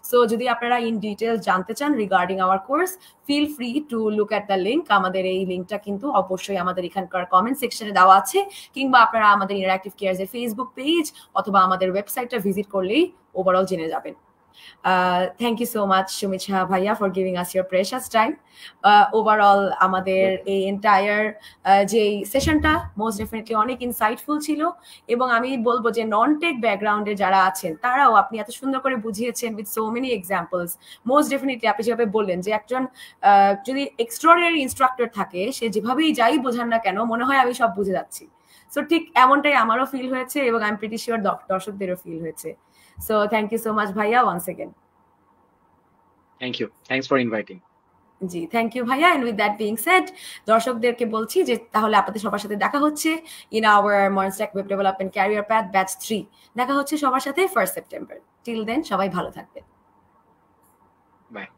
সো যদি আপনারা ইন ডিটেইলস জানতে চান regarding our course, feel free to look at the link. আমাদের এই লিঙ্কটা কিন্তু অবশ্যই আমাদের এখানকার কমেন্ট সেকশনে দেওয়া আছে, কিংবা আপনারা আমাদের ইন্টারঅ্যাক্টিভ কেয়ারস এর ফেসবুক পেজ অথবা আমাদের ওয়েবসাইটটা ভিজিট করলেই ওভারঅল জেনে যাবেন। Thank you so much, Sumitha Bhaiya, for giving us your precious time. Overall, আমাদের এই এন্টায়ার যে সেশনটা মোস্ট ডেফিনেটলি অনেক ইনসাইটফুল ছিল, এবং আমি বলবো যে নন টেক ব্যাকগ্রাউন্ডে যারা আছেন তারাও আপনি এত সুন্দর করে বুঝিয়েছেন with so many examples. Most definitely আপনি যেভাবে বললেন যে একজন যদি এক্সট্রাঅর্ডিনারি ইনস্ট্রাক্টর থাকে, সে যেভাবেই যাই বোঝান না কেন মনে হয় আমি সব বুঝে যাচ্ছি। সো ঠিক এমনটাই আমারও ফিল হয়েছে, এবং আই এম প্রিটি শিওর দর্শকদেরও ফিল হয়েছে। So thank you so much, Bhaiya, once again. Thank you. Thanks for inviting. জি, থ্যাংক ইউ ভাইয়া। And with that being said, দর্শকদেরকে বলছি যে তাহলে আপনাদের সবার সাথে দেখা হচ্ছে in our MERN stack web development career path batch 3। দেখা হচ্ছে সবার সাথে 1 সেপ্টেম্বর। টিল দেন সবাই ভালো থাকবেন। Bye.